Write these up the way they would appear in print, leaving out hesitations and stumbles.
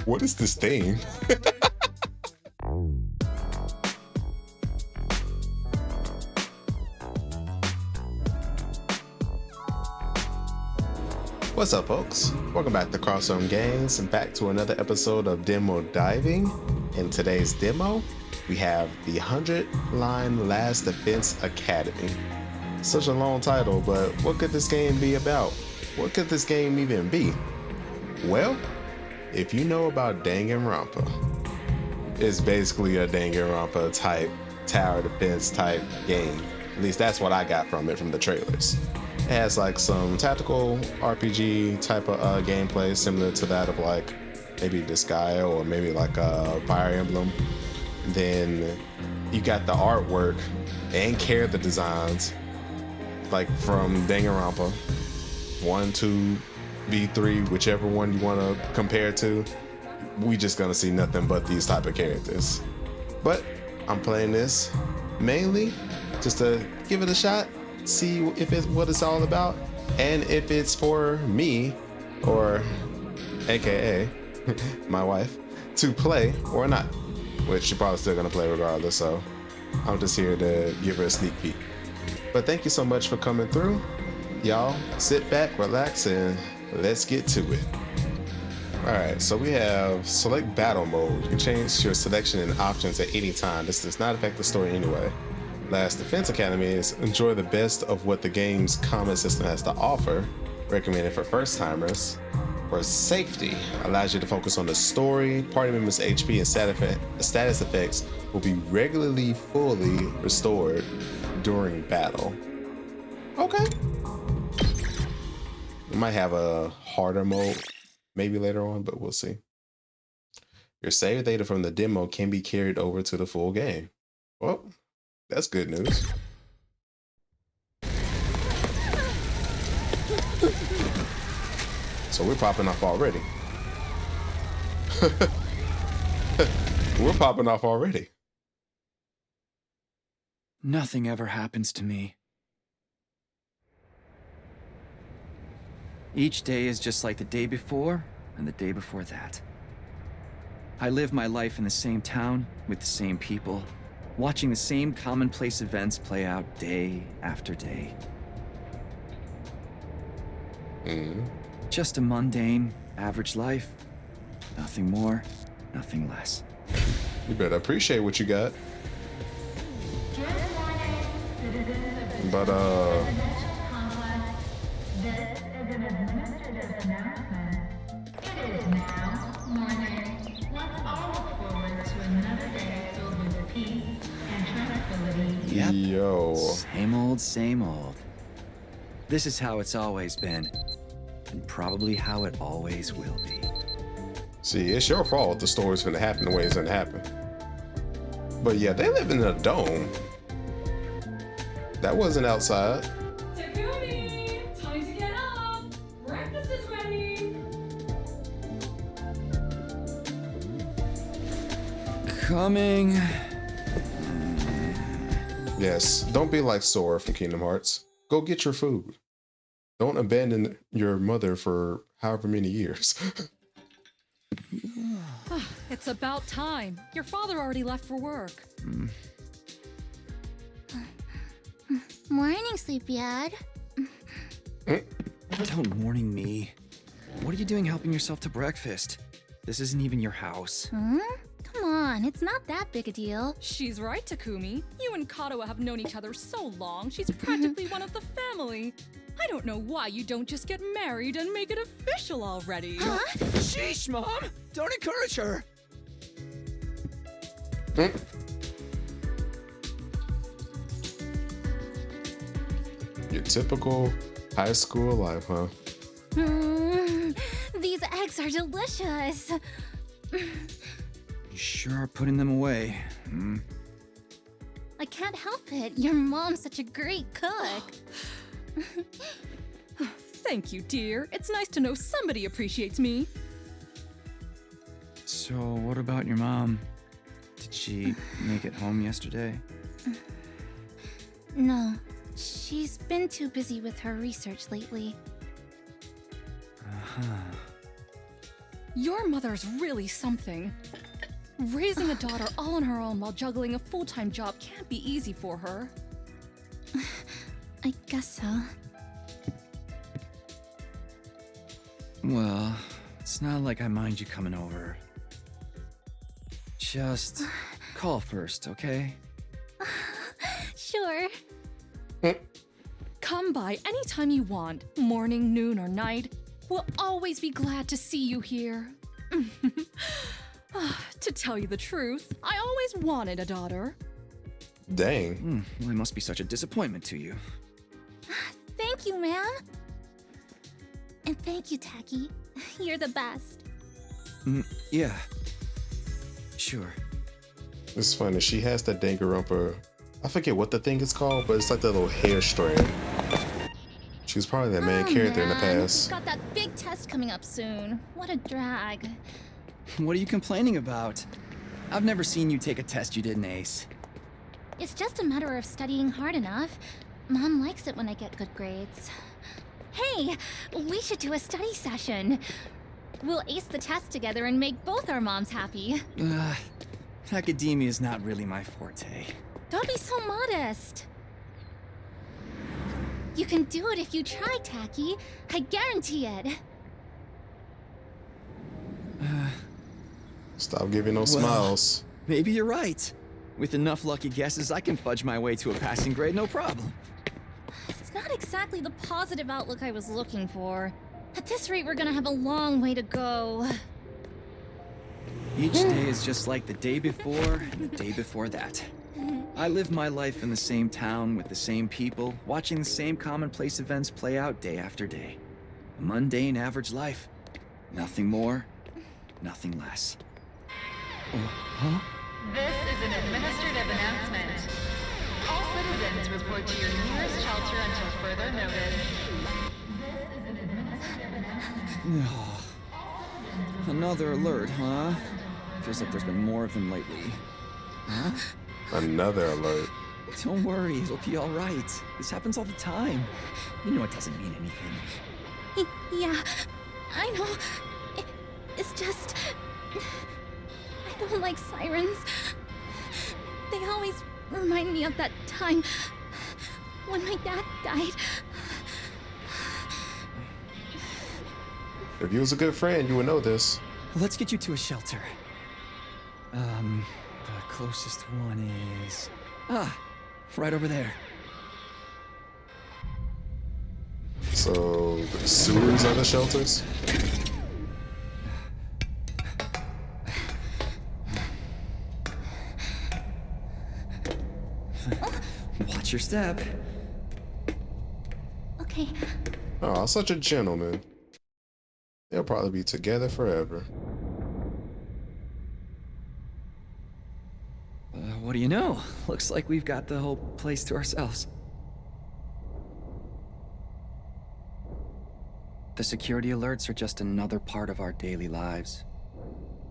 What is this thing? What's up, folks? Welcome back to Crosshome Games and back to another episode of Demo Diving. In today's demo, we have the 100-Line Last Defense Academy. Such a long title, but what could this game be about? What could this game even be? Well, if you know about Danganronpa, it's basically a Danganronpa type tower defense type game. At least that's what I got from it from the trailers. It has like some tactical RPG type of gameplay similar to that of like maybe Disgaea or maybe like Fire Emblem. Then you got the artwork and character designs like from Danganronpa 1, 2, V3, whichever one you want to compare to. We just gonna see nothing but these type of characters. But I'm playing this mainly just to give it a shot, see if it's what it's all about, and if it's for me, or AKA my wife, to play or not, which you're probably still gonna play regardless, so I'm just here to give her a sneak peek. But thank you so much for coming through. Y'all sit back, relax, and let's get to it. Alright, so we have select battle mode. You can change your selection and options at any time. This does not affect the story anyway. Last Defense Academy is enjoy the best of what the game's combat system has to offer, recommended for first timers. For safety, allows you to focus on the story. Party members' HP and status effects will be regularly fully restored during battle. Okay. We might have a harder mode maybe later on, but we'll see. Your save data from the demo can be carried over to the full game. Well, that's good news. So we're popping off already. We're popping off already. Nothing ever happens to me. Each day is just like the day before and the day before that. I live my life in the same town with the same people, watching the same commonplace events play out day after day. Just a mundane, average life. Nothing more, nothing less. You better appreciate what you got. But Yep. yo. Same old, same old. This is how it's always been, and probably how it always will be. See, it's your fault the story's gonna happen the way it's gonna happen. But yeah, they live in a dome. That wasn't outside. Takumi! Time to get up! Breakfast is ready! Coming. Yes, don't be like Sora from Kingdom Hearts. Go get your food. Don't abandon your mother for however many years. It's about time. Your father already left for work. Morning, Sleepyhead. Don't warning me. What are you doing helping yourself to breakfast? This isn't even your house. Come on, it's not that big a deal. She's right, Takumi. You and Katoa have known each other so long, she's practically one of the family. I don't know why you don't just get married and make it official already. Huh? Sheesh, Mom! Don't encourage her! Your typical high school life, huh? These eggs are delicious. You sure are putting them away. I can't help it. Your mom's such a great cook. Thank you, dear. It's nice to know somebody appreciates me. So, what about your mom? Did she make it home yesterday? No, she's been too busy with her research lately. Your mother's really something. Raising a daughter all on her own while juggling a full-time job can't be easy for her. I guess so. Well, it's not like I mind you coming over. Just call first, okay? Sure. Come by anytime you want, morning, noon, or night. We'll always be glad to see you here. To tell you the truth, I always wanted a daughter. Dang. Well, I must be such a disappointment to you. Thank you, ma'am. And thank you, Tacky. You're the best. Yeah. Sure. It's funny. She has that dangarumpa. I forget what the thing is called, but it's like that little hair strand. She was probably the main character in the man. past. Got that big test coming up soon. What a drag. What are you complaining about? I've never seen you take a test you didn't ace. It's just a matter of studying hard enough. Mom likes it when I get good grades. Hey, we should do a study session. We'll ace the test together and make both our moms happy. Academia is not really my forte. Don't be so modest. You can do it if you try, Tacky. I guarantee it. Stop giving no smiles. Maybe you're right. With enough lucky guesses, I can fudge my way to a passing grade, no problem. It's not exactly the positive outlook I was looking for. At this rate, we're gonna have a long way to go. Each day is just like the day before and the day before that. I live my life in the same town with the same people, watching the same commonplace events play out day after day. A mundane, average life. Nothing more, nothing less. Huh? This is an administrative announcement. All citizens report to your nearest shelter until further notice. This is an administrative announcement. Another alert, huh? Feels like there's been more of them lately. Huh? Another alert. Don't worry, it'll be all right. This happens all the time. You know it doesn't mean anything. Yeah, I know. It's just... I don't like sirens. They always remind me of that time when my dad died. If you was a good friend, you would know this. Let's get you to a shelter. The closest one is... right over there. So, the sewers are the shelters? Watch your step. Okay. Oh, such a gentleman. They'll probably be together forever. What do you know? Looks like we've got the whole place to ourselves. The security alerts are just another part of our daily lives.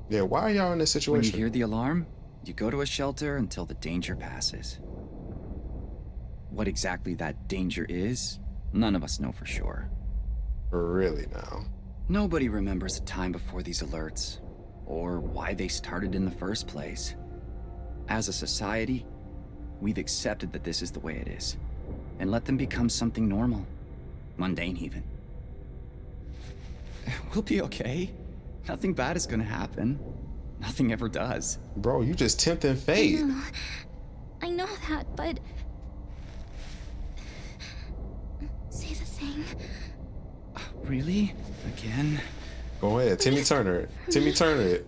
Yeah, why are y'all in this When you situation? hear the alarm, you go to a shelter until the danger passes. What exactly that danger is, none of us know for sure. Really now. Nobody remembers a time before these alerts, or why they started in the first place. As a society, we've accepted that this is the way it is, and let them become something normal, mundane even. We'll be okay. Nothing bad is gonna happen. Nothing ever does. Bro, you just tempting fate. I know that, but... Say the thing. Really? Again? Go ahead, Timmy Turner it. Timmy Turner it.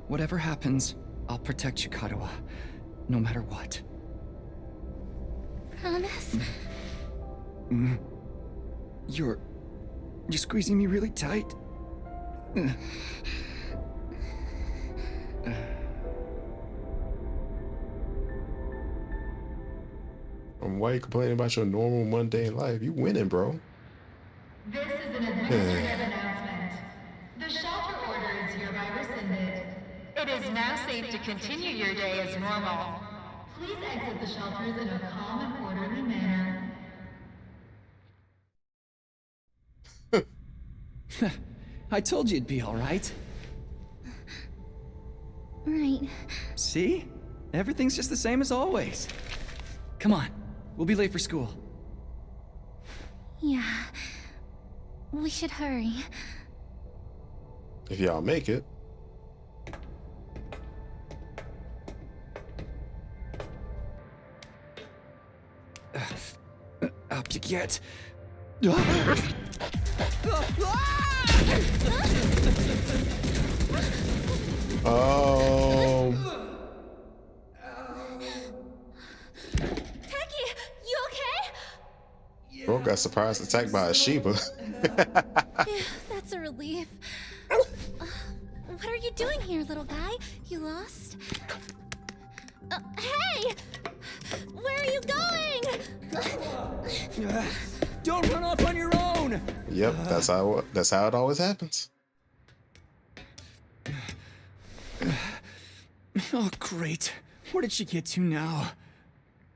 Whatever happens, I'll protect you, Katawa. No matter what. Promise? You're squeezing me really tight. Why you complaining about your normal mundane life? You winning, bro. This is an administrative announcement. The shelter order is hereby rescinded. It is now safe to continue your day as normal. Please exit the shelters in a calm and orderly manner. I told you it'd be all right. Right. See? Everything's just the same as always. Come on, we'll be late for school. Yeah. We should hurry. If y'all make it. Up you get. Techie, you okay? Bro got surprise attacked by a Sheba. Phew, that's a relief. What are you doing here, little guy? You lost? Hey! Where are you going? Don't run off on your own! Yep, that's how it always happens. Oh, great. Where did she get to now?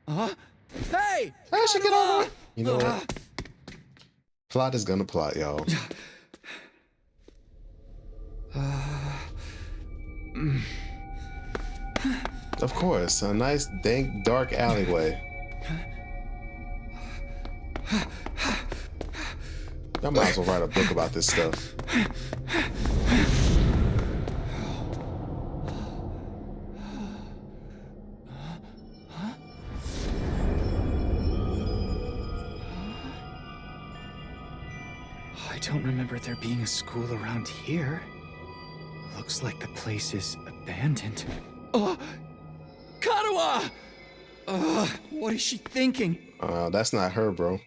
Hey! How she get over? You know what? Plot is gonna plot, y'all. Of course, a nice, dank, dark alleyway. Y'all might as well write a book about this stuff. I don't remember there being a school around here. Looks like the place is abandoned. Katawa! What is she thinking? That's not her, bro.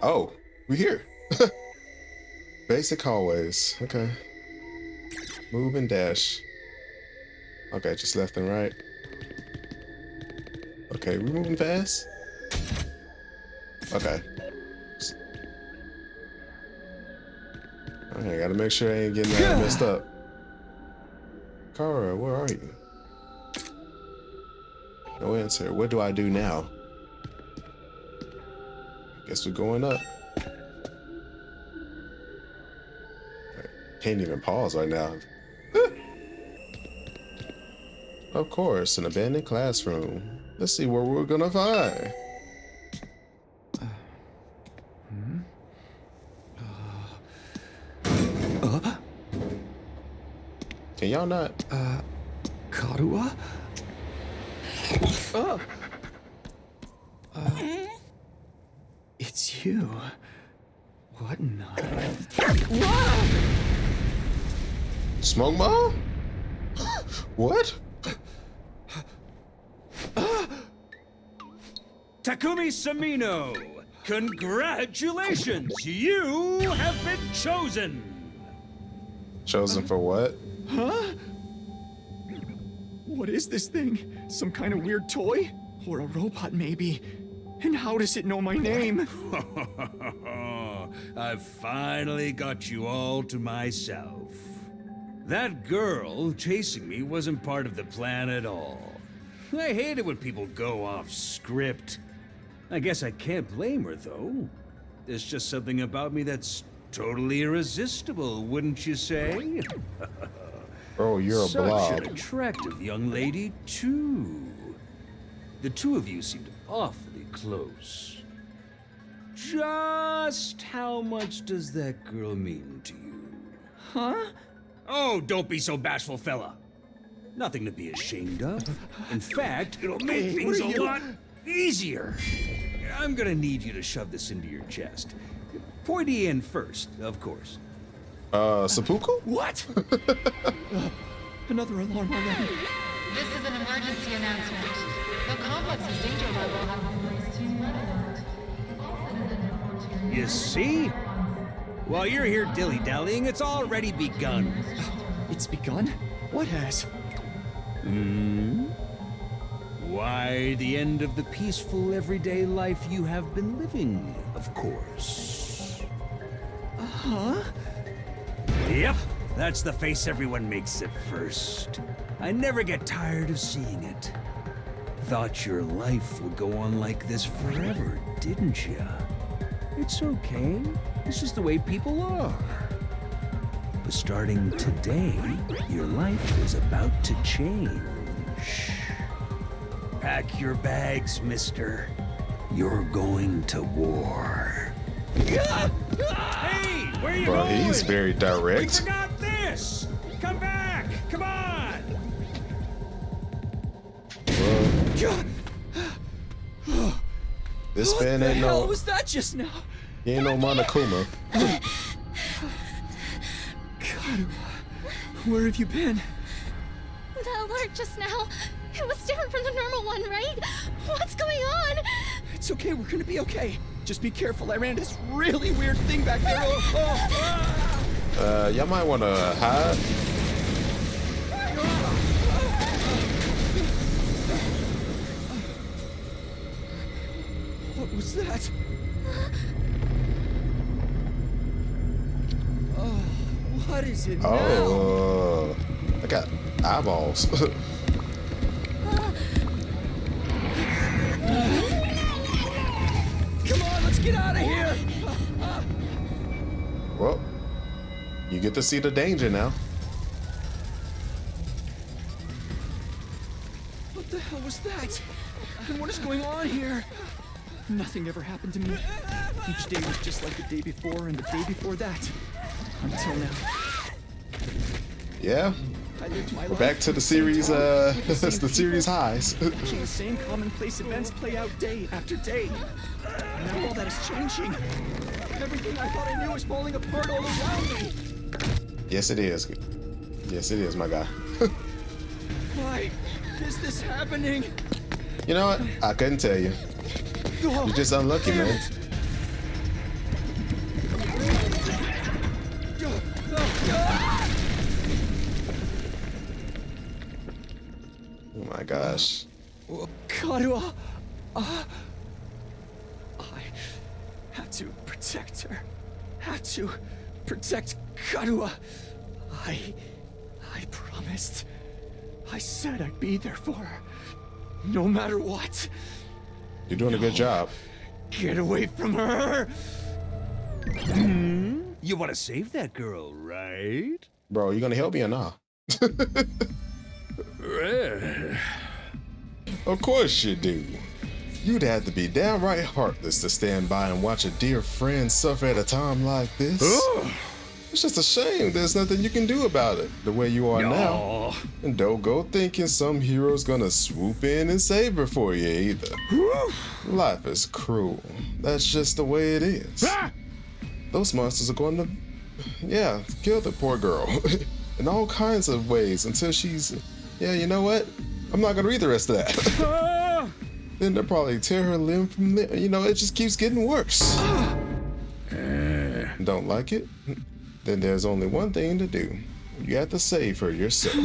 Oh, we here. Basic hallways. Okay. Move and dash. Okay, just left and right. Okay, we moving fast? Okay. Okay, gotta make sure I ain't getting messed up. Kara, where are you? No answer. What do I do now? Guess we're going up. Can't even pause right now. Of course, an abandoned classroom. Let's see what we're gonna find. Can y'all not? Karua? It's you. What in the... Smoke bomb? What? Takumi Samino, congratulations! You have been chosen! Chosen for what? Huh? What is this thing? Some kind of weird toy? Or a robot, maybe? And how does it know my name? I've finally got you all to myself. That girl chasing me wasn't part of the plan at all. I hate it when people go off script. I guess I can't blame her, though. There's just something about me that's totally irresistible, wouldn't you say? Bro, you're a Such blob. an attractive young lady, too. The two of you seemed awfully close. Just how much does that girl mean to you? Huh? Oh, don't be so bashful, fella. Nothing to be ashamed of. In fact, it'll make things a lot easier. I'm gonna need you to shove this into your chest. Pointy end first, of course. Seppuku? What? Another alarm already. This is an emergency announcement. The complex's danger level has been raised to red alert. All citizens report to You see? While you're here dilly-dallying, it's already begun. It's begun? What has? Why, the end of the peaceful, everyday life you have been living, of course. Huh? Yep, that's the face everyone makes at first. I never get tired of seeing it. Thought your life would go on like this forever, didn't ya? It's okay. This is the way people are. But starting today, your life is about to change. Pack your bags, mister. You're going to war. Hey, where you Bro, going? he's very We direct. forgot this! Come back! Come on! This What man the ain't hell no, was that just now? he ain't no Monokuma. God, where have you been? The alert just now. It was different from the normal one, right? What's going on? It's okay, we're gonna be okay. Just be careful, I ran into this really weird thing back there. Y'all might want to hide. What was that? Oh, what is it now? Oh, I got eyeballs. Come on, let's get out of here! Well, you get to see the danger now. What the hell was that? And what is going on here? Nothing ever happened to me. Each day was just like the day before and the day before that. Until now. Yeah, I lived my life. back to in the same series, town, with the same the series people, highs. watching the same commonplace events play out day after day. Now all that is changing. Everything I thought I knew is falling apart all around me. Yes, it is. Yes, it is, my guy. Why is this happening? You know what? I couldn't tell you. You're just unlucky, man. Oh my gosh. Karua. I have to protect her. Have to protect Karua. I promised. I said I'd be there for her. No matter what. You're doing a good job. Get away from her! You want to save that girl, right? Bro, you gonna help me or not? Of course you do. You'd have to be downright heartless to stand by and watch a dear friend suffer at a time like this. It's just a shame there's nothing you can do about it the way you are now. No. And don't go thinking some hero's gonna swoop in and save her for you either. Life is cruel. That's just the way it is. Those monsters are going to, yeah, kill the poor girl in all kinds of ways until she's, yeah, you know what? I'm not gonna read the rest of that. Then they'll probably tear her limb from there. You know, it just keeps getting worse. Don't like it? Then there's only one thing to do. You have to save her yourself.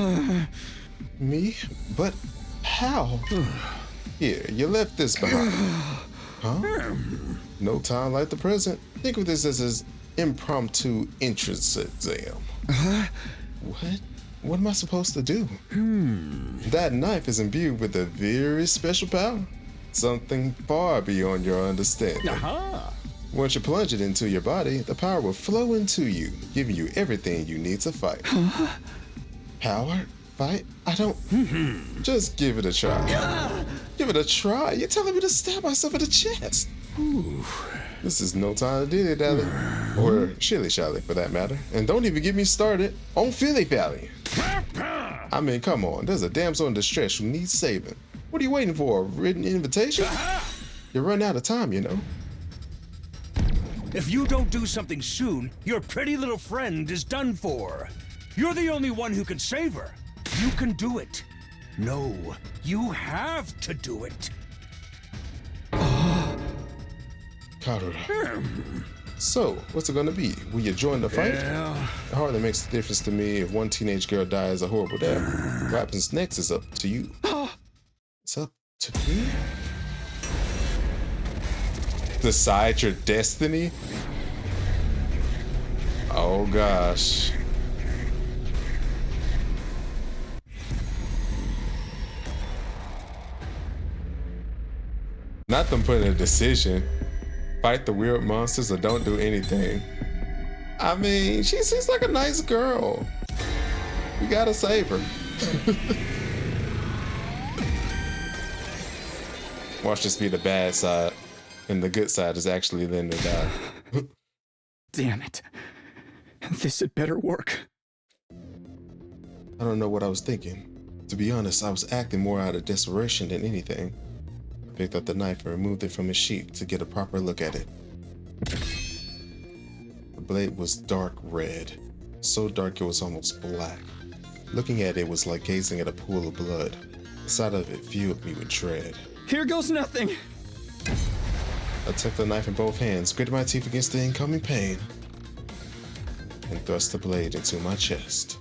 Me? But how? Here, you left this behind. Huh? No time like the present. Think of this as an impromptu entrance exam. What? What am I supposed to do? That knife is imbued with a very special power. Something far beyond your understanding. Once you plunge it into your body, the power will flow into you, giving you everything you need to fight. Power? Fight? I don't... Just give it a try. Give it a try? You're telling me to stab myself in the chest. This is no time to dilly-dally. Or shilly-shally, for that matter. And don't even get me started on filly-fally. I mean, come on. There's a damsel in distress who needs saving. What are you waiting for? A written invitation? You're running out of time, you know. If you don't do something soon, your pretty little friend is done for. You're the only one who can save her. You can do it. No, you have to do it. Karura. So, what's it gonna be? Will you join the fight? Yeah. It hardly makes a difference to me if one teenage girl dies a horrible death. What happens next is up to you. It's up to me? Decide your destiny? Oh gosh. Not them putting a decision. Fight the weird monsters or don't do anything. I mean, she seems like a nice girl. We gotta save her. Watch this be the bad side, and the good side is actually letting her die. Damn it. This had better work. I don't know what I was thinking. To be honest, I was acting more out of desperation than anything. I picked up the knife and removed it from its sheath to get a proper look at it. The blade was dark red, so dark it was almost black. Looking at it was like gazing at a pool of blood. The sight of it filled me with dread. Here goes nothing. I took the knife in both hands, gritted my teeth against the incoming pain, and thrust the blade into my chest.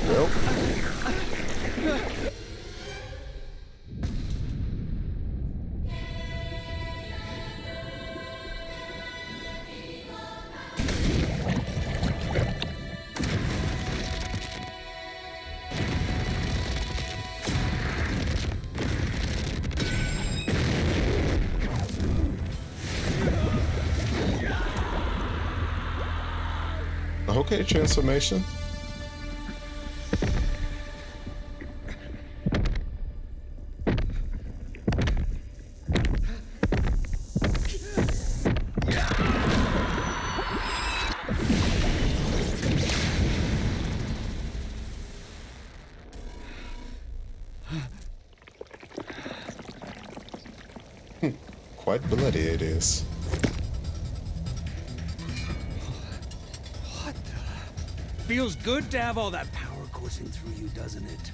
Well. Okay, transformation. Quite bloody it is. Feels good to have all that power coursing through you, doesn't it?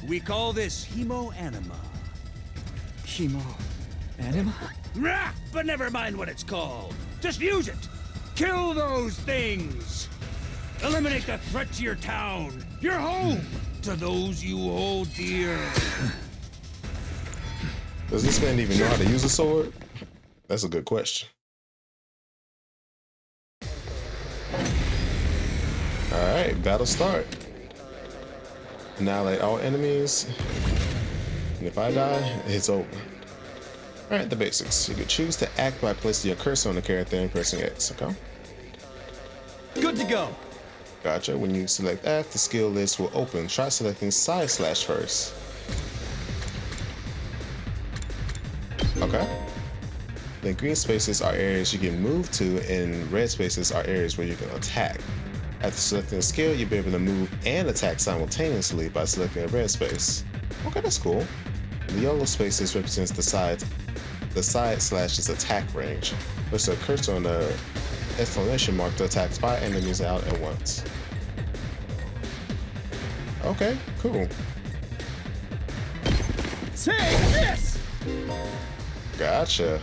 We call this hemo-anima. Hemo-anima? Rah! But never mind what it's called. Just use it. Kill those things. Eliminate the threat to your town, your home, to those you hold dear. Does this man even know how to use a sword? That's a good question. Alright, battle start. Annihilate all enemies. And if I die, it's over. Alright, the basics. You can choose to act by placing your cursor on the character and pressing X, okay? Good to go. Gotcha. When you select F, the skill list will open. Try selecting side slash first. Okay. Then green spaces are areas you can move to, and red spaces are areas where you can attack. After selecting a skill, you'll be able to move and attack simultaneously by selecting a red space. Okay, that's cool. The yellow spaces represents the side slash's attack range. There's a cursor on the exclamation mark to attack 5 enemies out at once. Okay, cool. Take this! Gotcha.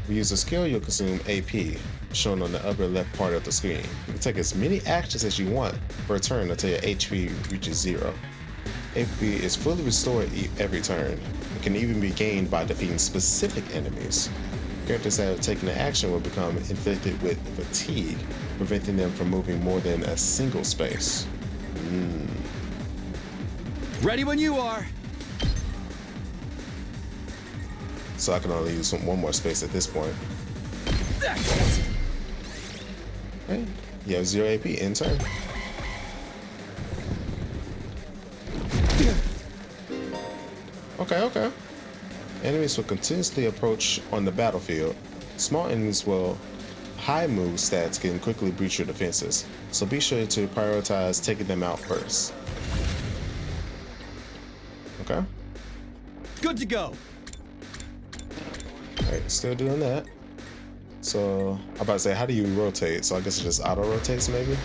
We use a skill, you'll consume AP, shown on the upper left part of the screen. You can take as many actions as you want for a turn until your HP reaches 0. AP is fully restored every turn. It can even be gained by defeating specific enemies. Characters that have taken an action will become inflicted with fatigue, preventing them from moving more than a single space. Ready when you are. So I can only use one more space at this point. Okay. You have 0 AP in turn. Okay. Enemies will continuously approach on the battlefield. Small enemies will high move stats can quickly breach your defenses, so be sure to prioritize taking them out first. Okay. Good to go. Alright, still doing that. So, I'm about to say, how do you rotate? So I guess it just auto-rotates maybe?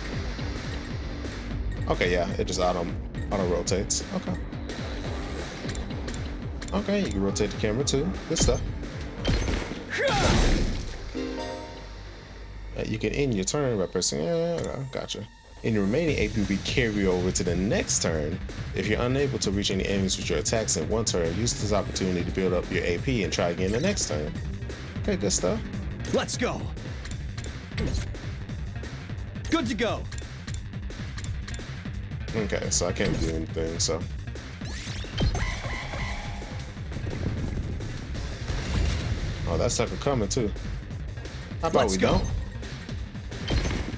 Okay, yeah, it just auto-rotates. Okay. Okay, you can rotate the camera too. Good stuff. You can end your turn by pressing, gotcha. And your remaining AP will be carried over to the next turn. If you're unable to reach any enemies with your attacks in one turn, use this opportunity to build up your AP and try again the next turn. Okay, good stuff. Let's go. Good to go. Okay, so I can't do anything, so. Oh, that sucker coming too. How about Let's we go. don't?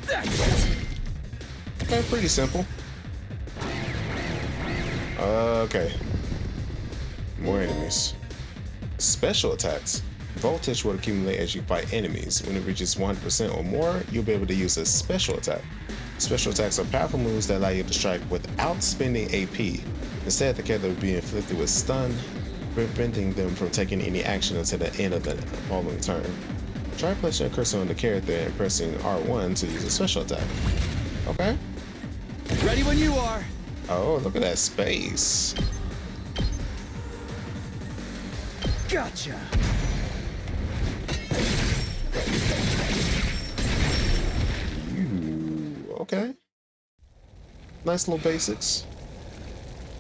That's it. Okay, pretty simple. Okay. More enemies. Special attacks. Voltage will accumulate as you fight enemies. When it reaches 100% or more, you'll be able to use a special attack. Special attacks are powerful moves that allow you to strike without spending AP. Instead, the character will be inflicted with stun, preventing them from taking any action until the end of the following turn. Try placing a cursor on the character and pressing R1 to use a special attack. Okay. Ready when you are. Oh, look at that space. Gotcha. Okay. Nice little basics.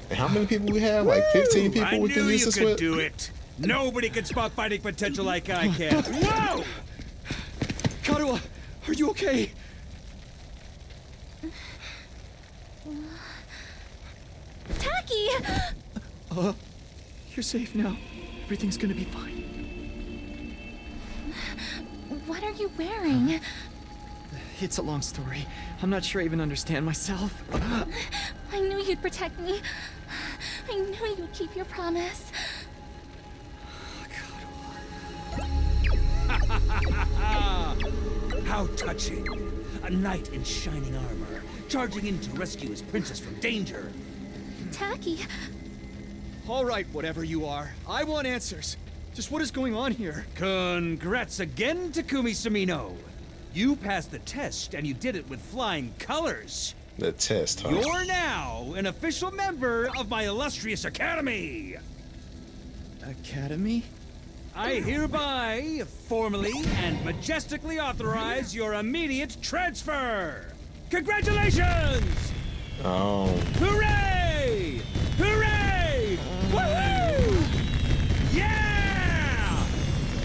And how many people we have? Like 15 people I we can knew use you this could with? do it. Nobody can spot fighting potential like I can. Whoa! Kadoa, are you okay? Tacky! You're safe now. Everything's gonna be fine. What are you wearing? It's a long story. I'm not sure I even understand myself. I knew you'd protect me. I knew you'd keep your promise. How touching. A knight in shining armor, charging in to rescue his princess from danger. Tacky, All right, whatever you are. I want answers. Just what is going on here? Congrats again, Takumi Sumino. You passed the test, and you did it with flying colors. The test, huh? You're now an official member of my illustrious academy. Academy? I hereby, formally and majestically authorize your immediate transfer. Congratulations! Oh. Hooray! Hooray! Woohoo! Yeah!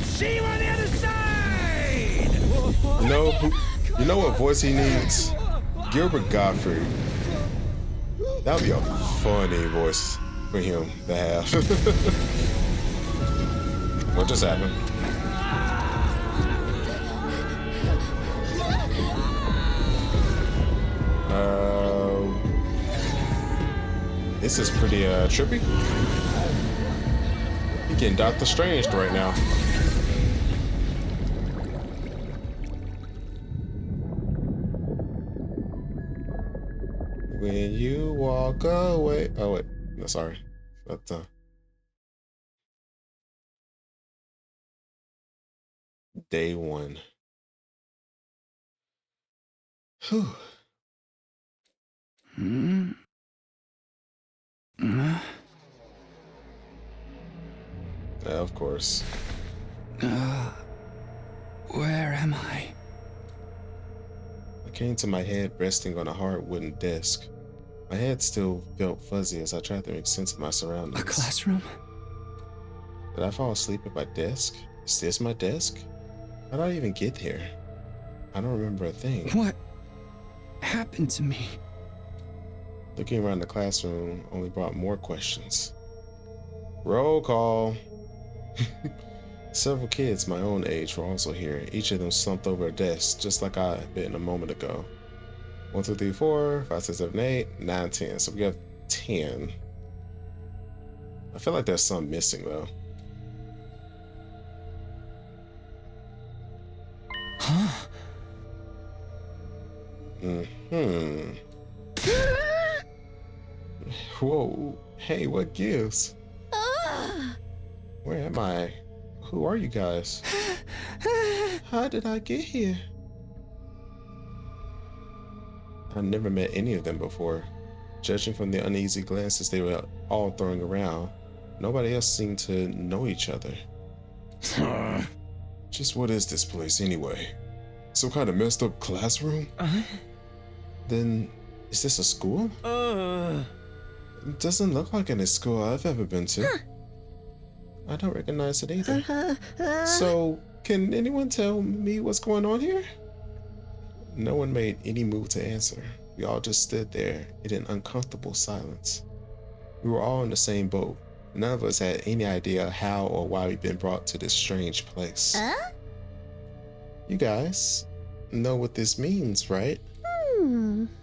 See you on the other side! You know what voice he needs? Gilbert Godfrey. That would be a funny voice for him to have. What just happened? This is pretty trippy. You're getting Doctor Strange right now. When you walk away. Oh wait, no, sorry. But day one. Whew. Yeah, of course. Where am I? I came to my head resting on a hard wooden desk. My head still felt fuzzy as I tried to make sense of my surroundings. A classroom? Did I fall asleep at my desk? Is this my desk? How did I even get here? I don't remember a thing. What happened to me? Looking around the classroom only brought more questions. Roll call. Several kids my own age were also here, each of them slumped over a desk, just like I had been a moment ago. 1, 2, 3, 4, 5, 6, 7, 8, 9, 10. So we have 10. I feel like there's some missing though. Huh? Mm-hmm. Whoa. Hey, what gives? Where am I? Who are you guys? How did I get here? I never met any of them before. Judging from the uneasy glances they were all throwing around, nobody else seemed to know each other. Just what is this place anyway? Some kind of messed up classroom? Then, is this a school? It doesn't look like any school I've ever been to. I don't recognize it either. So, can anyone tell me what's going on here? No one made any move to answer. We all just stood there in an uncomfortable silence. We were all in the same boat, None of us had any idea how or why we've been brought to this strange place. You guys know what this means, right?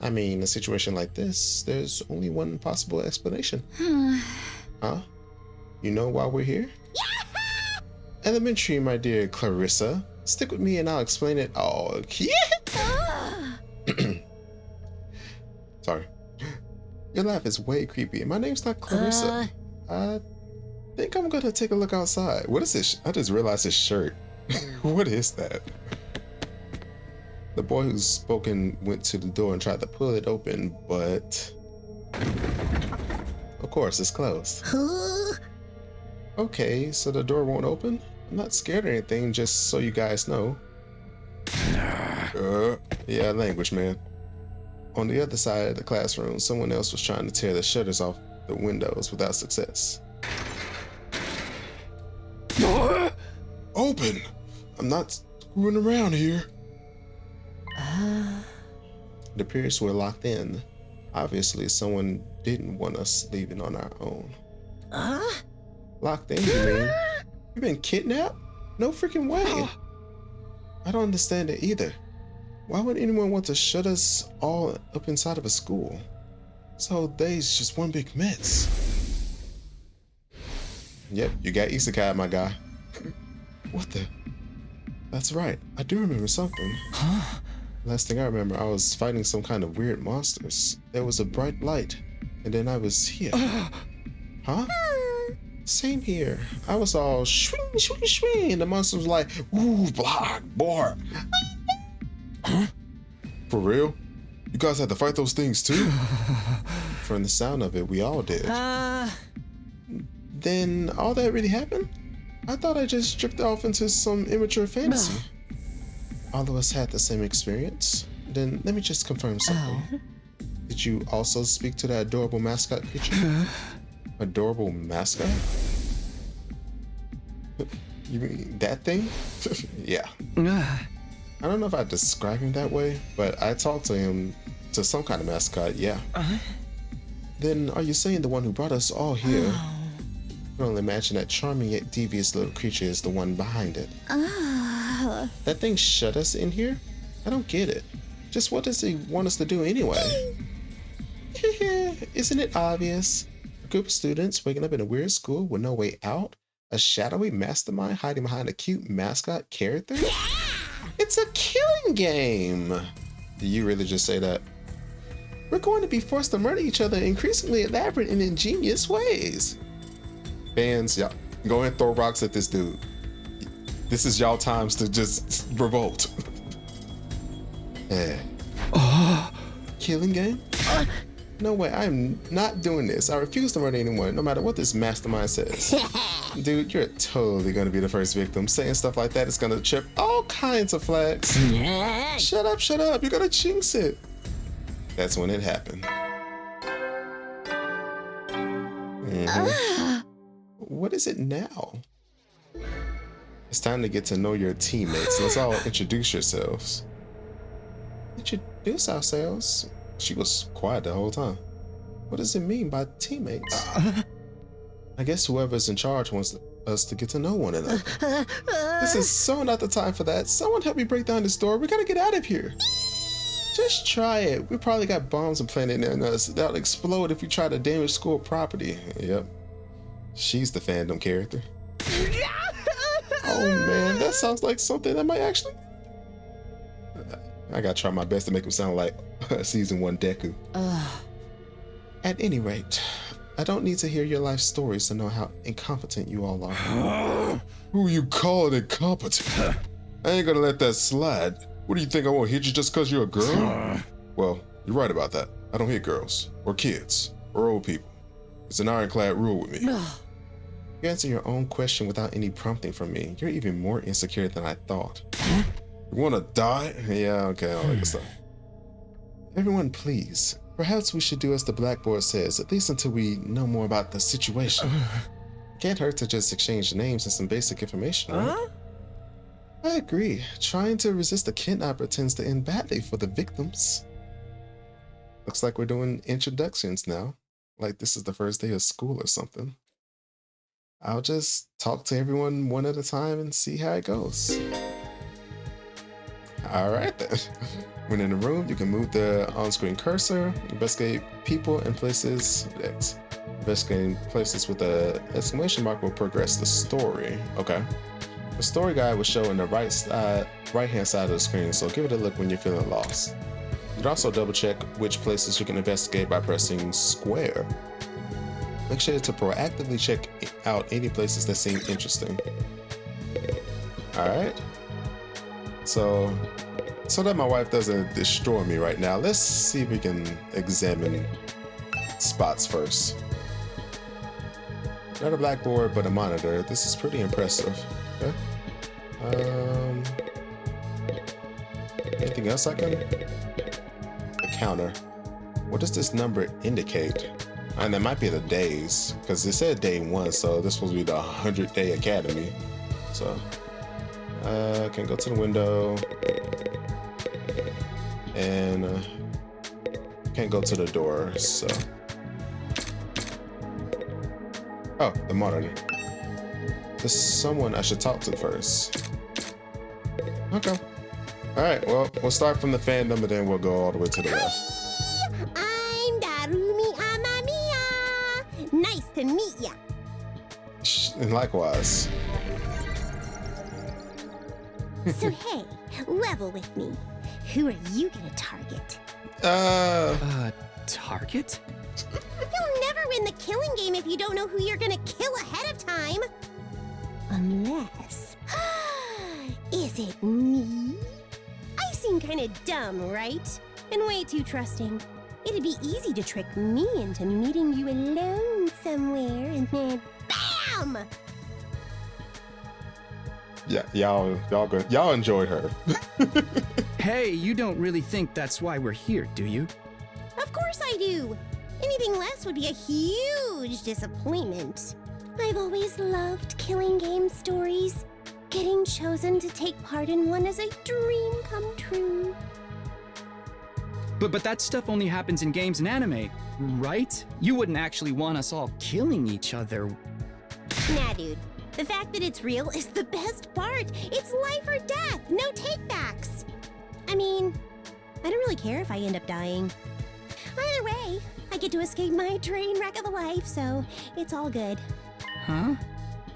I mean, a situation like this, there's only one possible explanation. Huh? You know why we're here? Elementary, my dear Clarissa. Stick with me and I'll explain it all. Sorry. Your laugh is way creepy. My name's not Clarissa. I think I'm gonna take a look outside. What is this? I just realized his shirt. What is that? The boy who's spoken went to the door and tried to pull it open, but of course it's closed. Okay, so the door won't open? I'm not scared or anything, just so you guys know. Yeah, language, man. On the other side of the classroom, someone else was trying to tear the shutters off the windows without success. Open! I'm not screwing around here. The periods were locked in. Obviously, someone didn't want us leaving on our own. Locked in, you mean? You've been kidnapped? No freaking way. I don't understand it either. Why would anyone want to shut us all up inside of a school? This whole day's just one big mess. Yep, you got isekai, my guy. What the? That's right, I do remember something. Last thing I remember, I was fighting some kind of weird monsters. There was a bright light, and then I was here. Huh? Same here. I was all swing, swing, swing, and the monster was like, ooh, blah, boy. For real? You guys had to fight those things too? From the sound of it, we all did. Then all that really happened? I thought I just drifted off into some immature fantasy. All of us had the same experience. Then let me just confirm something. Did you also speak to that adorable mascot creature? Adorable mascot? You mean that thing? Yeah. I don't know if I describe him that way, but I talked to him, to some kind of mascot, yeah. Then are you saying the one who brought us all here? I can only imagine that charming yet devious little creature is the one behind it. That thing shut us in here? I don't get it. Just what does he want us to do anyway? Isn't it obvious? A group of students waking up in a weird school with no way out? A shadowy mastermind hiding behind a cute mascot character? It's a killing game! Did you really just say that? We're going to be forced to murder each other in increasingly elaborate and ingenious ways. Fans, y'all, go and throw rocks at this dude. This is y'all times to just revolt. Yeah. Killing game? No way, I'm not doing this. I refuse to murder anyone, no matter what this mastermind says. Dude, you're totally gonna be the first victim. Saying stuff like that is gonna trip all kinds of flags. Shut up, you're gonna jinx it. That's when it happened. What is it now? It's time to get to know your teammates. Let's all introduce yourselves. Introduce ourselves? She was quiet the whole time. What does it mean by teammates? I guess whoever's in charge wants us to get to know one another. This is so not the time for that. Someone help me break down this door. We gotta get out of here. Just try it. We probably got bombs planted in us that'll explode if we try to damage school property. Yep. She's the fandom character. Oh man, that sounds like something that might actually... I gotta try my best to make him sound like season 1 Deku. At any rate, I don't need to hear your life stories to know how incompetent you all are. Who you calling incompetent? I ain't gonna let that slide. What do you think, I won't hit you just cause you're a girl? Well, you're right about that. I don't hit girls, or kids, or old people. It's an ironclad rule with me. You answer your own question without any prompting from me. You're even more insecure than I thought. You wanna die? Yeah, okay, all that good stuff. Everyone, please. Perhaps we should do as the blackboard says, at least until we know more about the situation. Can't hurt to just exchange names and some basic information, right? I agree. Trying to resist a kidnapper tends to end badly for the victims. Looks like we're doing introductions now. Like this is the first day of school or something. I'll just talk to everyone one at a time and see how it goes. All right then. When in the room, you can move the on-screen cursor, investigate people and places. Next. Investigating places with a exclamation mark will progress the story. Okay. The story guide will show in the right-hand side of the screen, so give it a look when you're feeling lost. You can also double check which places you can investigate by pressing square. Make sure to proactively check out any places that seem interesting. Alright. So that my wife doesn't destroy me right now, let's see if we can examine spots first. Not a blackboard, but a monitor. This is pretty impressive. Okay. Anything else I can? A counter. What does this number indicate? And that might be the days, because it said day 1, so this supposed to be the 100-day academy. So, can go to the window, and can't go to the door. So, oh, the monitor. There's someone I should talk to first. Okay. All right. Well, we'll start from the fandom, and then we'll go all the way to the left. I'm Darumi Amamiya. Nice to meet ya. And likewise. So hey, level with me. Who are you gonna target? Target? You'll never win the killing game if you don't know who you're gonna kill ahead of time. Unless... Is it me? I seem kinda dumb, right? And way too trusting. It'd be easy to trick me into meeting you alone somewhere and then BAM! Yeah, y'all good. Y'all enjoyed her. Hey, you don't really think that's why we're here, do you? Of course I do. Anything less would be a huge disappointment. I've always loved killing game stories. Getting chosen to take part in one is a dream come true. But that stuff only happens in games and anime, right? You wouldn't actually want us all killing each other. Nah, dude. The fact that it's real is the best part. It's life or death, no takebacks. I mean, I don't really care if I end up dying. Either way, I get to escape my train wreck of a life, so it's all good. Huh?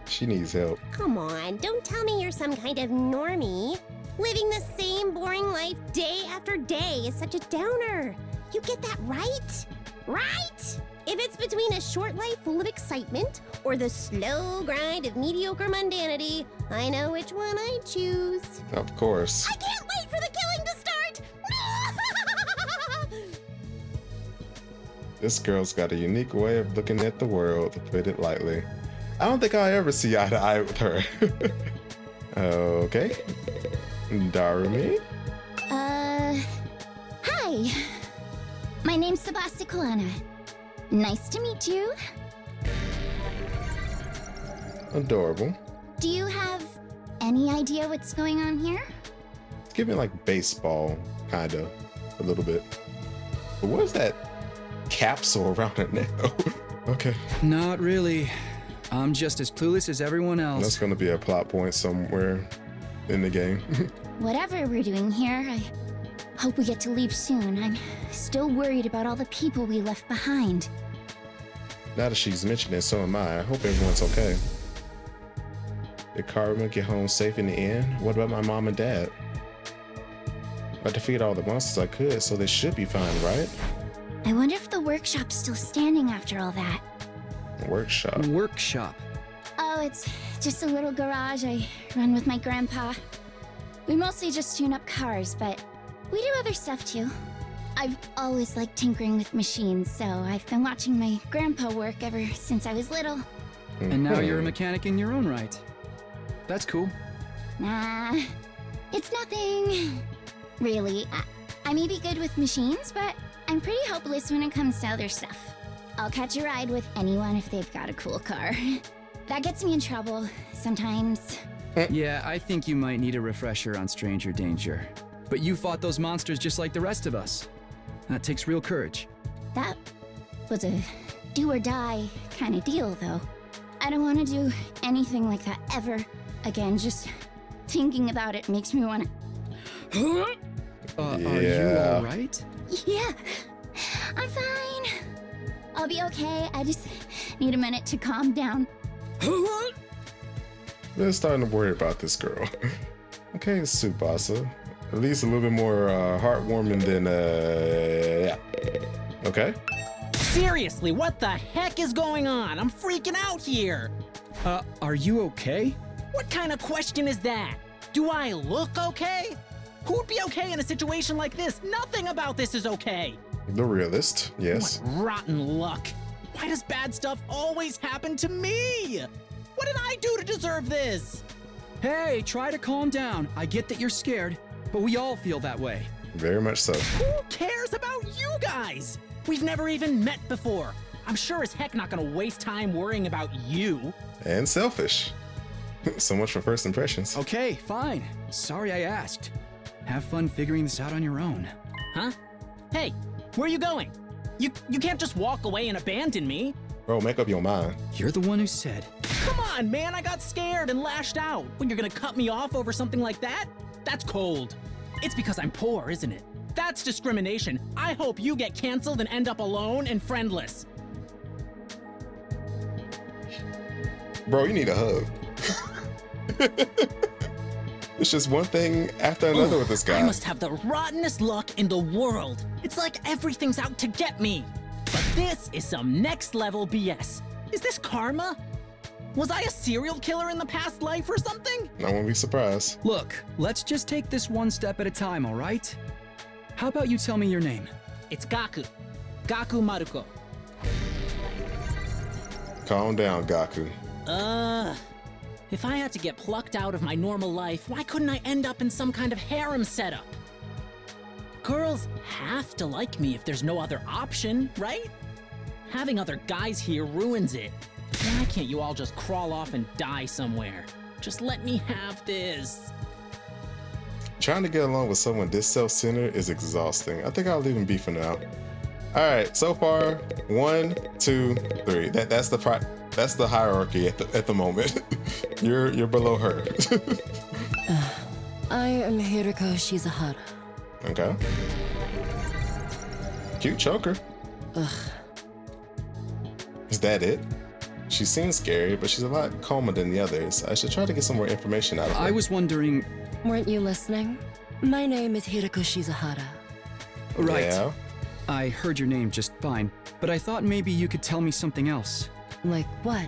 She needs help. Come on, don't tell me you're some kind of normie. Living the same boring life day after day is such a downer. You get that right? Right? If it's between a short life full of excitement or the slow grind of mediocre mundanity, I know which one I choose. Of course. I can't wait for the killing to start! This girl's got a unique way of looking at the world, to put it lightly. I don't think I'll ever see eye to eye with her. Okay. Darumi? Hi. My name's Sebasticolana. Nice to meet you. Adorable. Do you have any idea what's going on here? It's giving like baseball, kinda, a little bit. But what is that capsule around her neck? Okay. Not really. I'm just as clueless as everyone else. That's gonna be a plot point somewhere in the game. Whatever we're doing here, I hope we get to leave soon. I'm still worried about all the people we left behind. Now that she's mentioned it, so am I. I hope everyone's okay. Did Karma get home safe in the end? What about my mom and dad? I defeated all the monsters I could, so they should be fine, right? I wonder if the workshop's still standing after all that. Workshop. Workshop. Oh, it's just a little garage I run with my grandpa. We mostly just tune up cars, but we do other stuff too. I've always liked tinkering with machines, so I've been watching my grandpa work ever since I was little. And now you're a mechanic in your own right. That's cool. Nah, it's nothing. Really, I may be good with machines, but I'm pretty hopeless when it comes to other stuff. I'll catch a ride with anyone if they've got a cool car. That gets me in trouble sometimes. Yeah, I think you might need a refresher on stranger danger. But you fought those monsters just like the rest of us. That takes real courage. That was a do or die kind of deal, though. I don't want to do anything like that ever again. Just thinking about it makes me want to. Are you alright? Yeah, I'm fine. I'll be okay. I just need a minute to calm down. We're starting to worry about this girl. Okay, Tsubasa. At least a little bit more heartwarming than, yeah. Okay. Seriously, what the heck is going on? I'm freaking out here. Are you okay? What kind of question is that? Do I look okay? Who'd be okay in a situation like this? Nothing about this is okay. The realist, yes. What rotten luck. Why does bad stuff always happen to me? What did I do to deserve this? Hey, try to calm down. I get that you're scared, but we all feel that way. Very much so. Who cares about you guys? We've never even met before. I'm sure as heck not gonna waste time worrying about you. And selfish. So much for first impressions. Okay, fine. Sorry I asked. Have fun figuring this out on your own. Huh? Hey, where are you going? You can't just walk away and abandon me. Bro, make up your mind. You're the one who said. Come on, man, I got scared and lashed out. When you're gonna cut me off over something like that? That's cold. It's because I'm poor, isn't it? That's discrimination. I hope you get canceled and end up alone and friendless. Bro, you need a hug. It's just one thing after another with this guy. I must have the rottenest luck in the world. It's like everything's out to get me. But this is some next level BS. Is this karma? Was I a serial killer in the past life or something? I won't be surprised. Look, let's just take this one step at a time, all right? How about you tell me your name? It's Gaku. Gaku Maruko. Calm down, Gaku. If I had to get plucked out of my normal life, why couldn't I end up in some kind of harem setup? Girls have to like me if there's no other option, right? Having other guys here ruins it. Why can't you all just crawl off and die somewhere? Just let me have this. Trying to get along with someone this self-centered is exhausting. I think I'll leave him be for now. All right, so far, 1, 2, 3. That's the hierarchy at the moment. You're below her. I am Hiroko Shizahara. Okay. Cute choker. Ugh. Is that it? She seems scary, but she's a lot calmer than the others. I should try to get some more information out of her. I was wondering. Weren't you listening? My name is Hiroko Shizahara. Right. Yeah. I heard your name just fine, but I thought maybe you could tell me something else. Like what?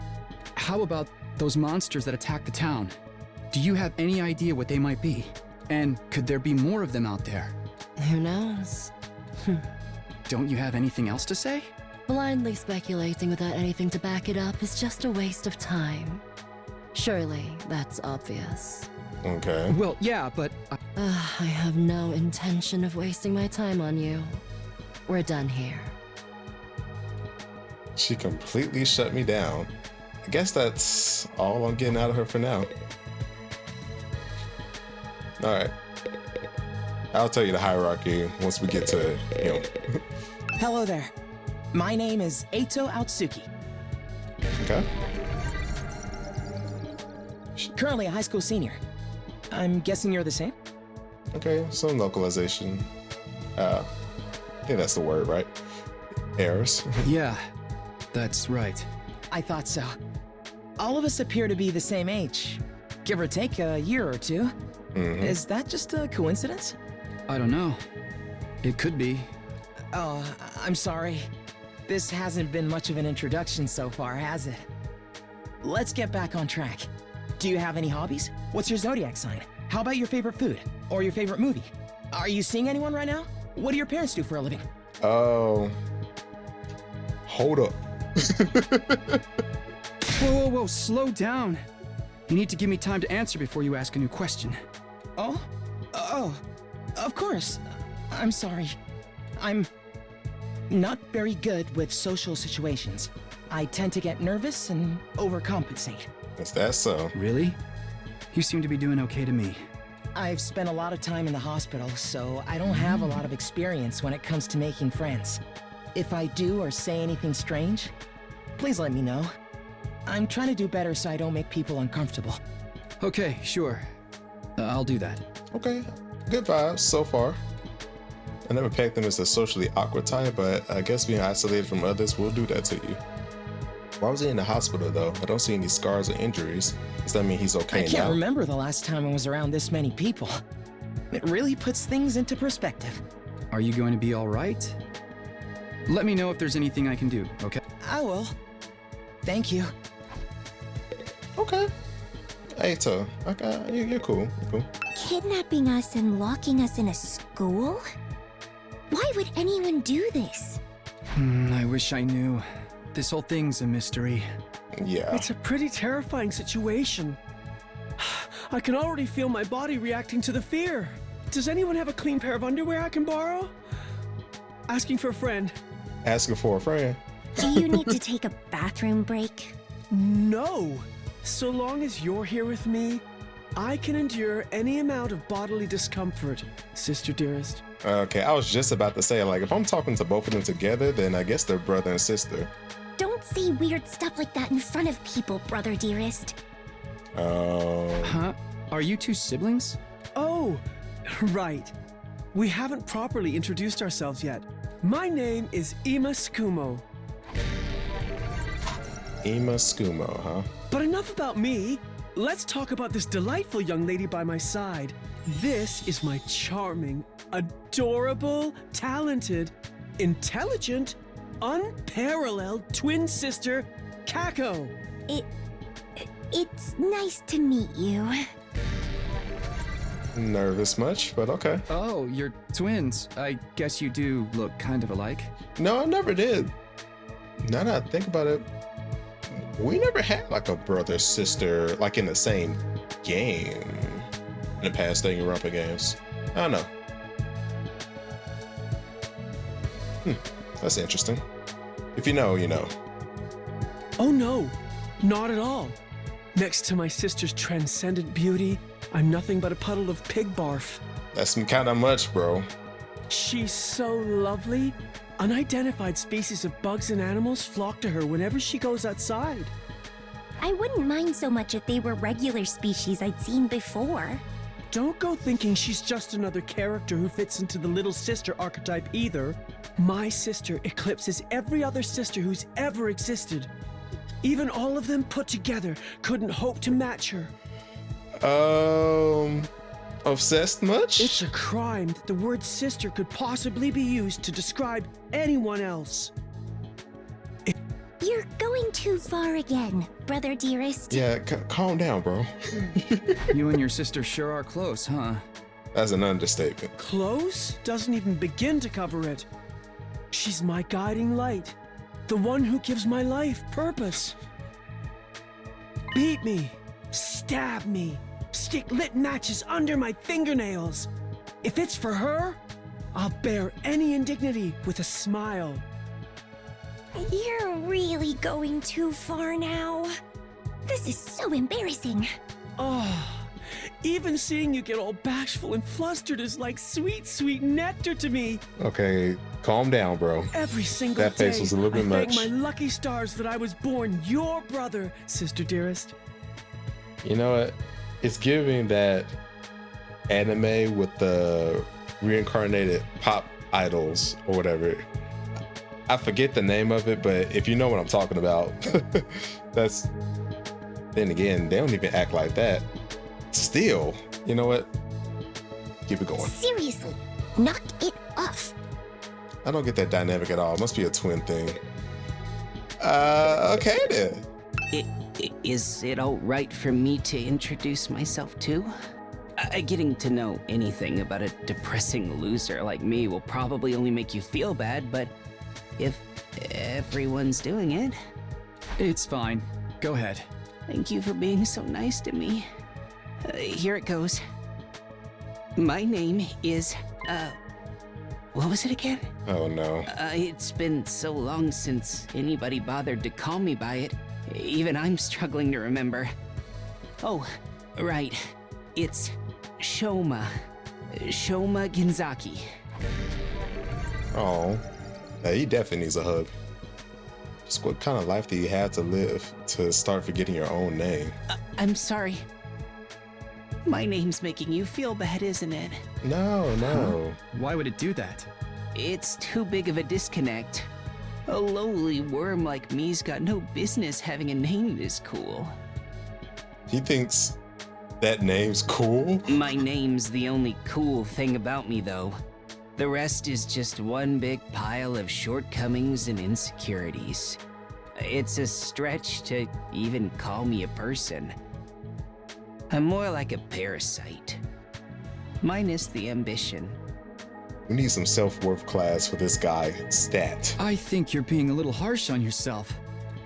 How about those monsters that attacked the town? Do you have any idea what they might be? And could there be more of them out there? Who knows? Don't you have anything else to say? Blindly speculating without anything to back it up is just a waste of time. Surely, that's obvious. Okay. Well, yeah, but I have no intention of wasting my time on you. We're done here. She completely shut me down. I guess that's all I'm getting out of her for now. All right. I'll tell you the hierarchy once we get to him. Hello there. My name is Eito Aotsuki. Okay. Currently a high school senior. I'm guessing you're the same? Okay, some localization. I think that's the word, right? Errors. yeah, that's right. I thought so. All of us appear to be the same age. Give or take a year or two. Mm-hmm. Is that just a coincidence? I don't know. It could be. Oh, I'm sorry. This hasn't been much of an introduction so far, has it? Let's get back on track. Do you have any hobbies? What's your zodiac sign? How about your favorite food? Or your favorite movie? Are you seeing anyone right now? What do your parents do for a living? Oh. Hold up. Whoa, slow down. You need to give me time to answer before you ask a new question. Oh, of course. I'm sorry. I'm not very good with social situations. I tend to get nervous and overcompensate. Is that so? Really? You seem to be doing okay to me. I've spent a lot of time in the hospital, so I don't have a lot of experience when it comes to making friends. If I do or say anything strange, please let me know. I'm trying to do better so I don't make people uncomfortable. Okay, sure. I'll do that. Okay, good vibes so far. I never pegged them as a socially awkward type, but I guess being isolated from others will do that to you. Why was he in the hospital though? I don't see any scars or injuries. Does that mean he's okay I can't now? remember the last time I was around this many people. It really puts things into perspective. Are you going to be all right? Let me know if there's anything I can do, okay? I will. Thank you. Okay. Hey, So, okay, you're cool. You're cool. Kidnapping us and locking us in a school? Why would anyone do this? I wish I knew. This whole thing's a mystery. Yeah. It's a pretty terrifying situation. I can already feel my body reacting to the fear. Does anyone have a clean pair of underwear I can borrow? Asking for a friend. Asking for a friend. Do you need to take a bathroom break? No! So long as you're here with me, I can endure any amount of bodily discomfort, sister dearest. Okay, I was just about to say, like, if I'm talking to both of them together, then I guess they're brother and sister. Don't say weird stuff like that in front of people, brother dearest. Huh? Are you two siblings? Oh, right. We haven't properly introduced ourselves yet. My name is Ima Skumo. Ima Skumo, huh? But enough about me. Let's talk about this delightful young lady by my side. This is my charming, adorable, talented, intelligent, unparalleled twin sister, Kako. It's nice to meet you. Nervous much, but okay. Oh, you're twins. I guess you do look kind of alike. No, I never did. Now that I think about it, we never had like a brother sister like in the same game in the past Danganronpa games. I don't know. That's interesting. If you know, you know. Oh no, not at all. Next to my sister's transcendent beauty, I'm nothing but a puddle of pig barf. That's kind of much, bro. She's so lovely. Unidentified species of bugs and animals flock to her whenever she goes outside. I wouldn't mind so much if they were regular species I'd seen before. Don't go thinking she's just another character who fits into the little sister archetype either. My sister eclipses every other sister who's ever existed. Even all of them put together couldn't hope to match her. Obsessed much? It's a crime that the word sister could possibly be used to describe anyone else. You're going too far again, brother dearest. Yeah, calm down, bro. You and your sister sure are close, huh? That's an understatement. Close doesn't even begin to cover it. She's my guiding light, the one who gives my life purpose. Beat me, stab me, stick lit matches under my fingernails. If it's for her, I'll bear any indignity with a smile. You're really going too far now. This is so embarrassing. Oh, even seeing you get all bashful and flustered is like sweet, sweet nectar to me. Okay, calm down, bro. Every single That face day, was a little bit I thank much. my lucky stars that I was born your brother, sister dearest. You know what? It's giving that anime with the reincarnated pop idols or whatever. I forget the name of it, but if you know what I'm talking about, that's. Then again, they don't even act like that. Still, you know what? Keep it going. Seriously, knock it off. I don't get that dynamic at all. It must be a twin thing. Okay then. Is it all right for me to introduce myself too? Getting to know anything about a depressing loser like me will probably only make you feel bad, but if everyone's doing it... It's fine. Go ahead. Thank you for being so nice to me. Here it goes. My name is, what was it again? Oh no. It's been so long since anybody bothered to call me by it. Even I'm struggling to remember. Oh, right. It's Shoma. Shoma Genzaki. Oh. Yeah, he definitely needs a hug. what kind of life do you have to live to start forgetting your own name? I'm sorry. My name's making you feel bad, isn't it? No, no. Why would it do that? It's too big of a disconnect. A lowly worm like me's got no business having a name this cool. He thinks that name's cool? My name's the only cool thing about me, though. The rest is just one big pile of shortcomings and insecurities. It's a stretch to even call me a person. I'm more like a parasite. Minus the ambition. We need some self-worth class for this guy, Stat. I think you're being a little harsh on yourself.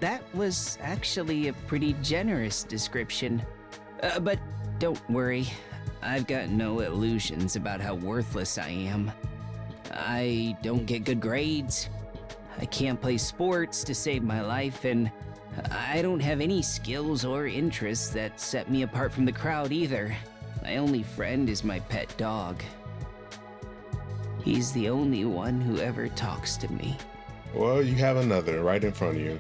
That was actually a pretty generous description. But don't worry, I've got no illusions about how worthless I am. I don't get good grades. I can't play sports to save my life, and I don't have any skills or interests that set me apart from the crowd either. My only friend is my pet dog. He's the only one who ever talks to me. Well, you have another right in front of you.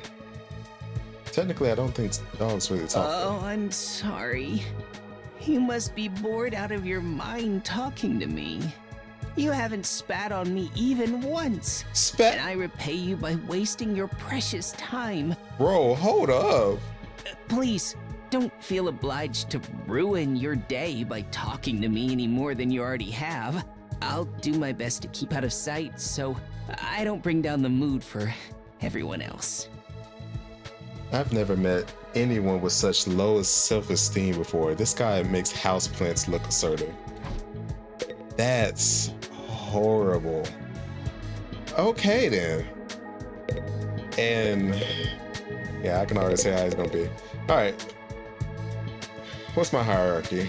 Technically, I don't think dogs really talk. Oh, I'm sorry. You must be bored out of your mind talking to me. You haven't spat on me even once. Spat? And I repay you by wasting your precious time. Bro, hold up. Please, don't feel obliged to ruin your day by talking to me any more than you already have. I'll do my best to keep out of sight so I don't bring down the mood for everyone else. I've never met anyone with such low self-esteem before. This guy makes houseplants look assertive. That's horrible. Okay then. And yeah, I can already say how he's gonna be. All right. What's my hierarchy?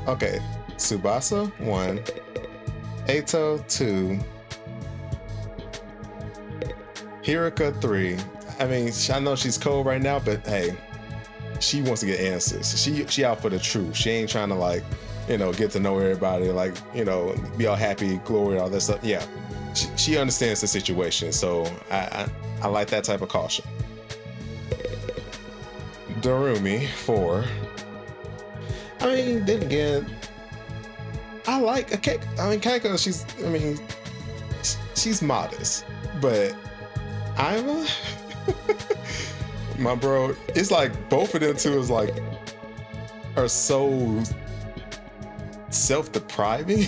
Okay. Tsubasa 1, Eito 2, Hiraka 3. I mean, I know she's cold right now, but hey, she wants to get answers. She out for the truth. She ain't trying to, like, you know, get to know everybody, like, you know, be all happy, glory, all that stuff. Yeah, she understands the situation, so I like that type of caution. Darumi 4. I mean, then again, I like a cake. I mean, Keiko, she's modest, but Ima, my bro, it's like both of them two is like are so self-depriving,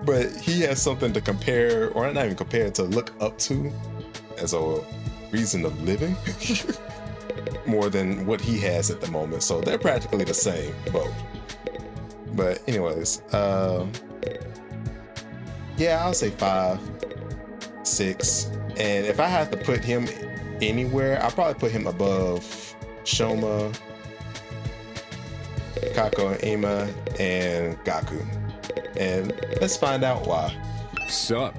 but he has something to compare, or not even compare, to look up to as a reason of living more than what he has at the moment. So they're practically the same, both. But anyways, yeah, I'll say 5, 6. And if I had to put him anywhere, I'll probably put him above Shoma, Kako, Ima, and Gaku. And let's find out why. Sup?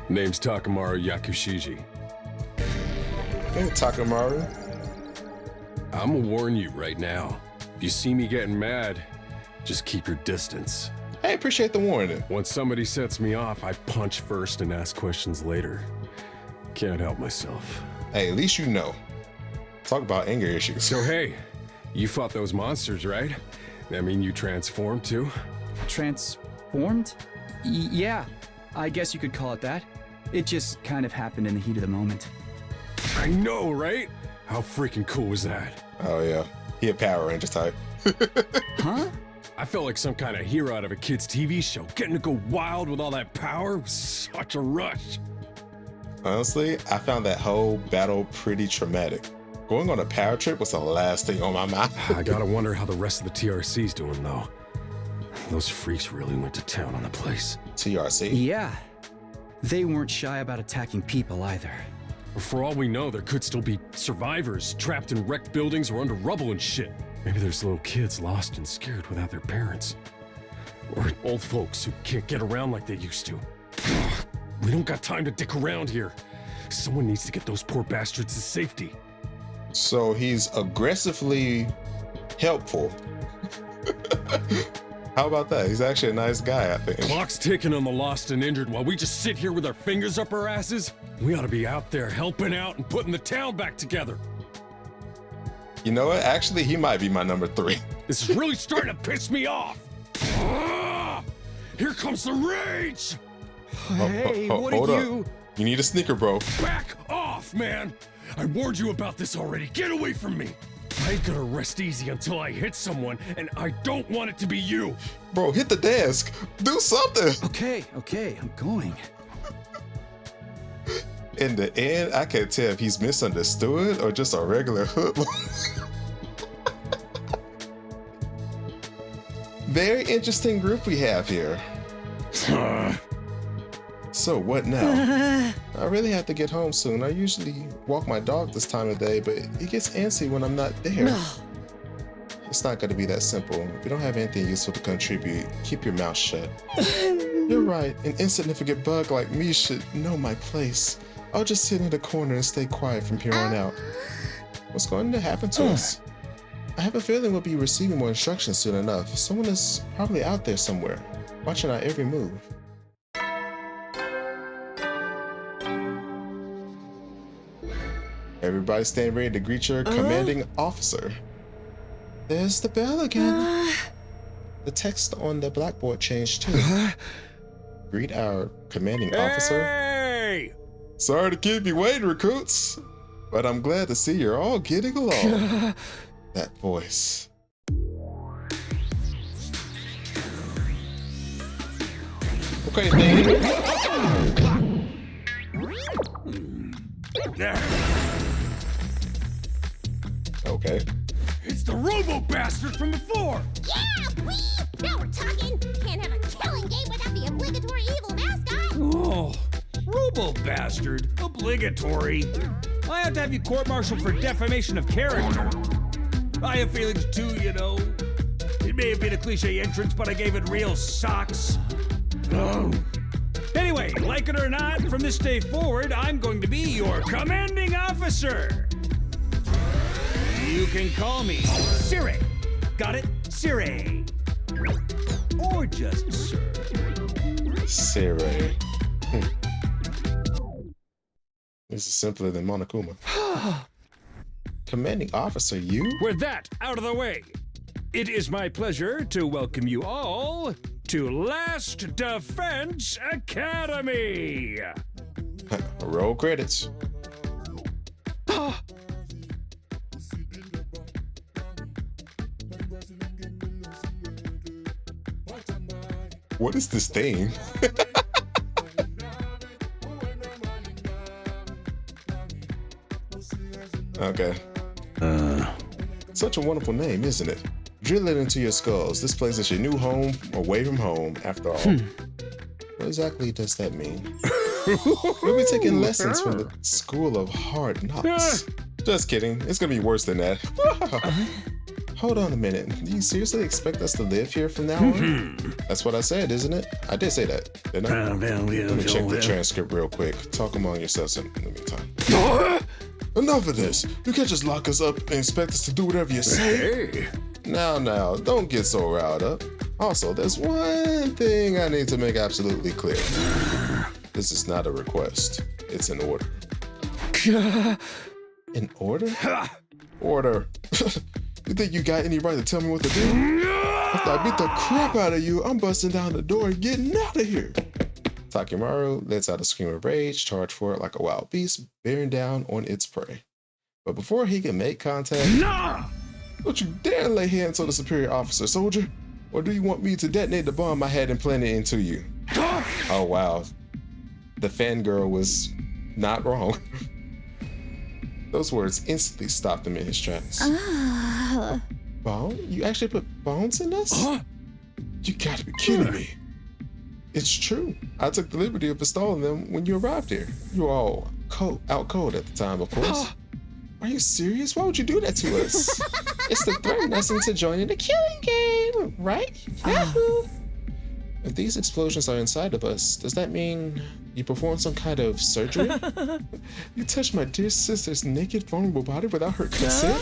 Name's Takamaru Yakushiji. Hey, Takamaru. I'ma warn you right now. If you see me getting mad, just keep your distance. I appreciate the warning. Once somebody sets me off, I punch first and ask questions later. Can't help myself. Hey, at least you know. Talk about anger issues. So hey, you fought those monsters, right? That mean you transformed too? Transformed? Yeah, I guess you could call it that. It just kind of happened in the heat of the moment. I know, right? How freaking cool was that? Oh yeah, he a Power Ranger type. Huh? I felt like some kind of hero out of a kid's TV show. Getting to go wild with all that power was such a rush. Honestly, I found that whole battle pretty traumatic. Going on a power trip was the last thing on my mind. I gotta wonder how the rest of the TRC's doing, though. Those freaks really went to town on the place. TRC? Yeah. They weren't shy about attacking people either. For all we know, there could still be survivors trapped in wrecked buildings or under rubble and shit. Maybe there's little kids lost and scared without their parents. Or old folks who can't get around like they used to. We don't got time to dick around here. Someone needs to get those poor bastards to safety. So he's aggressively helpful. How about that? He's actually a nice guy, I think. Clock's ticking on the lost and injured while we just sit here with our fingers up our asses. We ought to be out there helping out and putting the town back together. You know what? Actually, he might be my number 3. This is really starting to piss me off. Here comes the rage. Hey, what hold are up. you? You need a sneaker, bro. Back off, man. I warned you about this already. Get away from me. I ain't gonna rest easy until I hit someone, and I don't want it to be you. Bro, hit the desk. Do something. Okay, I'm going. In the end, I can't tell if he's misunderstood or just a regular hoodlum. Very interesting group we have here. So what now? I really have to get home soon. I usually walk my dog this time of day, but he gets antsy when I'm not there. It's not going to be that simple. If you don't have anything useful to contribute, keep your mouth shut. You're right. An insignificant bug like me should know my place. I'll just sit in the corner and stay quiet from here on out. What's going to happen to us? I have a feeling we'll be receiving more instructions soon enough. Someone is probably out there somewhere, watching our every move. Everybody stand ready to greet your commanding officer. There's the bell again. The text on the blackboard changed too. Greet our commanding officer. Hey! Sorry to keep you waiting, recruits, but I'm glad to see you're all getting along. That voice. Okay, Dane. Okay. It's the robo bastard from before! Yeah, wee! Now we're talking. Can't have a killing game without the obligatory evil mascot. Oh, robo bastard? Obligatory? I have to have you court-martialed for defamation of character. I have feelings too, you know. It may have been a cliche entrance, but I gave it real socks. Oh. Anyway, like it or not, from this day forward, I'm going to be your commanding officer. You can call me Siri. Got it? Siri. Or just Sir. Siri. This is simpler than Monokuma. Commanding officer, you? With that out of the way, it is my pleasure to welcome you all to Last Defense Academy. Roll credits. What is this thing? Okay. Such a wonderful name, isn't it? Drill it into your skulls. This place is your new home, away from home, after all. What exactly does that mean? We'll be taking lessons from the School of Hard Knocks. Just kidding. It's gonna be worse than that. Hold on a minute. Do you seriously expect us to live here from now on? That's what I said, isn't it? I did say that, didn't I? Let me check the transcript real quick. Talk among yourselves in the meantime. Enough of this. You can't just lock us up and expect us to do whatever you say. Hey. Now, don't get so riled up. Also, there's one thing I need to make absolutely clear. This is not a request. It's an order. An order? Order. You think you got any right to tell me what to do? After I beat the crap out of you, I'm busting down the door and getting out of here. Takimaru lets out a scream of rage, charge for it like a wild beast, bearing down on its prey. But before he can make contact, don't you dare lay hands on the superior officer, soldier! Or do you want me to detonate the bomb I had implanted into you? Oh wow, the fangirl was not wrong. Those words instantly stopped him in his tracks. Bone? You actually put bones in us? You gotta be kidding me. It's true. I took the liberty of installing them when you arrived here. You were all out cold at the time, of course. Are you serious? Why would you do that to us? It's to threaten us into joining the killing game, right? Yahoo! If these explosions are inside of us, does that mean you performed some kind of surgery? You touched my dear sister's naked, vulnerable body without her consent?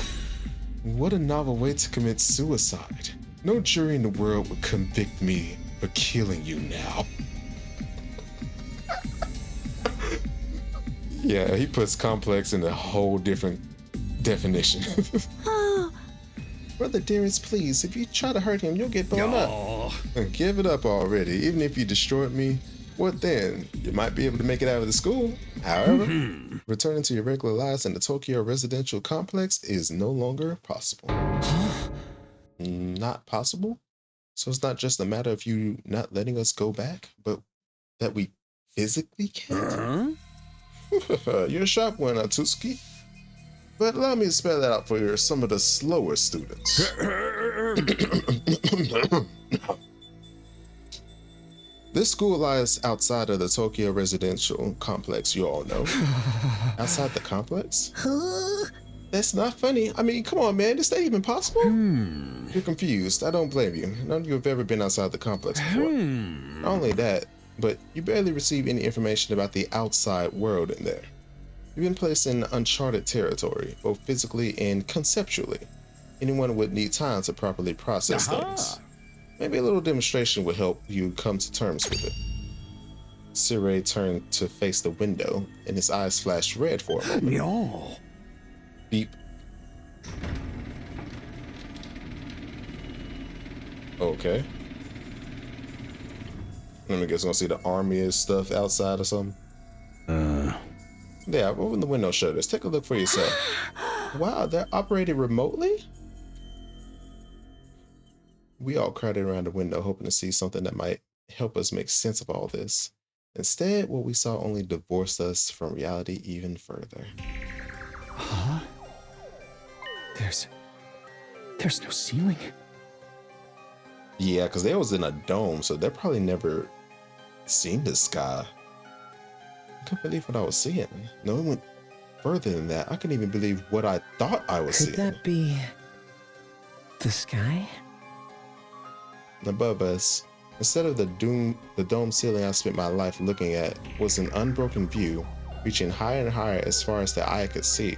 What a novel way to commit suicide. No jury in the world would convict me for killing you now. Yeah, he puts complex in a whole different definition. Brother Dearest, please, if you try to hurt him, you'll get blown up. Give it up already. Even if you destroyed me, what then? You might be able to make it out of the school. However, returning to your regular lives in the Tokyo residential complex is no longer possible. Not possible? So it's not just a matter of you not letting us go back, but that we physically can't? You're a sharp one, Atsuki. But allow me to spell that out for some of the slower students. This school lies outside of the Tokyo residential complex, you all know. Outside the complex? That's not funny. I mean, come on, man. Is that even possible? You're confused. I don't blame you. None of you have ever been outside the complex before. Not only that, but you barely receive any information about the outside world in there. You've been placed in uncharted territory, both physically and conceptually. Anyone would need time to properly process things. Maybe a little demonstration would help you come to terms with it. Sirei turned to face the window, and his eyes flashed red for a moment. No. Beep. Okay. Let me guess, gonna see the army and stuff outside or something. Yeah, open the window shutters. Take a look for yourself. Wow, they're operated remotely? We all crowded around the window, hoping to see something that might help us make sense of all this. Instead, what we saw only divorced us from reality even further. Huh? There's no ceiling. Yeah, because they was in a dome, so they probably never seen the sky. I couldn't believe what I was seeing. No, it went further than that. I couldn't even believe what I thought I was seeing. Could that be the sky? Above us, instead of the dome ceiling I spent my life looking at, was an unbroken view, reaching higher and higher as far as the eye could see.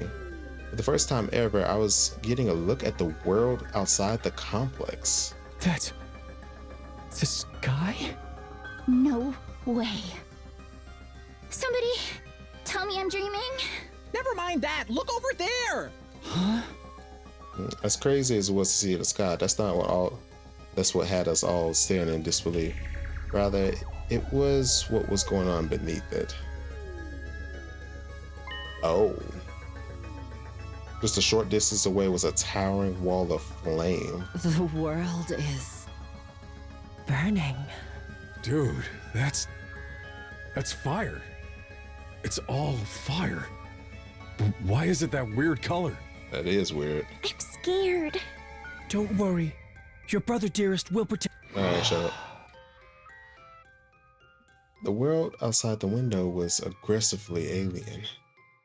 For the first time ever, I was getting a look at the world outside the complex. That's the sky? No way. Somebody tell me I'm dreaming. Never mind that. Look over there. Huh? As crazy as it was to see the sky, that's what had us all staring in disbelief. Rather, it was what was going on beneath it. Oh. Just a short distance away was a towering wall of flame. The world is burning. Dude, that's fire. It's all fire. Why is it that weird color? That is weird. I'm scared. Don't worry. Your brother Dearest will protect. Alright, shut up. The world outside the window was aggressively alien.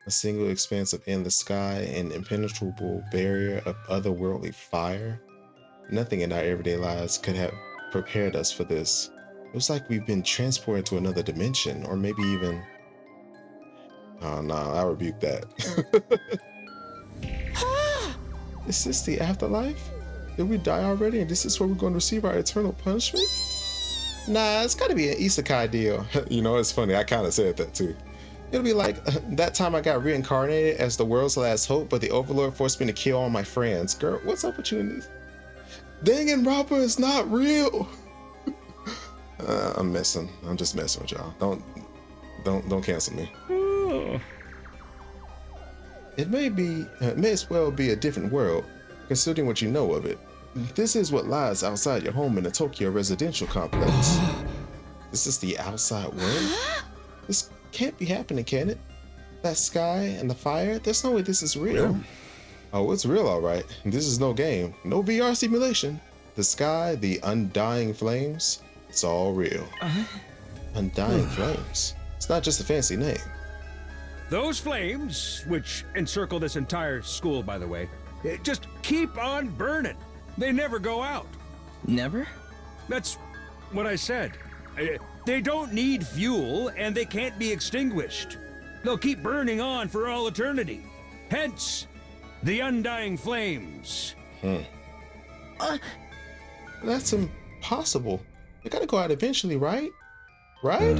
A single expanse of endless sky, an impenetrable barrier of otherworldly fire. Nothing in our everyday lives could have prepared us for this. It was like we've been transported to another dimension, or maybe even... Oh no, I rebuke that. Is this the afterlife? Did we die already and this is where we're going to receive our eternal punishment? Nah, it's gotta be an isekai deal. You know, it's funny, I kind of said that too. It'll be like, that time I got reincarnated as the world's last hope, but the Overlord forced me to kill all my friends. Girl, what's up with you in this? Danganronpa is not real! I'm messing. I'm just messing with y'all. Don't cancel me. It may as well be a different world, considering what you know of it. This is what lies outside your home in the Tokyo residential complex. This is the outside world? This can't be happening, can it? That sky and the fire, there's no way this is real. Oh, it's real, all right. This is no game, no VR simulation. The sky, the undying flames, it's all real. Undying flames. It's not just a fancy name. Those flames, which encircle this entire school, by the way, just keep on burning. They never go out. Never? That's what I said. They don't need fuel, and they can't be extinguished. They'll keep burning on for all eternity. Hence, the undying flames. That's impossible. You gotta go out eventually, right? Right?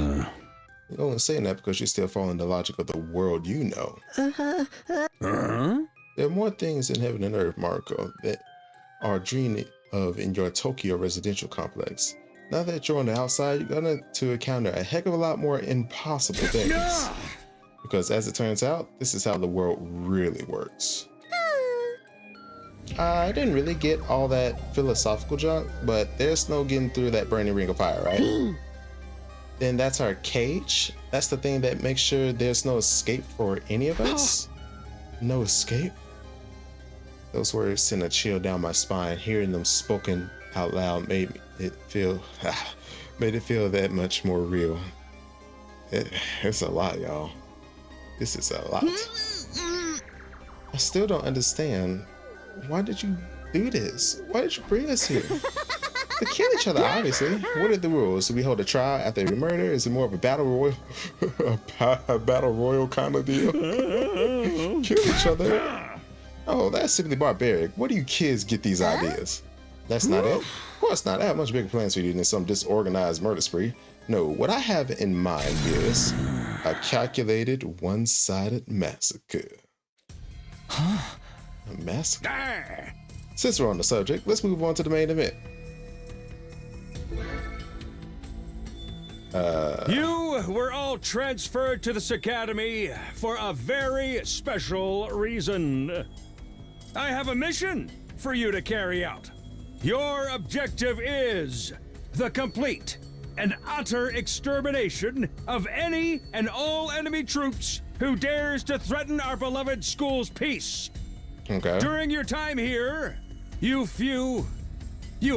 You're only saying that because you're still following the logic of the world you know. There are more things in heaven and earth, Marco, that are dreaming of in your Tokyo residential complex. Now that you're on the outside, you're gonna to encounter a heck of a lot more impossible things. Because as it turns out, this is how the world really works. I didn't really get all that philosophical junk, but there's no getting through that burning ring of fire, right? Then that's our cage. That's the thing that makes sure there's no escape for any of us. No escape? Those words sent a chill down my spine. Hearing them spoken out loud made it feel that much more real. It's a lot, y'all. This is a lot. I still don't understand. Why did you do this? Why did you bring us here? To kill each other, obviously. What are the rules? Do we hold a trial after every murder? Is it more of a battle royal, a battle royal kind of deal? Kill each other? Oh, that's simply barbaric. Where do you kids get these ideas? That's not it. Of course not. I have much bigger plans for you than some disorganized murder spree. No, what I have in mind is a calculated, one-sided massacre. A massacre? Since we're on the subject, let's move on to the main event. You were all transferred to this academy for a very special reason. I have a mission for you to carry out. Your objective is the complete and utter extermination of any and all enemy troops who dares to threaten our beloved school's peace. Okay. During your time here, you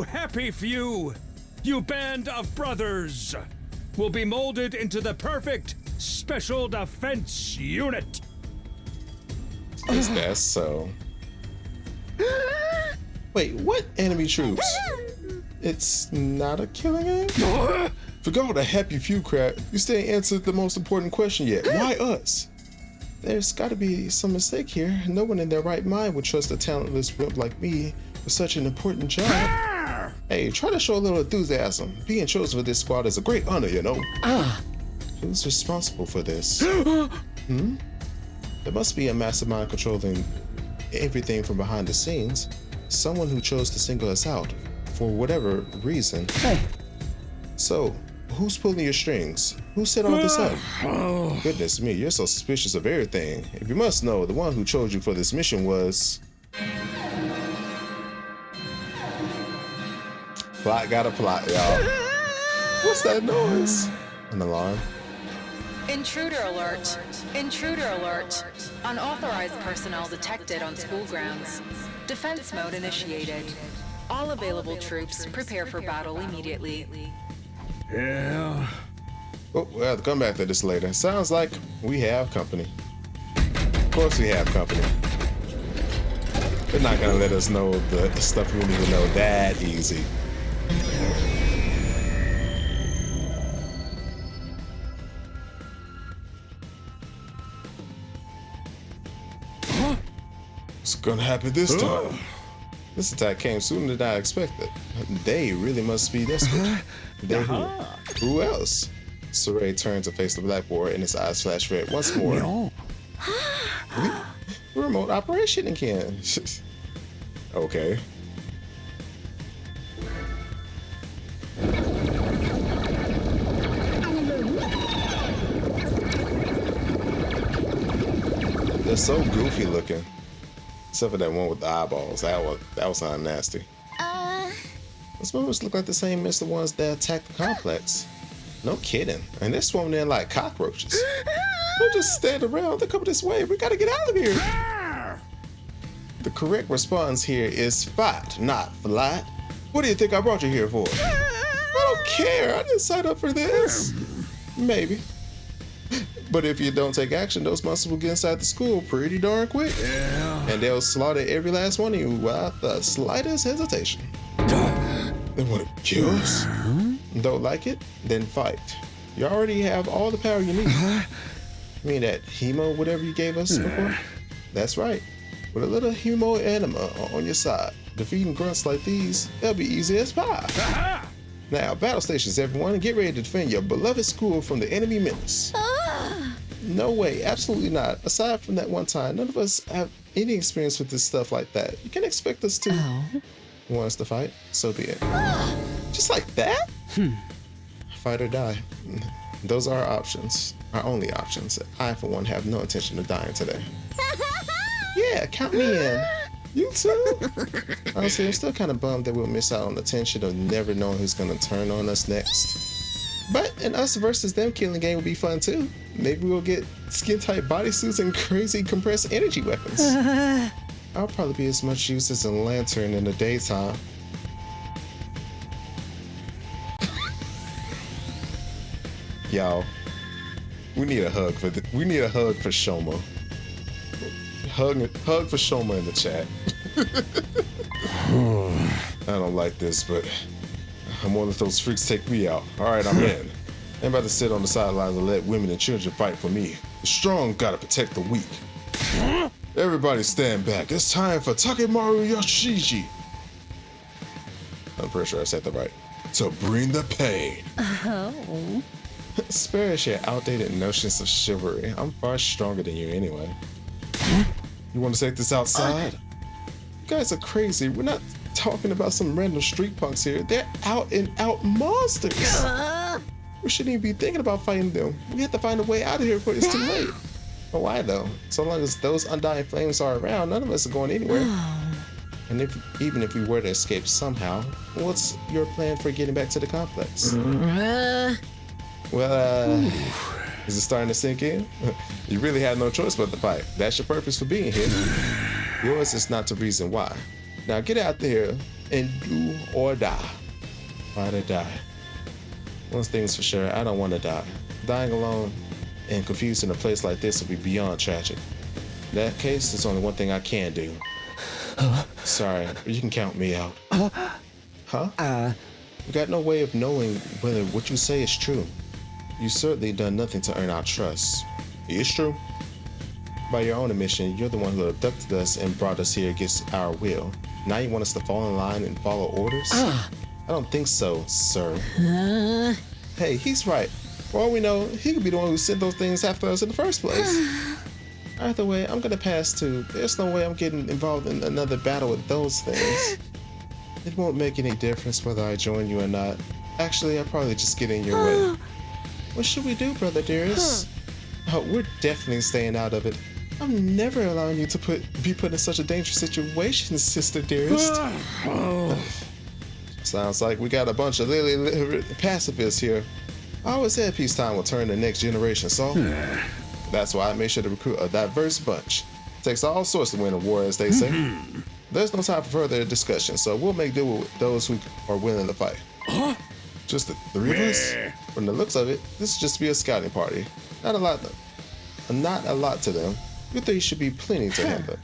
happy few, you band of brothers will be molded into the perfect special defense unit. Is that so? Wait, what enemy troops? It's not a killing game? Forget all the happy few crap. You still ain't answered the most important question yet. Why us? There's got to be some mistake here. No one in their right mind would trust a talentless wimp like me for such an important job. Hey, try to show a little enthusiasm. Being chosen for this squad is a great honor, you know. Who's responsible for this? There must be a mastermind controlling everything from behind the scenes. Someone who chose to single us out for whatever reason. So, who's pulling your strings? Who set all this up? Goodness me, you're so suspicious of everything. If you must know, the one who chose you for this mission was... Plot got a plot, y'all. What's that noise? An alarm. Intruder alert. Intruder alert. Unauthorized personnel detected on school grounds. Defense mode initiated. All available troops prepare for battle immediately. Yeah. Oh, we'll have to come back to this later. Sounds like we have company. Of course we have company. They're not gonna let us know the stuff we need to know that easy. What's gonna happen this time? This attack came sooner than I expected. They really must be desperate. They who else? Saray turned to face the blackboard and his eyes flashed red once more. Remote operation again. Okay. They're so goofy looking. Except for that one with the eyeballs. That was kind of nasty. Those members look like the same as the ones that attacked the complex. No kidding. And they're swarming in like cockroaches. Don't just stand around. They're coming this way. We gotta get out of here. The correct response here is fight, not flight. What do you think I brought you here for? I don't care. I didn't sign up for this. Maybe. But if you don't take action, those monsters will get inside the school pretty darn quick. Yeah. And they'll slaughter every last one of you without the slightest hesitation. They want to kill us? Don't like it? Then fight. You already have all the power you need. You mean that hemo whatever you gave us before? That's right. With a little hemo enema on your side. Defeating grunts like these, they'll be easy as pie. Aha! Now, battle stations, everyone, and get ready to defend your beloved school from the enemy menace. No way, absolutely not. Aside from that one time, none of us have any experience with this stuff like that. You can expect us to. You want us to fight? So be it. Just like that? Fight or die. Those are our options. Our only options. I, for one, have no intention of dying today. Yeah, count me in. You too? Honestly, I'm still kind of bummed that we'll miss out on the tension of never knowing who's going to turn on us next. But an us versus them killing game will be fun too. Maybe we'll get skin-tight bodysuits and crazy compressed energy weapons. I'll probably be as much use as a lantern in the daytime. Y'all, we need a hug for Shoma. Hug for Shoma in the chat. I don't like this, but I'm gonna let those freaks take me out. All right, I'm in. I'm about to sit on the sidelines and let women and children fight for me. The strong gotta protect the weak. Everybody stand back. It's time for Takemaru Yoshiji. I'm pretty sure I said that right. To bring the pain. Oh. Spare us your outdated notions of chivalry. I'm far stronger than you anyway. You want to take this outside? You guys are crazy. We're not talking about some random street punks here. They're out and out monsters. We shouldn't even be thinking about fighting them. We have to find a way out of here before it's too late. But why though? So long as those undying flames are around, none of us are going anywhere. And even if we were to escape somehow, what's your plan for getting back to the complex? Is it starting to sink in? You really have no choice but to fight. That's your purpose for being here. Yours is not to reason why. Now get out there and do or die. Fight or die. One thing's for sure, I don't want to die. Dying alone and confused in a place like this would be beyond tragic. In that case, there's only one thing I can do. Sorry, you can count me out. Huh? We got no way of knowing whether what you say is true. You certainly done nothing to earn our trust. It's true. By your own admission, you're the one who abducted us and brought us here against our will. Now you want us to fall in line and follow orders? I don't think so, sir. Hey, he's right. For all we know, he could be the one who sent those things after us in the first place. Either way, I'm gonna pass too. There's no way I'm getting involved in another battle with those things. It won't make any difference whether I join you or not. Actually, I'll probably just get in your way. What should we do, brother dearest? Oh, we're definitely staying out of it. I'm never allowing you to be put in such a dangerous situation, sister dearest. Sounds like we got a bunch of lily pacifists here. I always said peacetime will turn the next generation, so that's why I made sure to recruit a diverse bunch. Takes all sorts to win a war, as they say. There's no time for further discussion, so we'll make do with those who are willing to fight. Just the three of us? From the looks of it, this is just to be a scouting party. Not a lot to them. You three should be plenty to handle.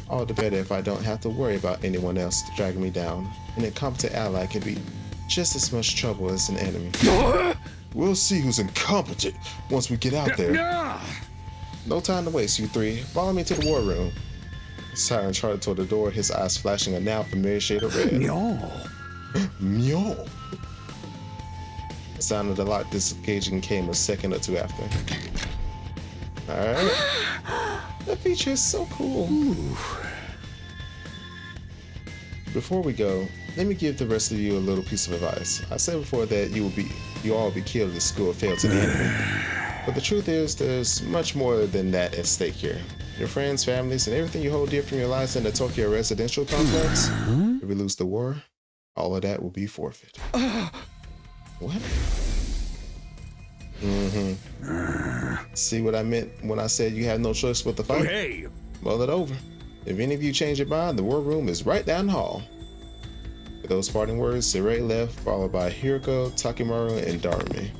All the better if I don't have to worry about anyone else dragging me down. An incompetent ally can be just as much trouble as an enemy. We'll see who's incompetent once we get out there. No time to waste, you three. Follow me to the war room. Siren charted toward the door, his eyes flashing a now familiar shade of red. Meow. The sound of the lock disengaging came a second or two after. Alright. That feature is so cool. Before we go, let me give the rest of you a little piece of advice. I said before that you all be killed if the school failed to the enemy. But the truth is, there's much more than that at stake here. Your friends, families, and everything you hold dear from your lives in the Tokyo residential complex. If we lose the war, all of that will be forfeit. What? See what I meant when I said you had no choice but to fight? Hey! Mull it over. If any of you change your mind, the war room is right down the hall. With those parting words, Saray left, followed by Hiroko, Takemaru, and Darumi.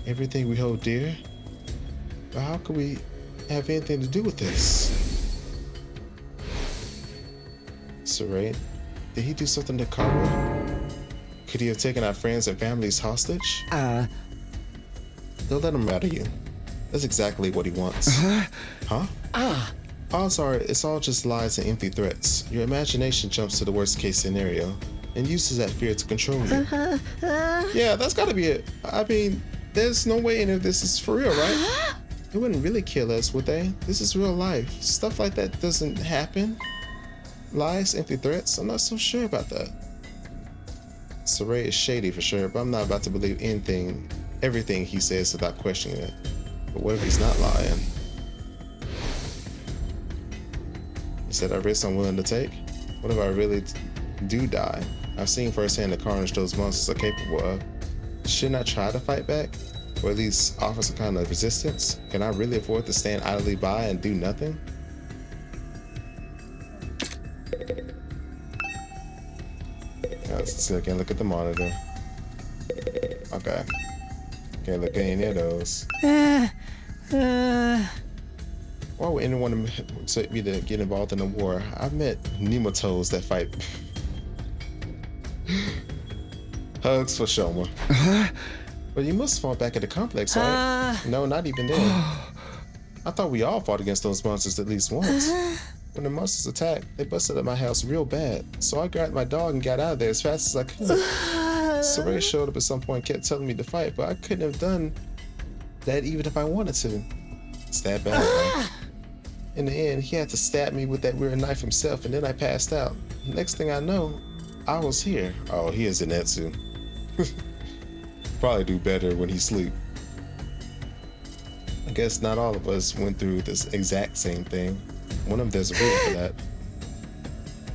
Everything we hold dear? But how could we have anything to do with this? Saray, did he do something to Kawa? Could he have taken our friends and families hostage? Don't let him matter you. That's exactly what he wants. Huh? Odds are it's all just lies and empty threats. Your imagination jumps to the worst case scenario and uses that fear to control you. Yeah, that's gotta be it. I mean, there's no way any of this is for real, right? They wouldn't really kill us, would they? This is real life. Stuff like that doesn't happen. Lies, empty threats, I'm not so sure about that. Saray is shady for sure, but I'm not about to believe everything he says without questioning it. But what if he's not lying? Is that a risk I'm willing to take? What if I really do die? I've seen firsthand the carnage those monsters are capable of. Shouldn't I try to fight back? Or at least offer some kind of resistance? Can I really afford to stand idly by and do nothing? So I can look at the monitor. Okay. Can't look at any of those. Why would anyone take me to get involved in a war? I've met nematodes that fight. Hugs for Shoma. But you must fall back at the complex, right? No, not even then. I thought we all fought against those monsters at least once. When the monsters attacked, they busted up my house real bad. So I grabbed my dog and got out of there as fast as I could. Saray showed up at some point, kept telling me to fight, but I couldn't have done that even if I wanted to. It's that bad, right? In the end, he had to stab me with that weird knife himself, and then I passed out. Next thing I know, I was here. Oh, he is Zenitsu. Probably do better when he sleep. I guess not all of us went through this exact same thing. One of them there's a reason for that.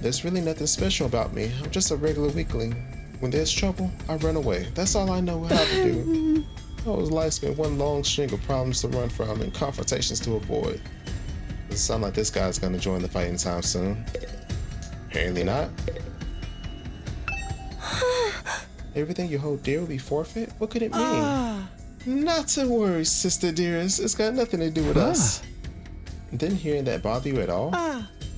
There's really nothing special about me. I'm just a regular weakling. When there's trouble, I run away. That's all I know how to do. My whole life's been one long string of problems to run from and confrontations to avoid. It sounds like this guy's gonna join the fight anytime soon. Apparently not. Everything you hold dear will be forfeit? What could it mean? Not to worry, sister dearest. It's got nothing to do with us. Didn't hearing that bother you at all?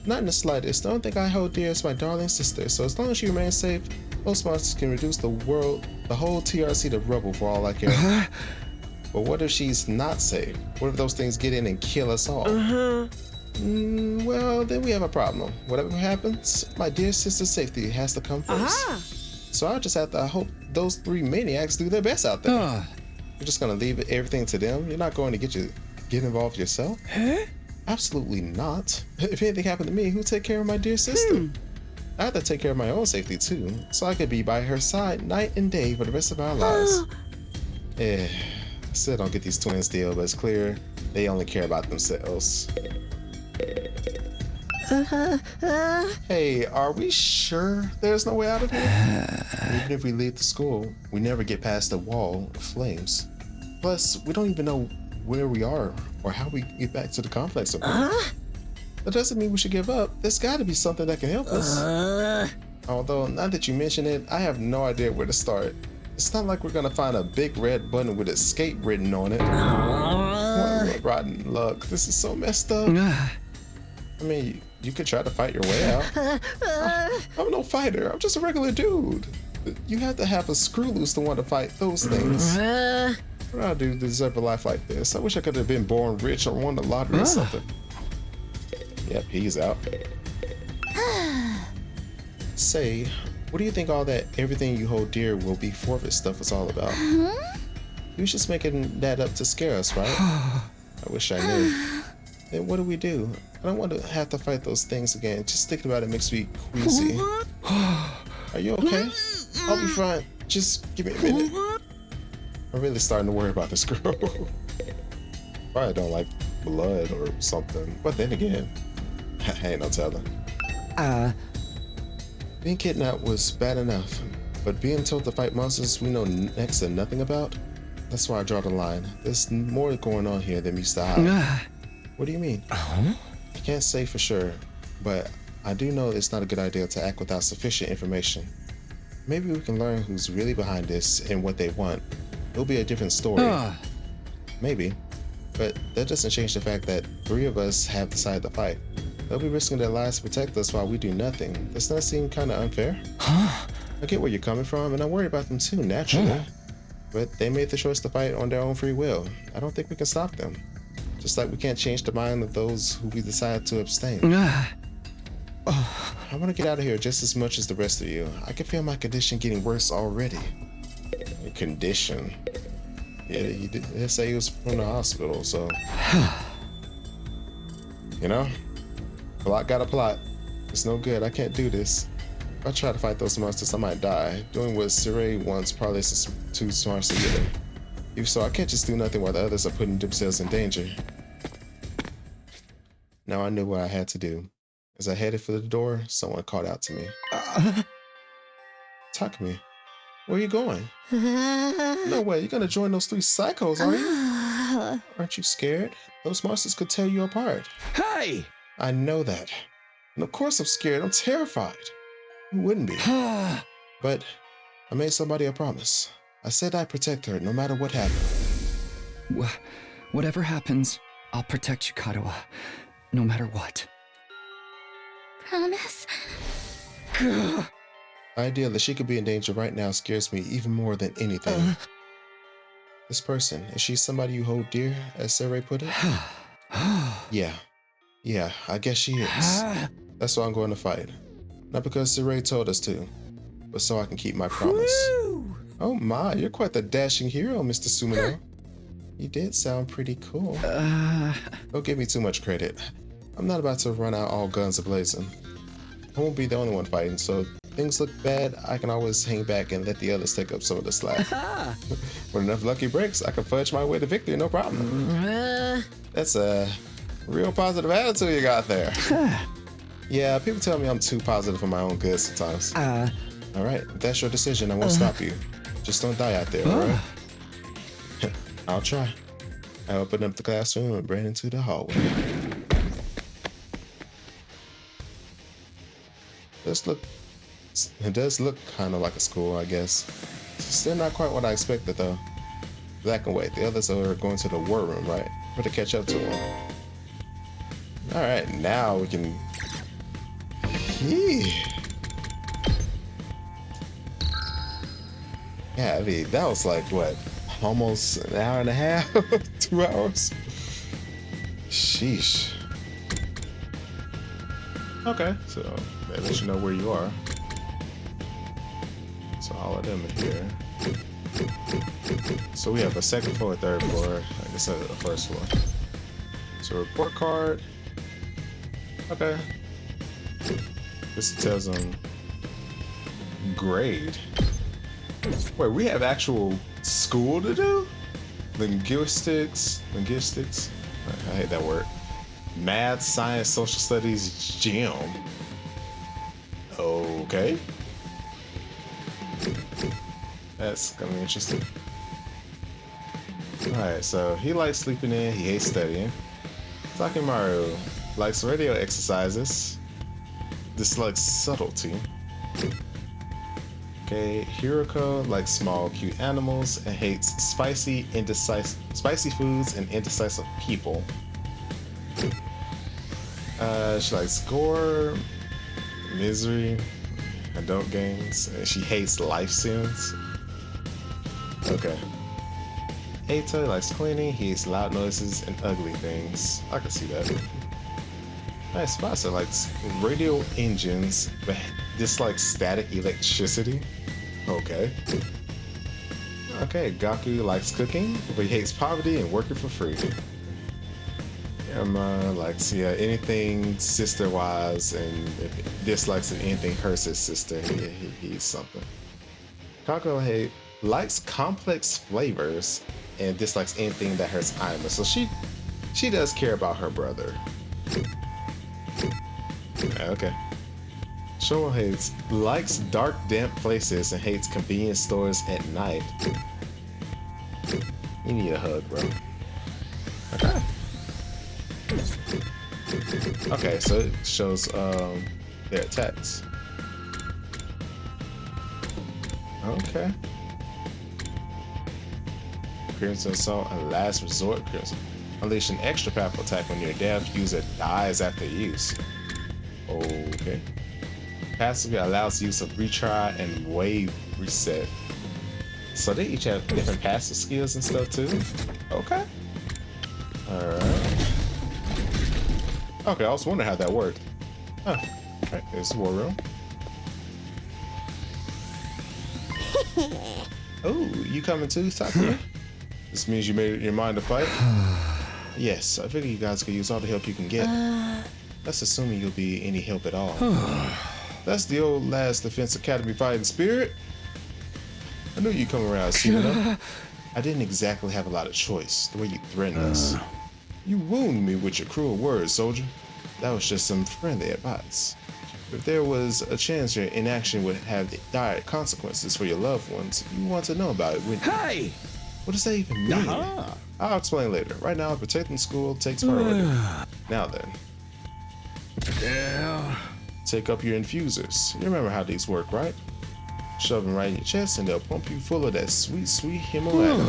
Not in the slightest. The only thing I hold dear is my darling sister. So as long as you remain safe, most monsters can reduce the whole TRC to rubble for all I care. But what if she's not safe? What if those things get in and kill us all? Well, then we have a problem. Whatever happens, my dear sister's safety has to come first. So I just have to hope those three maniacs do their best out there. You're just gonna leave everything to them? You're not going to get involved yourself? Absolutely not. If anything happened to me, who'd take care of my dear sister? I have to take care of my own safety too, so I could be by her side night and day for the rest of our lives. I still don't get these twins deal, but it's clear they only care about themselves. Hey, are we sure there's no way out of here? Even if we leave the school, we never get past the wall of flames. Plus, we don't even know where we are or how we get back to the complex. That doesn't mean we should give up. There's got to be something that can help us. Although, now that you mention it, I have no idea where to start. It's not like we're gonna find a big red button with escape written on it. What rotten luck. This is so messed up. I mean, you could try to fight your way out. I'm no fighter. I'm just a regular dude. You have to have a screw loose to want to fight those things. What do I do to deserve a life like this? I wish I could have been born rich or won the lottery or something. Yep, he's out. Say, what do you think all that everything you hold dear will be forfeit stuff is all about? You was just making that up to scare us, right? I wish I knew. Then what do we do? I don't want to have to fight those things again. Just thinking about it makes me queasy. Are you okay? I'll be fine. Just give me a minute. I'm really starting to worry about this girl. Probably don't like blood or something. But then again, I ain't no telling. Being kidnapped was bad enough, but being told to fight monsters we know next to nothing about? That's why I draw the line. There's more going on here than meets the eye. What do you mean? I can't say for sure, but I do know it's not a good idea to act without sufficient information. Maybe we can learn who's really behind this and what they want. It'll be a different story. Maybe. But that doesn't change the fact that 3 of us have decided to fight. They'll be risking their lives to protect us while we do nothing. Doesn't that seem kind of unfair? I get where you're coming from, and I worry about them too, naturally. But they made the choice to fight on their own free will. I don't think we can stop them. Just like we can't change the mind of those who we decide to abstain. I want to get out of here just as much as the rest of you. I can feel my condition getting worse already. Your condition? Yeah, he did say he was from the hospital, so... You know? Plot got a plot. It's no good. I can't do this. If I try to fight those monsters, I might die. Doing what Sirei wants probably is too smart to get it. Even so, I can't just do nothing while the others are putting themselves in danger. Now I knew what I had to do. As I headed for the door, someone called out to me. Takumi, where are you going? No way, you're gonna join those three psychos, are you? Aren't you scared? Those monsters could tear you apart. Hey! I know that. And of course I'm scared, I'm terrified. Who wouldn't be? But I made somebody a promise. I said I'd protect her no matter what happened. Whatever happens, I'll protect you, Kadoa. No matter what. Promise? The idea that she could be in danger right now scares me even more than anything. This person, is she somebody you hold dear, as Sirei put it? Yeah, I guess she is. That's why I'm going to fight. Not because Sirei told us to, but so I can keep my promise. Oh my, you're quite the dashing hero, Mr. Sumino. You did sound pretty cool. Don't give me too much credit. I'm not about to run out all guns a-blazing. I won't be the only one fighting, so if things look bad, I can always hang back and let the others take up some of the slack. With enough lucky breaks, I can fudge my way to victory, no problem. That's a real positive attitude you got there. Yeah, people tell me I'm too positive for my own good sometimes. Alright, if that's your decision, I won't stop you. Just don't die out there, alright? I'll try. I open up the classroom and ran into the hallway. It does look kind of like a school, I guess. Still not quite what I expected, though. Black and white. The others are going to the war room, right? For to catch up to them. Alright, now we can... Yeah, I mean, that was like, what? Almost an hour and a half? 2 hours? Sheesh. Okay, so that lets you know where you are. So all of them are here. So we have a second floor, third floor. I guess that's the first floor. So report card. Okay. This tells them grade. Wait, we have actual school to do? Linguistics. I hate that word. Math, science, social studies, gym. Okay. That's gonna be interesting. Alright, so he likes sleeping in, he hates studying. Takimaru likes radio exercises, dislikes subtlety. Okay, Hiroko likes small, cute animals and hates spicy foods and indecisive people. She likes gore, misery, adult games, and she hates life sims. Okay. Eito likes cleaning, he hates loud noises and ugly things. I can see that. Nice. Spasa likes radio engines, but dislikes static electricity. Okay. Okay, Gaku likes cooking, but he hates poverty and working for free. Emma likes, anything sister-wise, and dislikes anything her sister. Yeah, he's something. Kako likes complex flavors and dislikes anything that hurts Ima. So she does care about her brother. Okay. Showa likes dark, damp places and hates convenience stores at night. You need a hug, bro. Okay. Okay, so it shows their attacks. Okay. Appearance of assault and last resort. Unleash an extra powerful attack when your death user dies after use. Okay. Passively allows use of retry and wave reset. So they each have different passive skills and stuff too. Okay. Alright. Okay, I was wondering how that worked. Huh. Alright, there's the war room. Oh, you coming too, Sakura? This means you made up your mind to fight? Yes, I figure you guys could use all the help you can get. That's assuming you'll be any help at all. That's the old Last Defense Academy fighting spirit. I knew you'd come around soon enough. I didn't exactly have a lot of choice, the way you threatened us. You wounded me with your cruel words, soldier. That was just some friendly advice. If there was a chance your inaction would have dire consequences for your loved ones, you want to know about it, wouldn't you? Hey! What does that even mean? I'll explain later. Right now, protecting school takes priority. Now then. Yeah. Take up your infusers. You remember how these work, right? Shove them right in your chest and they'll pump you full of that sweet, sweet hemoglobin.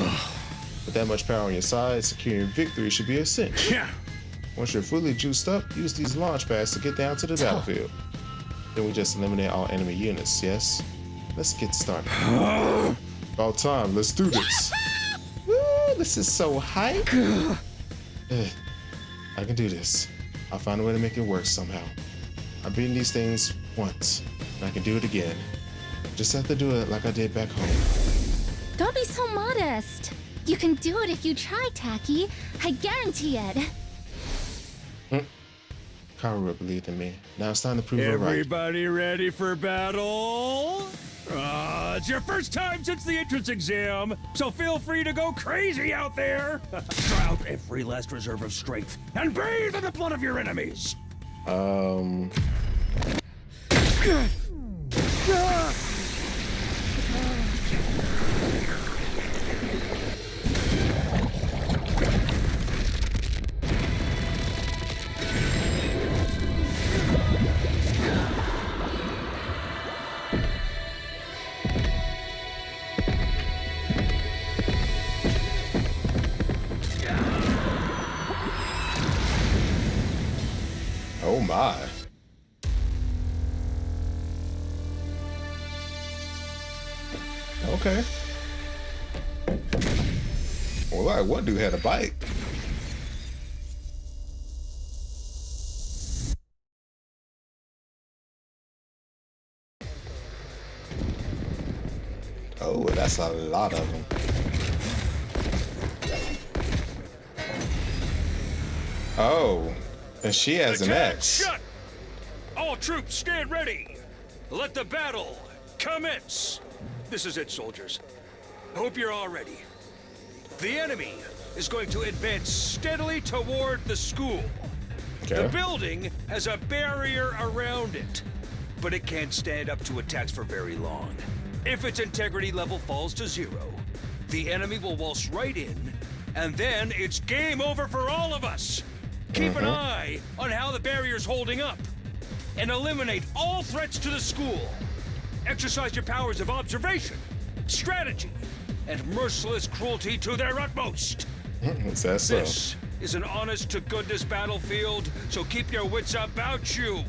With that much power on your side, securing victory should be a cinch. Yeah. Once you're fully juiced up, use these launch pads to get down to the battlefield. Then we just eliminate all enemy units, yes? Let's get started. About time, let's do this. Woo, this is so hype. I can do this. I'll find a way to make it work somehow. I've beaten these things once, and I can do it again. Just have to do it like I did back home. Don't be so modest. You can do it if you try, Taki. I guarantee it. Karura believed in me. Now it's time to prove her right. Everybody ready for battle? It's your first time since the entrance exam, so feel free to go crazy out there. Try out every last reserve of strength and bathe in the blood of your enemies. Oh my. Okay. Well, like one dude had a bike. Oh, that's a lot of them. Oh, and she has an axe. Shut! All troops stand ready. Let the battle commence. This is it, soldiers. I hope you're all ready. The enemy is going to advance steadily toward the school. Okay. The building has a barrier around it, but it can't stand up to attacks for very long. If its integrity level falls to 0, the enemy will waltz right in, and then it's game over for all of us. Keep an eye on how the barrier's holding up, and eliminate all threats to the school. Exercise your powers of observation, strategy, and merciless cruelty to their utmost. This is an honest-to-goodness battlefield, so keep your wits about you,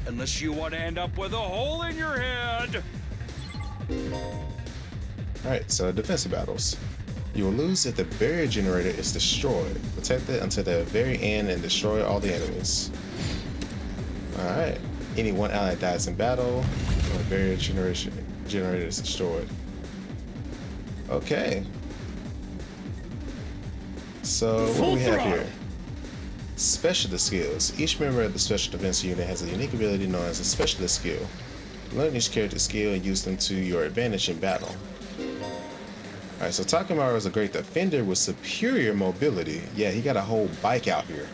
unless you want to end up with a hole in your head. Alright, so defensive battles. You will lose if the barrier generator is destroyed. Protect it until the very end and destroy all the enemies. Alright. Any one ally dies in battle when the barrier generator is destroyed. Okay. So what do we have here? Specialist skills. Each member of the special defense unit has a unique ability known as a specialist skill. Learn each character's skill and use them to your advantage in battle. Alright, so Takemaru is a great defender with superior mobility. Yeah, he got a whole bike out here.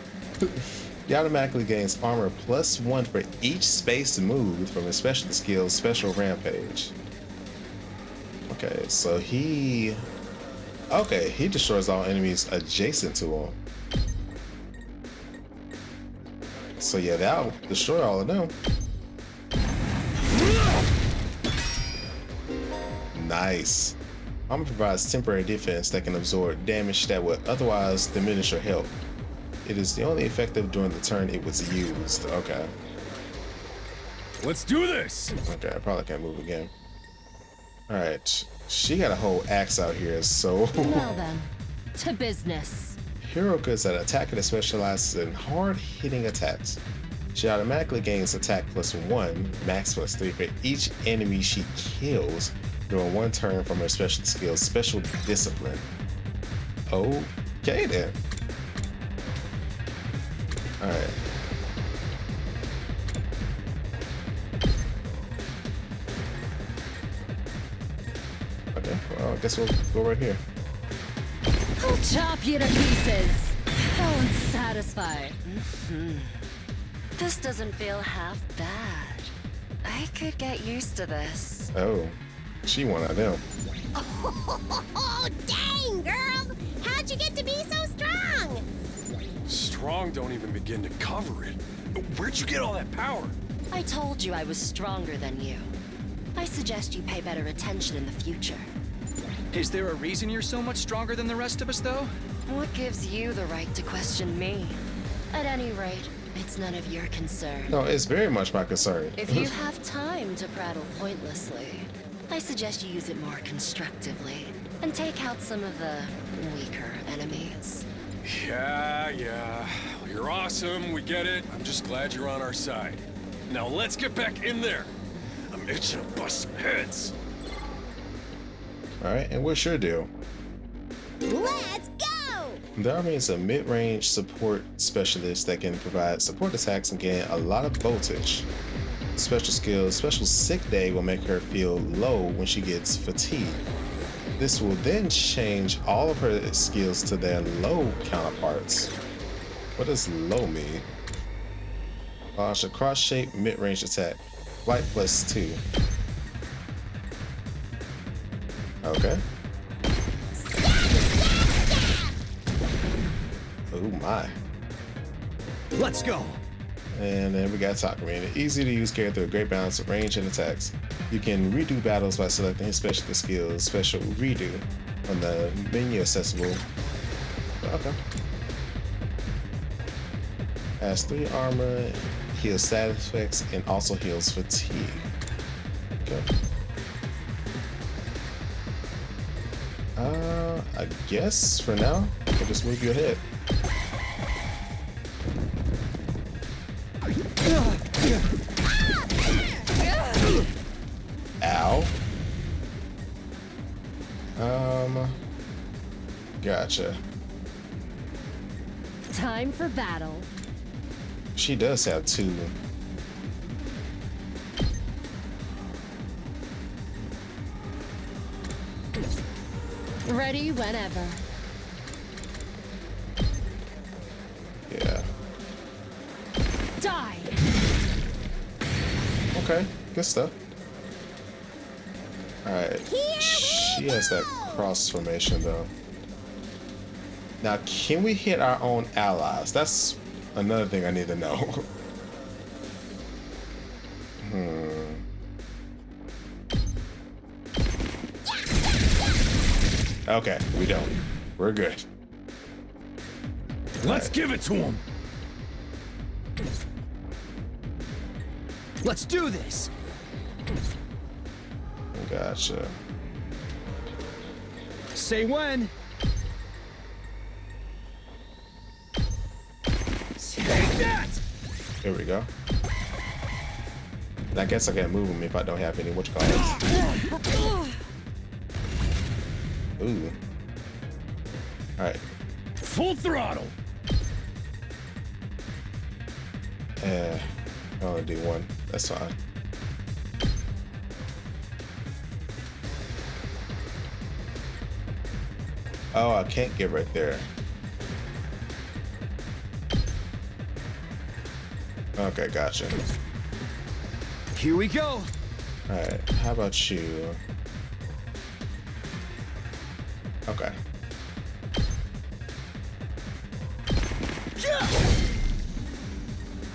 He automatically gains armor +1 for each space moved from his specialist skill's special rampage. Okay, so he destroys all enemies adjacent to him. So yeah, that'll destroy all of them. Nice. Armor provides temporary defense that can absorb damage that would otherwise diminish your health. It is the only effective during the turn it was used. Okay. Let's do this! Okay, I probably can't move again. Alright. She got a whole axe out here, so... Well then, to business. Heroica is an attacker that specializes in hard-hitting attacks. She automatically gains attack +1, max +3 for each enemy she kills during one turn from her special skill, Special Discipline. Okay then. Alright. Okay, well, I guess we'll go right here. I'll chop you to pieces. How unsatisfied. This doesn't feel half bad. I could get used to this. Oh, she one of them. Oh, dang, girl! How'd you get to be so strong? Strong don't even begin to cover it. Where'd you get all that power? I told you I was stronger than you. I suggest you pay better attention in the future. Is there a reason you're so much stronger than the rest of us, though? What gives you the right to question me? At any rate, it's none of your concern. No, it's very much my concern. If you have time to prattle pointlessly, I suggest you use it more constructively and take out some of the weaker enemies. Yeah. Well, you're awesome, we get it. I'm just glad you're on our side. Now let's get back in there. I'm itching to bust some heads. Alright, and what's your deal? Let's go! The Army is a mid-range support specialist that can provide support attacks and gain a lot of voltage. Special skills, Special Sick Day will make her feel low when she gets fatigued. This will then change all of her skills to their low counterparts. What does low mean? Launch a cross-shaped mid-range attack. Flight +2. Okay. Oh my. Let's go. And then we got Takumi, an easy to use character with great balance of range and attacks. You can redo battles by selecting his specialty skills, Special Redo, on the menu accessible. Okay. Has 3 armor, heals status effects, and also heals fatigue. Okay. I guess for now, I'll just move you ahead. Ow. Gotcha. Time for battle. She does have 2. Ready whenever. Yeah. Die! Okay, good stuff. Alright. She has that cross formation though. Now, can we hit our own allies? That's another thing I need to know. Okay, we don't. We're good. Let's give it to him. Let's do this. Gotcha. Say when. Take that! Here we go. And I guess I can't move him if I don't have any whatchamacallit. Ooh. Alright. Full throttle. I only do 1. That's fine. Oh, I can't get right there. Okay, gotcha. Here we go. Alright, how about you? Okay.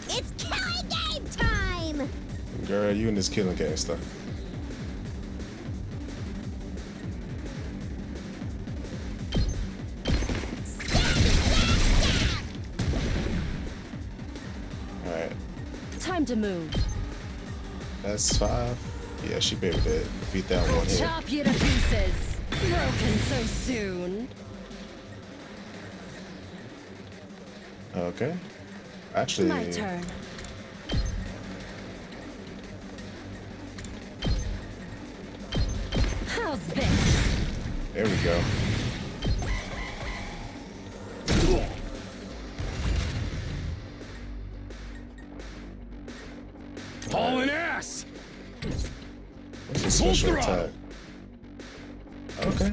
It's killing game time! Girl, you in this killing game stuff. Alright. Time to move. That's 5. Yeah, she be able to beat that one hit. Chop you to pieces. Broken so soon. Okay. Actually, My turn. How's this? there we go. Hauling ass! What's the special attack? Okay.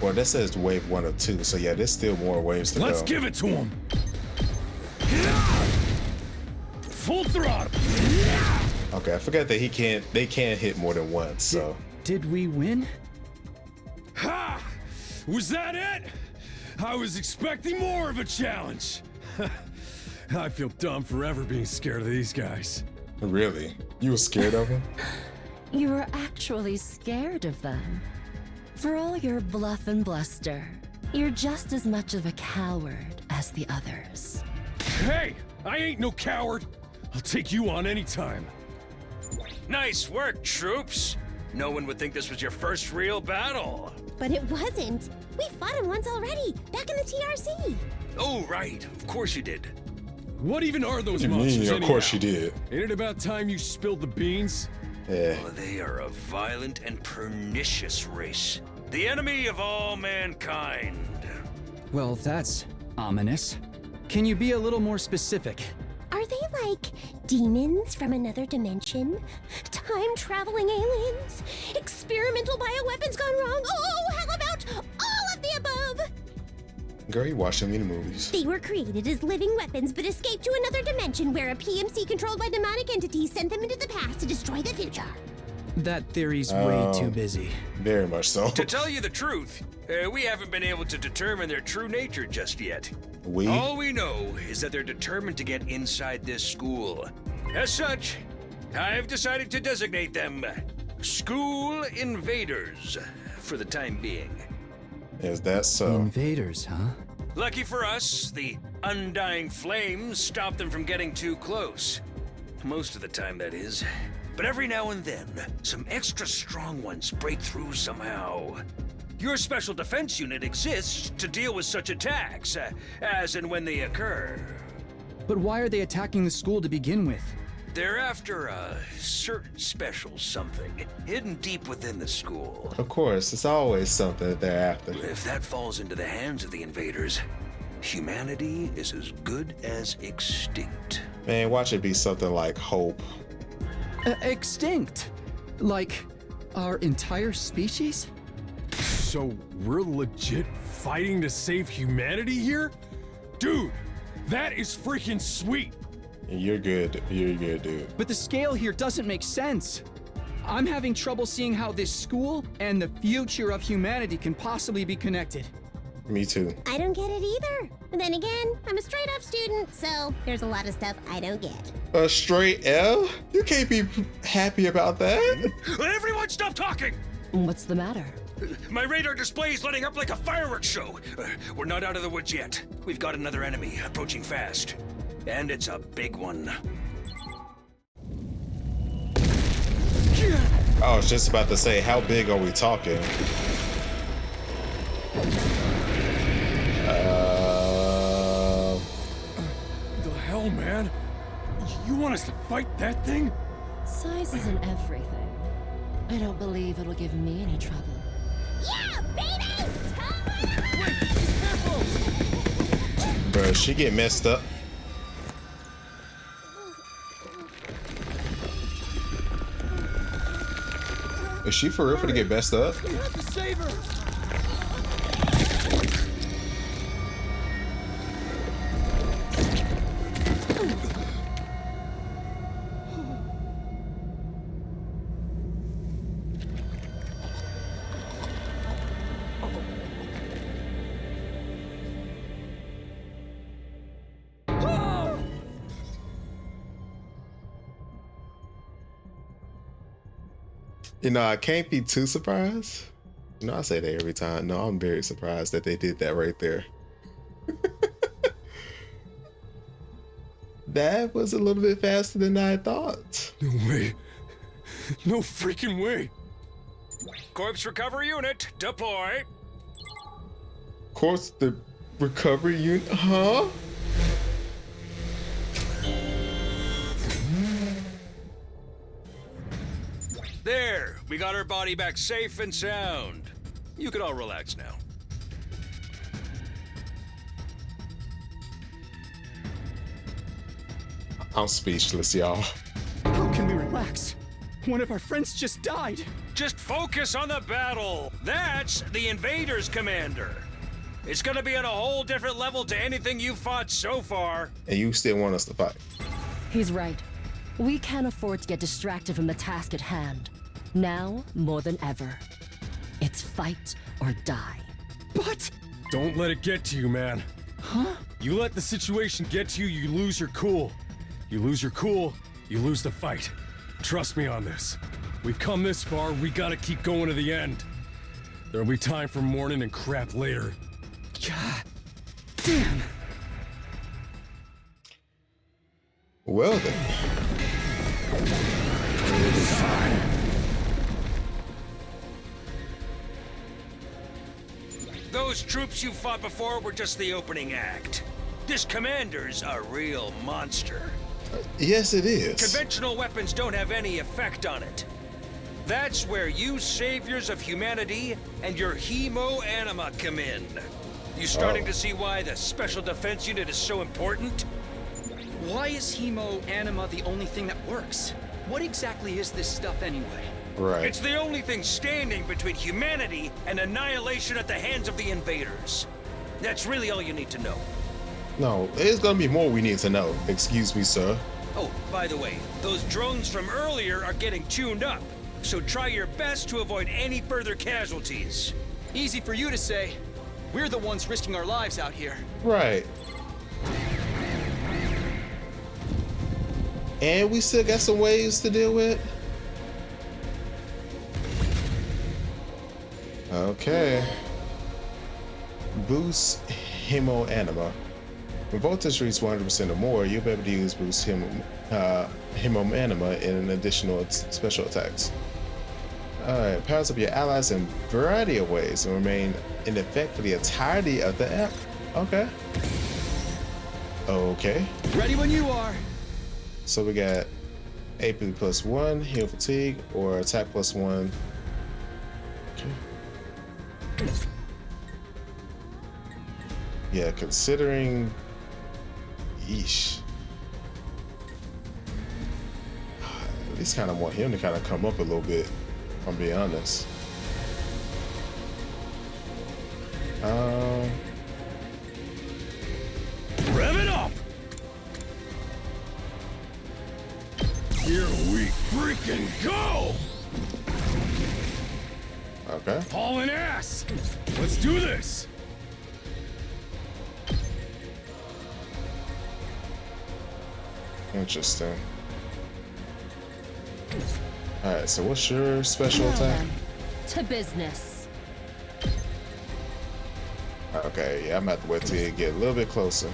Well, this says wave 1 of 2, so yeah, there's still more waves to Let's go. give it to him! Full throttle! Okay, I forgot that they can't hit more than once, so. Did we win? Ha! Was that it? I was expecting more of a challenge. I feel dumb forever being scared of these guys. Really? You were scared of him? You were actually scared of them. For all your bluff and bluster, you're just as much of a coward as the others. Hey! I ain't no coward! I'll take you on anytime. Nice work, troops. No one would think this was your first real battle. But it wasn't. We fought him once already, back in the TRC. Oh, right. Of course you did. What even are those You monsters mean, of course anyhow? you did. Ain't it about time you spilled the beans? Yeah. Oh, they are a violent and pernicious race. The enemy of all mankind. Well, that's ominous. Can you be a little more specific? Are they like demons from another dimension? Time-traveling aliens? Experimental bioweapons gone wrong? Oh, how about all of the above? Girl, you watch too many movies. They were created as living weapons but escaped to another dimension where a PMC controlled by demonic entities sent them into the past to destroy the future. That theory's way too busy. Very much so. To tell you the truth, we haven't been able to determine their true nature just yet. All we know is that they're determined to get inside this school. As such, I've decided to designate them school invaders for the time being. Is that so? Invaders, huh? Lucky for us, the undying flames stop them from getting too close. Most of the time, that is. But every now and then, some extra strong ones break through somehow. Your special defense unit exists to deal with such attacks, as and when they occur. But why are they attacking the school to begin with? They're after a certain special something, hidden deep within the school. Of course, it's always something that they're after. If that falls into the hands of the invaders, humanity is as good as extinct. Man, watch it be something like hope. Extinct? Like our entire species? So we're legit fighting to save humanity here? Dude, that is freaking sweet. You're good. You're good, dude. But the scale here doesn't make sense. I'm having trouble seeing how this school and the future of humanity can possibly be connected. Me too. I don't get it either. And then again, I'm a straight up student, so there's a lot of stuff I don't get. A straight L? You can't be happy about that. Everyone stop talking! What's the matter? My radar display is lighting up like a fireworks show. We're not out of the woods yet. We've got another enemy approaching fast. And it's a big one. I was just about to say, how big are we talking? The hell, man? You want us to fight that thing? Size isn't everything. I don't believe it'll give me any trouble. Yeah, baby! Bro, she get messed up. Is she for real for to get messed up? You have to save her! You know, I can't be too surprised. You know, I say that every time. No, I'm very surprised that they did that right there. That was a little bit faster than I thought. No way. No freaking way. Corpse recovery unit, deploy. Corpse the Recovery unit, huh? There, we got her body back safe and sound. You can all relax now. I'm speechless, y'all. How can we relax? One of our friends just died. Just focus on the battle. That's the Invaders, Commander. It's gonna be on a whole different level to anything you've fought so far. And you still want us to fight? He's right. We can't afford to get distracted from the task at hand. Now, more than ever, it's fight or die. But... Don't let it get to you, man. Huh? You let the situation get to you, you lose your cool. You lose your cool, you lose the fight. Trust me on this. We've come this far, we gotta keep going to the end. There'll be time for mourning and crap later. God damn. Well then. Those troops you fought before were just the opening act. This commander's a real monster. Yes, it is. Conventional weapons don't have any effect on it. That's where you saviors of humanity and your hemo-anima come in. You starting to see why the Special Defense Unit is so important? Why is hemo-anima the only thing that works? What exactly is this stuff anyway? Right. It's the only thing standing between humanity and annihilation at the hands of the invaders. That's really all you need to know. No, there's gonna be more we need to know. Excuse me, sir. Oh, by the way, those drones from earlier are getting tuned up, so try your best to avoid any further casualties. Easy for you to say. We're the ones risking our lives out here. Right. And we still got some waves to deal with. Okay. Boost hemo-anima. When voltage reaches 100% or more, you'll be able to use boost hemo-anima in an additional special attacks. Alright, powers up your allies in a variety of ways and remain in effect for the entirety of the app. Okay. Okay. Ready when you are. So we got AP +1, heal fatigue, or attack +1. Okay. Yeah, considering... Yeesh. At least kind of want him to kind of come up a little bit, if I'm being honest. Rev it up! Here we freaking go! Okay. Hauling ass! Let's do this! Interesting. Alright, so what's your special attack? To business. Okay, yeah, I'm gonna have to wait till you get a little bit closer.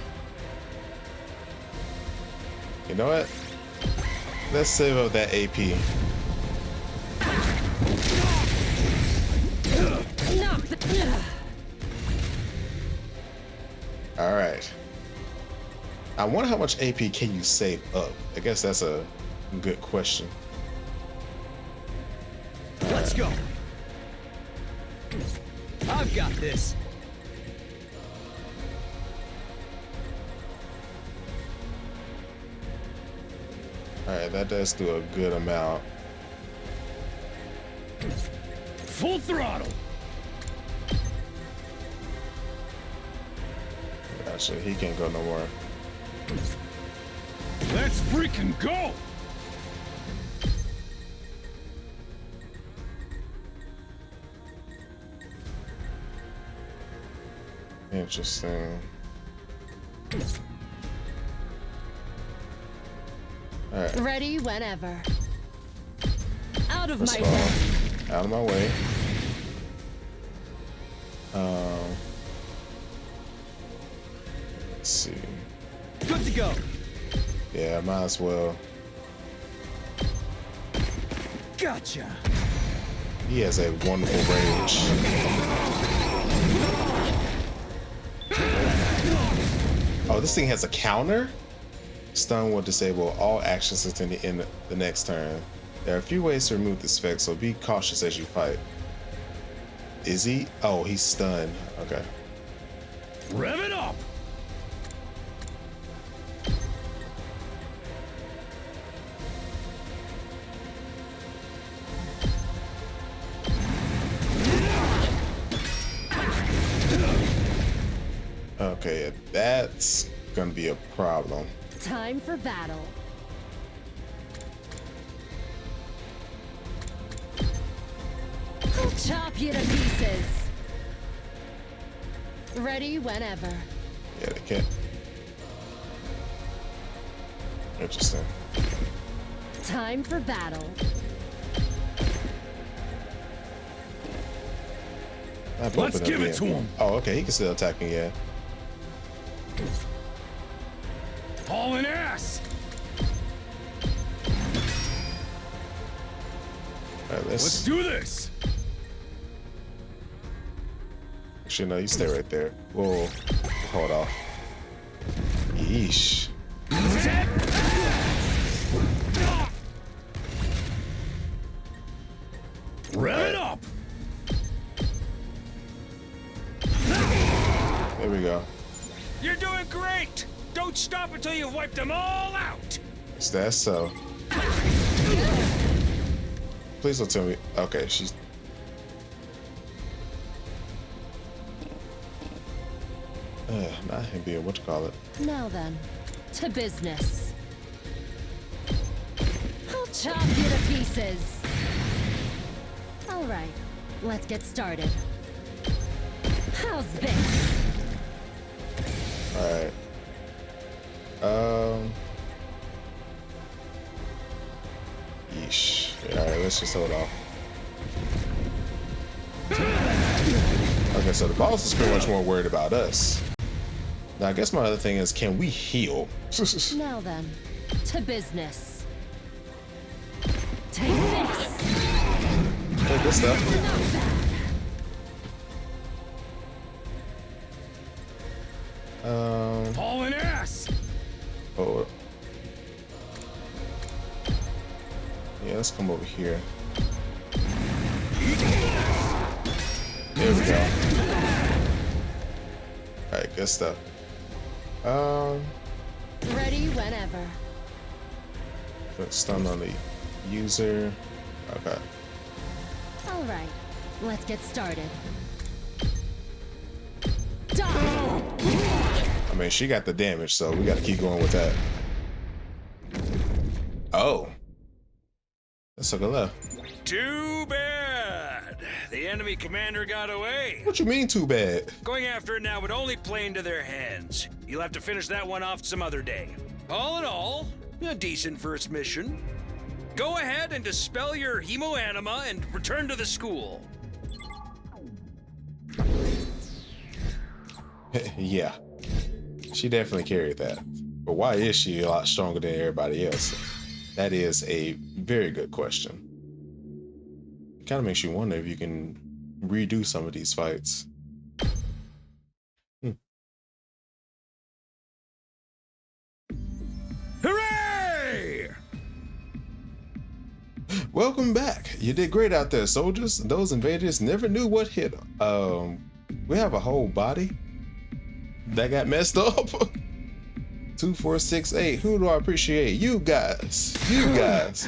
You know what? Let's save up that AP. Alright. I wonder how much AP can you save up? I guess that's a good question. Let's go. I've got this. Alright, that does do a good amount. Full throttle! Gotcha, he can't go no more. Let's freaking go! Interesting. Alright. Ready whenever. Out of Let's my go. way. Out of my way. Let's see. Good to go. Yeah, might as well. Gotcha. He has a wonderful range. Oh, this thing has a counter? Stun will disable all actions until the end of the next turn. There are a few ways to remove this effect, so be cautious as you fight. Is he? Oh, he's stunned. Okay. Rev it up! Okay, that's gonna be a problem. Time for battle. I'll chop you to pieces. Ready whenever. Yeah, they can't. Interesting. Time for battle. Let's give it to him. Oh, okay, he can still attacking, yeah. Hauling ass! Alright, Let's do this! Actually, no, you stay right there. Whoa, hold off. Yeesh. Rev it up! There we go. You're doing great! Don't stop until you've wiped them all out! Is that so? Please don't tell me. Okay, she's. Not him being what you call it. Now then, to business. I'll chop you to pieces. All right, let's get started. How's this? All right. Yeesh. All right, let's just hold off. Okay, so the boss is pretty much more worried about us. Now, I guess my other thing is, can we heal? Now then, to business. Take this. Take this stuff. Hauling ass! Oh. Yeah, let's come over here. There we go. Alright, good stuff. Ready whenever. Put stun on the user. Okay. All right, let's get started. Die! I mean, she got the damage, so we got to keep going with that. Oh. Let's took a left. Too bad. The enemy commander got away. What you mean, too bad? Going after it now would only play into their hands. You'll have to finish that one off some other day. All in all, a decent first mission. Go ahead and dispel your hemoanima and return to the school. Yeah. She definitely carried that. But why is she a lot stronger than everybody else? That is a very good question. It kind of makes you wonder if you can redo some of these fights. Hooray! Welcome back. You did great out there, soldiers. Those invaders never knew what hit. We have a whole body that got messed up. 2468. Who do I appreciate? You guys. You guys.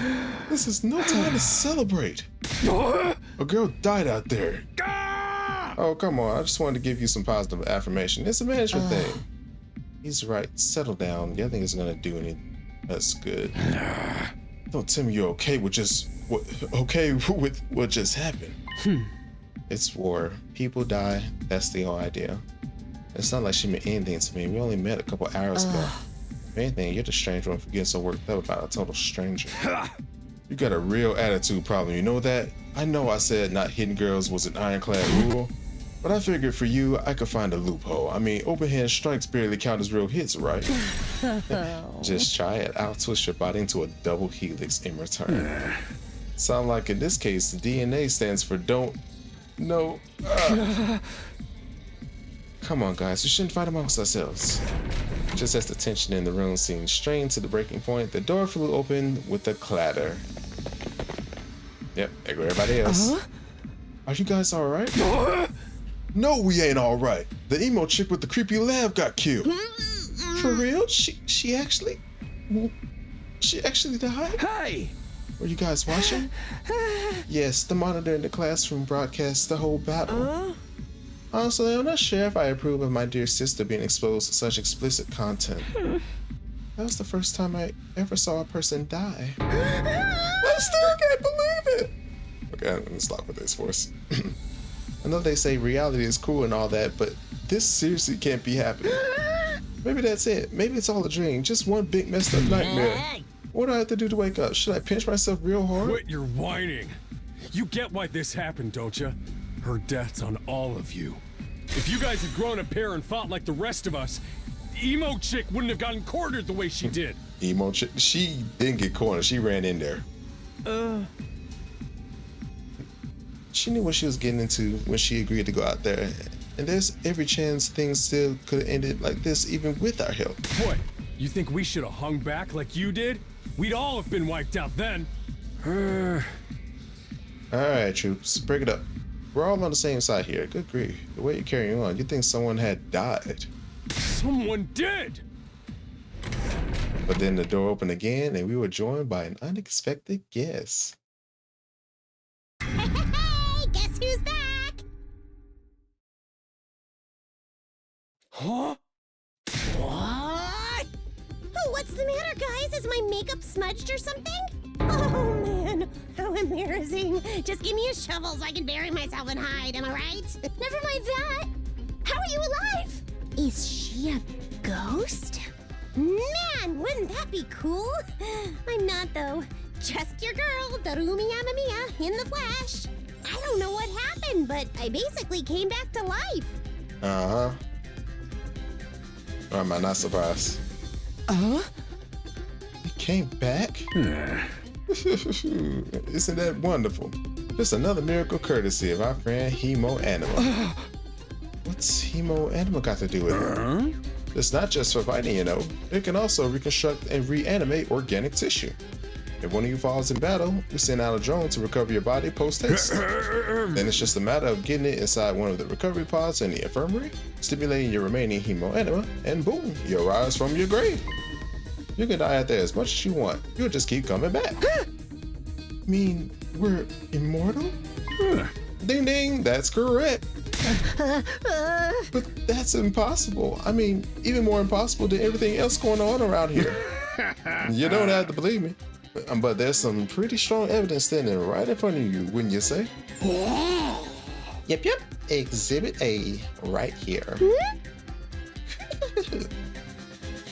This is no time to celebrate. A girl died out there. Oh, come on. I just wanted to give you some positive affirmation. It's a management thing. He's right. Settle down. You think it's gonna do anything? That's good. Don't tell me you're okay with what just happened. It's war. People die. That's the whole idea. It's not like she meant anything to me. We only met a couple hours ago. If anything, you're the strange one for getting so worked up about a total stranger. You got a real attitude problem, you know that? I know I said not hitting girls was an ironclad rule, but I figured for you, I could find a loophole. I mean, open hand strikes barely count as real hits, right? Just try it. I'll twist your body into a double helix in return. Sound like in this case, the DNA stands for don't. No. Come on, guys. We shouldn't fight amongst ourselves. Just as the tension in the room seemed strained to the breaking point, the door flew open with a clatter. Yep, there go everybody else. Are you guys alright? No, we ain't alright. The emo chick with the creepy laugh got killed. For real? She actually died? Hey! Were you guys watching? Yes, the monitor in the classroom broadcasts the whole battle. Honestly, I'm not sure if I approve of my dear sister being exposed to such explicit content. That was the first time I ever saw a person die. I still can't believe it! Okay, I'm gonna stop with this force. I know they say reality is cool and all that, but this seriously can't be happening. Maybe that's it. Maybe it's all a dream. Just one big messed up nightmare. What do I have to do to wake up? Should I pinch myself real hard? Quit your whining. You get why this happened, don't you? Her death's on all of you. If you guys had grown a pair and fought like the rest of us, emo chick wouldn't have gotten cornered the way she did. Emo chick? She didn't get cornered. She ran in there. She knew what she was getting into when she agreed to go out there. And there's every chance things still could have ended like this even with our help. What? You think we should have hung back like you did? We'd all have been wiped out then. Alright, troops. Break it up. We're all on the same side here. Good grief. The way you're carrying on, you'd think someone had died. Someone did! But then the door opened again and we were joined by an unexpected guest. Hey, guess who's back? Huh? What? Oh, what's the matter, guys? Is my makeup smudged or something? Oh, man. How embarrassing. Just give me a shovel so I can bury myself and hide, am I right? Never mind that. How are you alive? Is she a ghost? Man, wouldn't that be cool? I'm not, though. Just your girl, Darumi Amamiya, in the flesh. I don't know what happened, but I basically came back to life. Uh-huh. Or am I not surprised? You came back? Isn't that wonderful? Just another miracle courtesy of our friend Hemo Anima. What's Hemo Anima got to do with it? It's not just for fighting, you know. It can also reconstruct and reanimate organic tissue. If one of you falls in battle, we send out a drone to recover your body post-haste. Then it's just a matter of getting it inside one of the recovery pods in the infirmary, stimulating your remaining hemo anima, and boom, you'll rise from your grave. You can die out there as much as you want. You'll just keep coming back. Mean we're immortal? Ding ding, that's correct. But that's impossible. I mean, even more impossible than everything else going on around here. You don't have to believe me. But there's some pretty strong evidence standing right in front of you, wouldn't you say? Yep. Exhibit A, right here.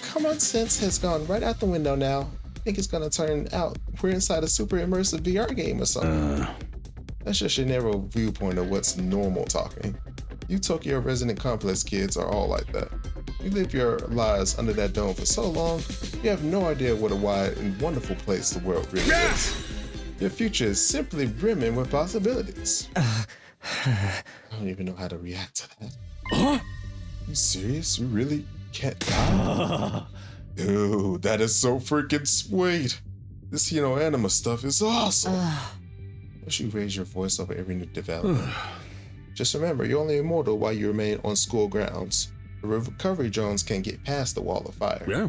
Common sense has gone right out the window now. I think it's gonna turn out we're inside a super immersive VR game or something. That's just your narrow viewpoint of what's normal talking. You Tokyo resident complex kids are all like that. You live your lives under that dome for so long, you have no idea what a wide and wonderful place the world really is. Your future is simply brimming with possibilities. I don't even know how to react to that. You serious? You really can't die? Dude, that is so freaking sweet. This, anima stuff is awesome. Don't you raise your voice over every new development. Just remember, you're only immortal while you remain on school grounds. The recovery drones can't get past the wall of fire. Yeah.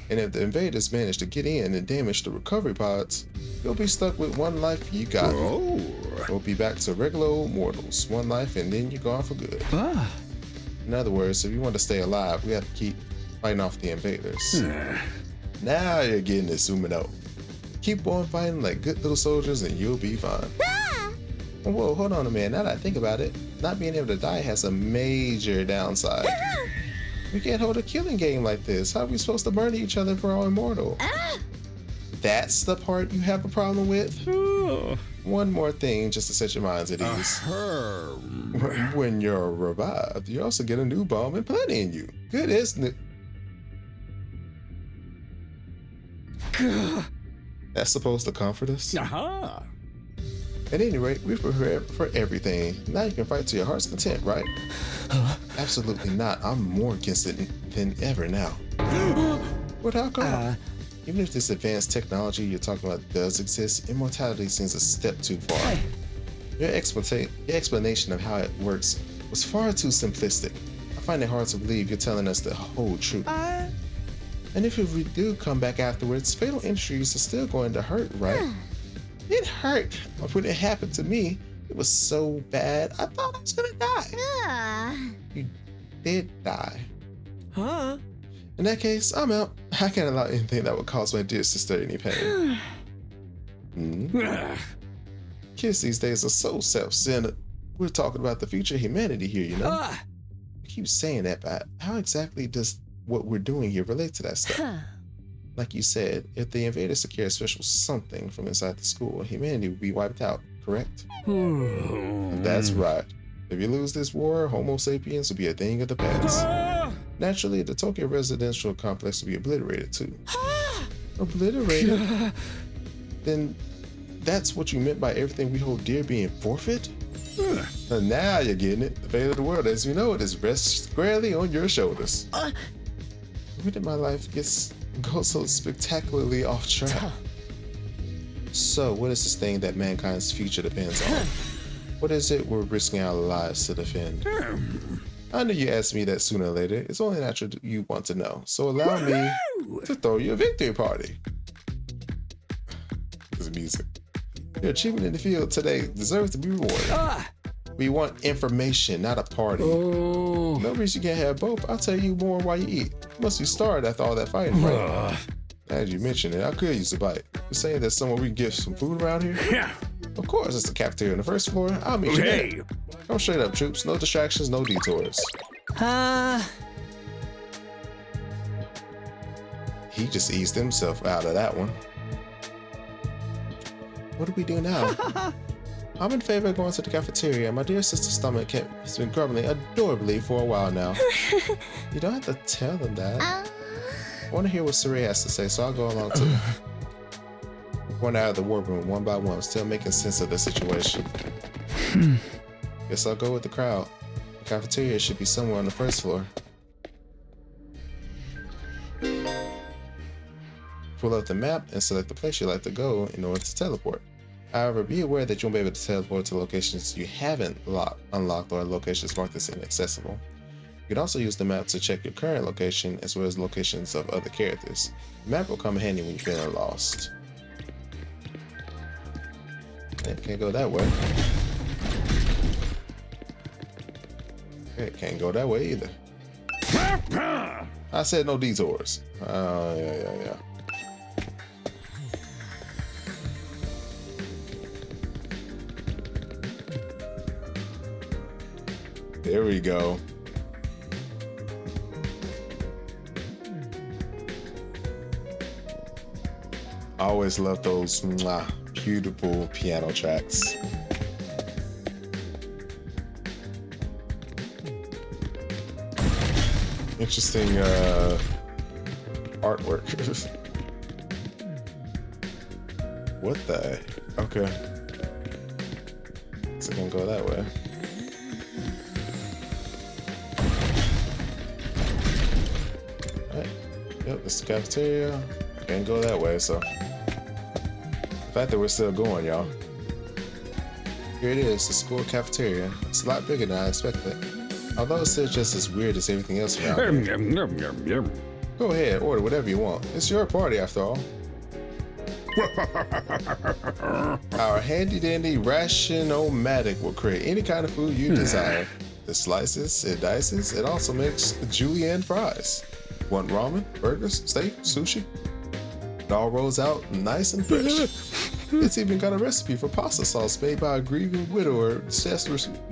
And if the invaders manage to get in and damage the recovery pods, you'll be stuck with one life you got. We'll be back to regular old mortals. One life and then you're gone for good. In other words, if you want to stay alive, we have to keep fighting off the invaders. Now you're getting it, Sumino. Keep on fighting like good little soldiers and you'll be fine. Whoa, hold on a minute. Now that I think about it, not being able to die has a major downside. We can't hold a killing game like this. How are we supposed to burn each other if we're all immortal? That's the part you have a problem with? One more thing just to set your minds at ease. When you're revived, you also get a new bomb and plenty in you. Good, isn't it? That's supposed to comfort us? At any rate, we're prepared for everything. Now you can fight to your heart's content, right? Absolutely not. I'm more against it than ever now. What how come? Even if this advanced technology you're talking about does exist, immortality seems a step too far. Your explanation of how it works was far too simplistic. I find it hard to believe you're telling us the whole truth. And if we do come back afterwards, fatal injuries are still going to hurt, right? It hurt. When it happened to me, it was so bad, I thought I was gonna die. You did die. Huh? In that case, I'm out. I can't allow anything that would cause my dears to stir any pain. Kids these days are so self-centered. We're talking about the future of humanity here, you know? We keep saying that, but how exactly does what we're doing here relate to that stuff? Like you said, if the invaders secure a special something from inside the school, humanity would be wiped out, correct? That's right. If you lose this war, Homo sapiens will be a thing of the past. Naturally, the Tokyo residential complex will be obliterated too. Obliterated? Then that's what you meant by everything we hold dear being forfeit? And now you're getting it. The fate of the world, as you know it, is rests squarely on your shoulders. When did my life go so spectacularly off track? So, what is this thing that mankind's future depends on? What is it we're risking our lives to defend? I knew you asked me that sooner or later. It's only natural you want to know. So allow me to throw you a victory party. This is music. Your achievement in the field today deserves to be rewarded. We want information, not a party. No reason you can't have both. I'll tell you more while you eat. You must be starved after all that fighting, right? As you mentioned it, I could use a bite. You're saying there's somewhere we can get some food around here? Yeah. Of course, it's the cafeteria on the first floor. I'll meet you there. Come straight up, troops. No distractions, no detours. He just eased himself out of that one. What do we do now? I'm in favor of going to the cafeteria. My dear sister's stomach has been grumbling adorably for a while now. You don't have to tell them that. I want to hear what Saray has to say, so I'll go along too. Going out of the war room one by one, still making sense of the situation. Guess I'll go with the crowd. The cafeteria should be somewhere on the first floor. Pull up the map and select the place you'd like to go in order to teleport. However, be aware that you won't be able to teleport to locations you haven't unlocked or locations marked as inaccessible. You can also use the map to check your current location as well as locations of other characters. The map will come in handy when you're feeling lost. Can't go that way. Okay, can't go that way either. I said no detours. Yeah. There we go. I always love those beautiful piano tracks. Interesting artwork. What the? Okay. So I can go that way. Alright. Yep, it's the cafeteria. Can't go that way, so. The fact that we're still going, y'all. Here it is, the school cafeteria. It's a lot bigger than I expected. Although it's still just as weird as everything else around here. Go ahead, order whatever you want. It's your party after all. Our handy-dandy ration-o-matic will create any kind of food you desire. It slices, it dices, it also makes julienne fries. Want ramen, burgers, steak, sushi? It all rolls out nice and fresh. It's even got a recipe for pasta sauce made by a grieving widower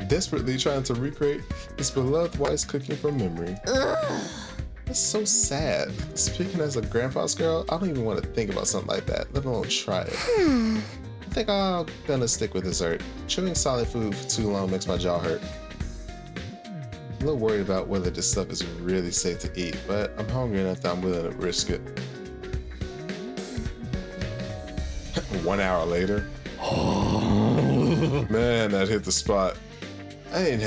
desperately trying to recreate his beloved wife's cooking from memory. That's so sad. Speaking as a grandpa's girl, I don't even want to think about something like that, let alone try it. I think I'm gonna stick with dessert. Chewing solid food for too long makes my jaw hurt. I'm a little worried about whether this stuff is really safe to eat, but I'm hungry enough that I'm willing to risk it. 1 hour later. Man, that hit the spot. I've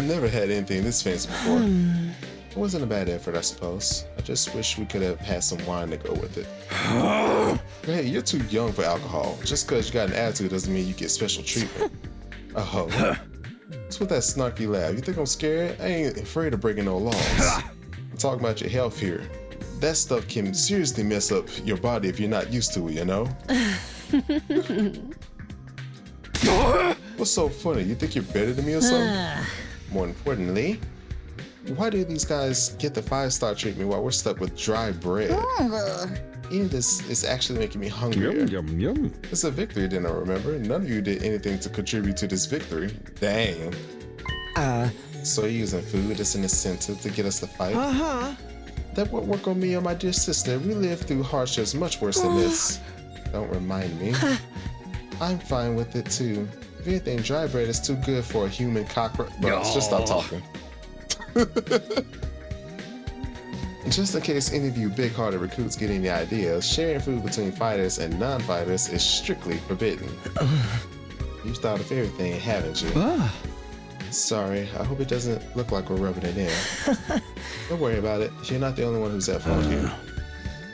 never had anything this fancy before. It wasn't a bad effort, I suppose. I just wish we could have had some wine to go with it. Hey, you're too young for alcohol. Just because you got an attitude doesn't mean you get special treatment. Oh, what's with that snarky laugh? You think I'm scared? I ain't afraid of breaking no laws. I'm talking about your health here. That stuff can seriously mess up your body if you're not used to it, you know? What's so funny? You think you're better than me or something? More importantly, why do these guys get the 5-star treatment while we're stuck with dry bread? Eating this is actually making me hungrier. Yum, yum, yum. It's a victory, then I remember. None of you did anything to contribute to this victory. Dang. So you're using food as an incentive to get us to fight? That won't work on me or my dear sister. We lived through hardships much worse than this. Don't remind me. I'm fine with it too. If anything, dry bread is too good for a human cockroach. Bro, let's just stop talking. Just in case any of you big-hearted recruits get any ideas, sharing food between fighters and non-fighters is strictly forbidden. You've thought of everything, haven't you? Sorry, I hope it doesn't look like we're rubbing it in. Don't worry about it. You're not the only one who's at fault here.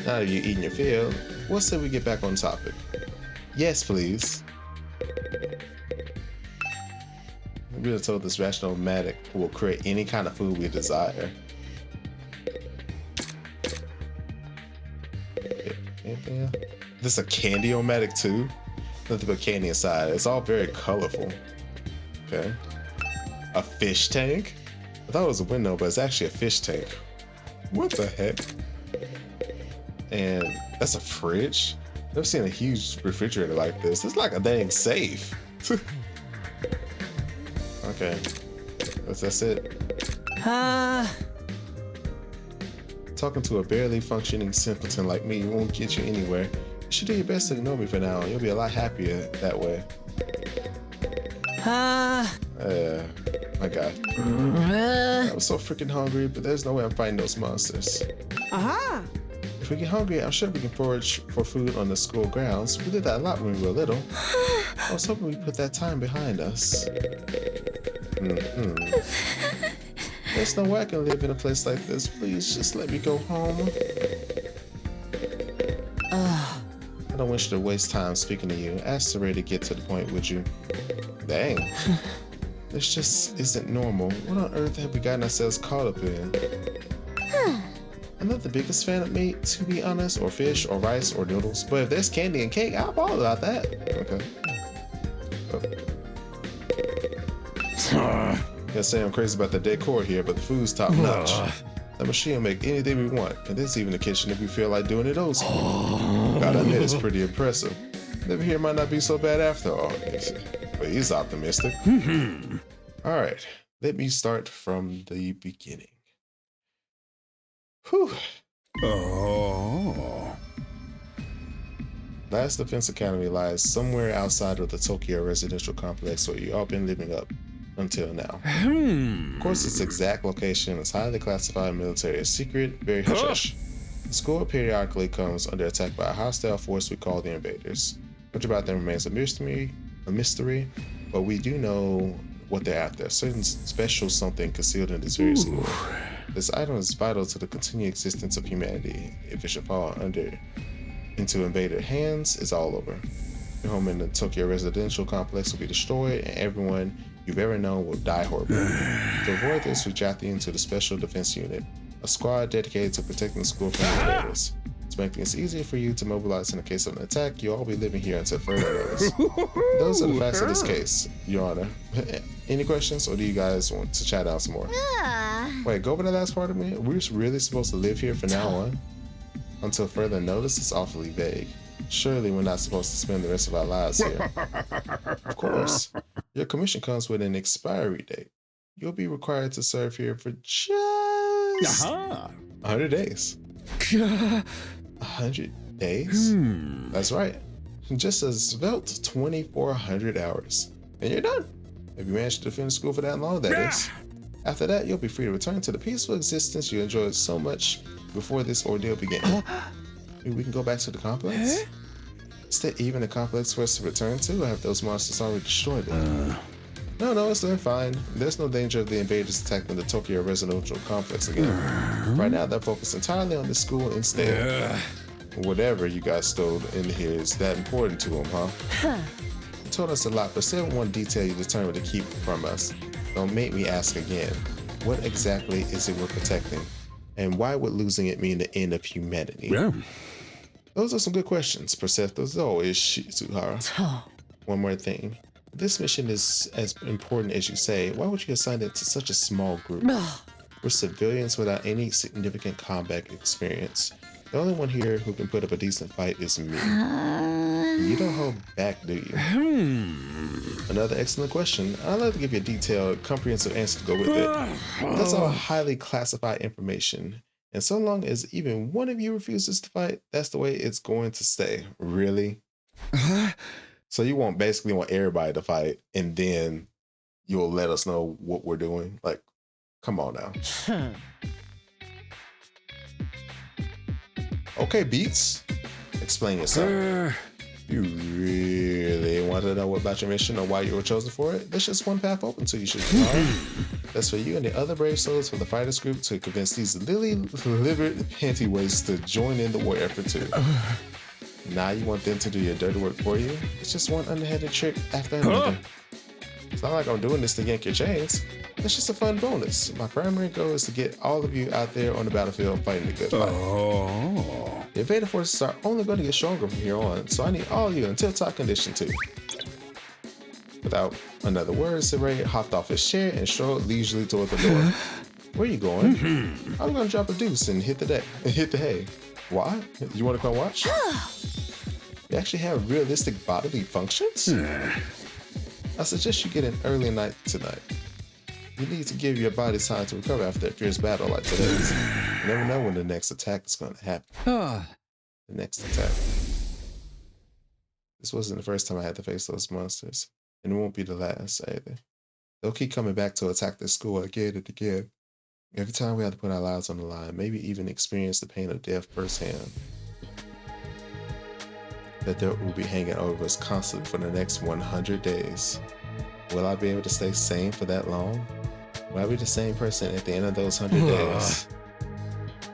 Now that you're eating your fill, what say we get back on topic? Yes, please. We were told this rational nomadic will create any kind of food we desire. Anything else? This is a candy-o-matic too? Nothing but candy inside. It's all very colorful. Okay. A fish tank? I thought it was a window, but it's actually a fish tank. What the heck? And that's a fridge? Never seen a huge refrigerator like this. It's like a dang safe. Okay. That's it. Talking to a barely functioning simpleton like me won't get you anywhere. You should do your best to ignore me for now. You'll be a lot happier that way. My God. I was so freaking hungry, but there's no way I'm fighting those monsters. If we get hungry, I'm sure we can forage for food on the school grounds. We did that a lot when we were little. I was hoping we put that time behind us. There's no way I can live in a place like this. Please just let me go home. I don't wish to waste time speaking to you. Ask the Ray to get to the point, would you? Dang. This just isn't normal. What on earth have we gotten ourselves caught up in? I'm not the biggest fan of meat, to be honest, or fish, or rice, or noodles. But if there's candy and cake, I'll ball about that. Okay. Gotta say I'm crazy about the decor here, but the food's top notch. The machine will make anything we want, and there's even a kitchen if we feel like doing it old school. Gotta admit, it's pretty impressive. Living here might not be so bad after all, but he's optimistic. All right, let me start from the beginning. Whew. Last Defense Academy lies somewhere outside of the Tokyo residential complex where you all been living up until now. Of course, its exact location is highly classified military secret, very hush-hush. The school periodically comes under attack by a hostile force we call the Invaders. Much about them remains a mystery, but we do know what they're after. A certain special something concealed in this very school. This item is vital to the continued existence of humanity. If it should fall into invader hands, it's all over. Your home in the Tokyo residential complex will be destroyed, and everyone you've ever known will die horribly. To avoid this, we draft you into the Special Defense Unit, a squad dedicated to protecting the school from invaders. To make things easier for you to mobilize in the case of an attack, you'll all be living here until further notice. Those are the facts of this case, Your Honor. Any questions, or do you guys want to chat out some more? Wait, go over the last part of me. We're really supposed to live here from now on? Until further notice? It's awfully vague. Surely we're not supposed to spend the rest of our lives here. Of course. Your commission comes with an expiry date. You'll be required to serve here for just 100 days. 100 days? That's right. Just a svelte 2,400 hours. And you're done. If you manage to finish school for that long, that is. After that, you'll be free to return to the peaceful existence you enjoyed so much before this ordeal began. Maybe we can go back to the complex? Is there even a complex for us to return to, or have those monsters already destroyed it? No, it's doing fine. There's no danger of the invaders attacking the Tokyo residential complex again. Right now, they're focused entirely on the school instead. Whatever you guys stole in here is that important to them, huh? You told us a lot, but still one detail you determined to keep from us. Don't make me ask again. What exactly is it we're protecting? And why would losing it mean the end of humanity? Yeah. Those are some good questions, Persephone. As always, Shizuhara. One more thing. If this mission is as important as you say, why would you assign it to such a small group? We're civilians without any significant combat experience. The only one here who can put up a decent fight is me. You don't hold back, do you? Another excellent question. I'd like to give you a detailed, comprehensive answer to go with it. That's all highly classified information. And so long as even one of you refuses to fight, that's the way it's going to stay. Really? So you basically want everybody to fight, and then you'll let us know what we're doing? Like, come on now. Okay, Beats. Explain yourself. You really want to know about your mission or why you were chosen for it? There's just one path open to you, Shizuhara. That's for you and the other brave souls from the fighters group to convince these lily-livered panty-waists to join in the war effort too. Now you want them to do your dirty work for you? It's just one underhanded trick after another. It's not like I'm doing this to yank your chains. It's just a fun bonus. My primary goal is to get all of you out there on the battlefield fighting the good fight. The invader forces are only going to get stronger from here on, so I need all of you in tip-top condition too. Without another word, Saray hopped off his chair and strode leisurely toward the door. Where are you going? I'm going to drop a deuce and hit the hay. Why? You want to come watch? You actually have realistic bodily functions? I suggest you get an early night tonight. You need to give your body time to recover after a fierce battle like today's. You never know when the next attack is going to happen. The next attack. This wasn't the first time I had to face those monsters, and it won't be the last either. They'll keep coming back to attack this school again and again. Every time we have to put our lives on the line, maybe even experience the pain of death firsthand. That there will be hanging over us constantly for the next 100 days. Will I be able to stay sane for that long? Will I be the same person at the end of those 100 days?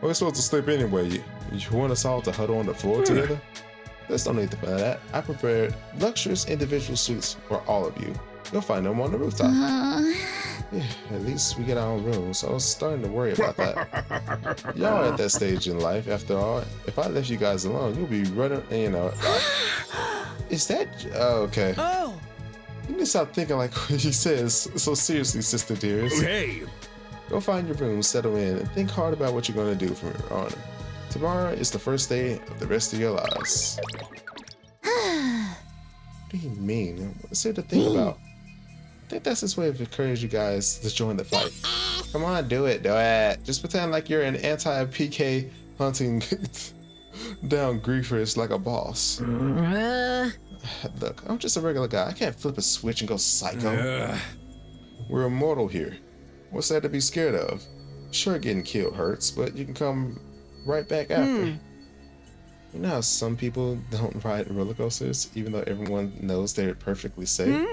We're supposed to sleep anyway. You want us all to huddle on the floor together? There's no need for that. I prepared luxurious individual suites for all of you. You'll find them on the rooftop. Yeah, at least we get our own rooms, so I was starting to worry about that. Y'all at that stage in life, after all. If I left you guys alone, you'll be running, Is that... okay. Oh! You need to stop thinking like what he says so seriously, sister dearest. Hey! Go find your room, settle in, and think hard about what you're going to do from here on. Tomorrow is the first day of the rest of your lives. What do you mean? What's there to think about? I think that's his way of encouraging you guys to join the fight. Come on, do it. Just pretend like you're an anti-PK hunting down griefers like a boss. Look, I'm just a regular guy. I can't flip a switch and go psycho. We're immortal here. What's there to be scared of? Sure, getting killed hurts, but you can come right back after. You know how some people don't ride roller coasters, even though everyone knows they're perfectly safe?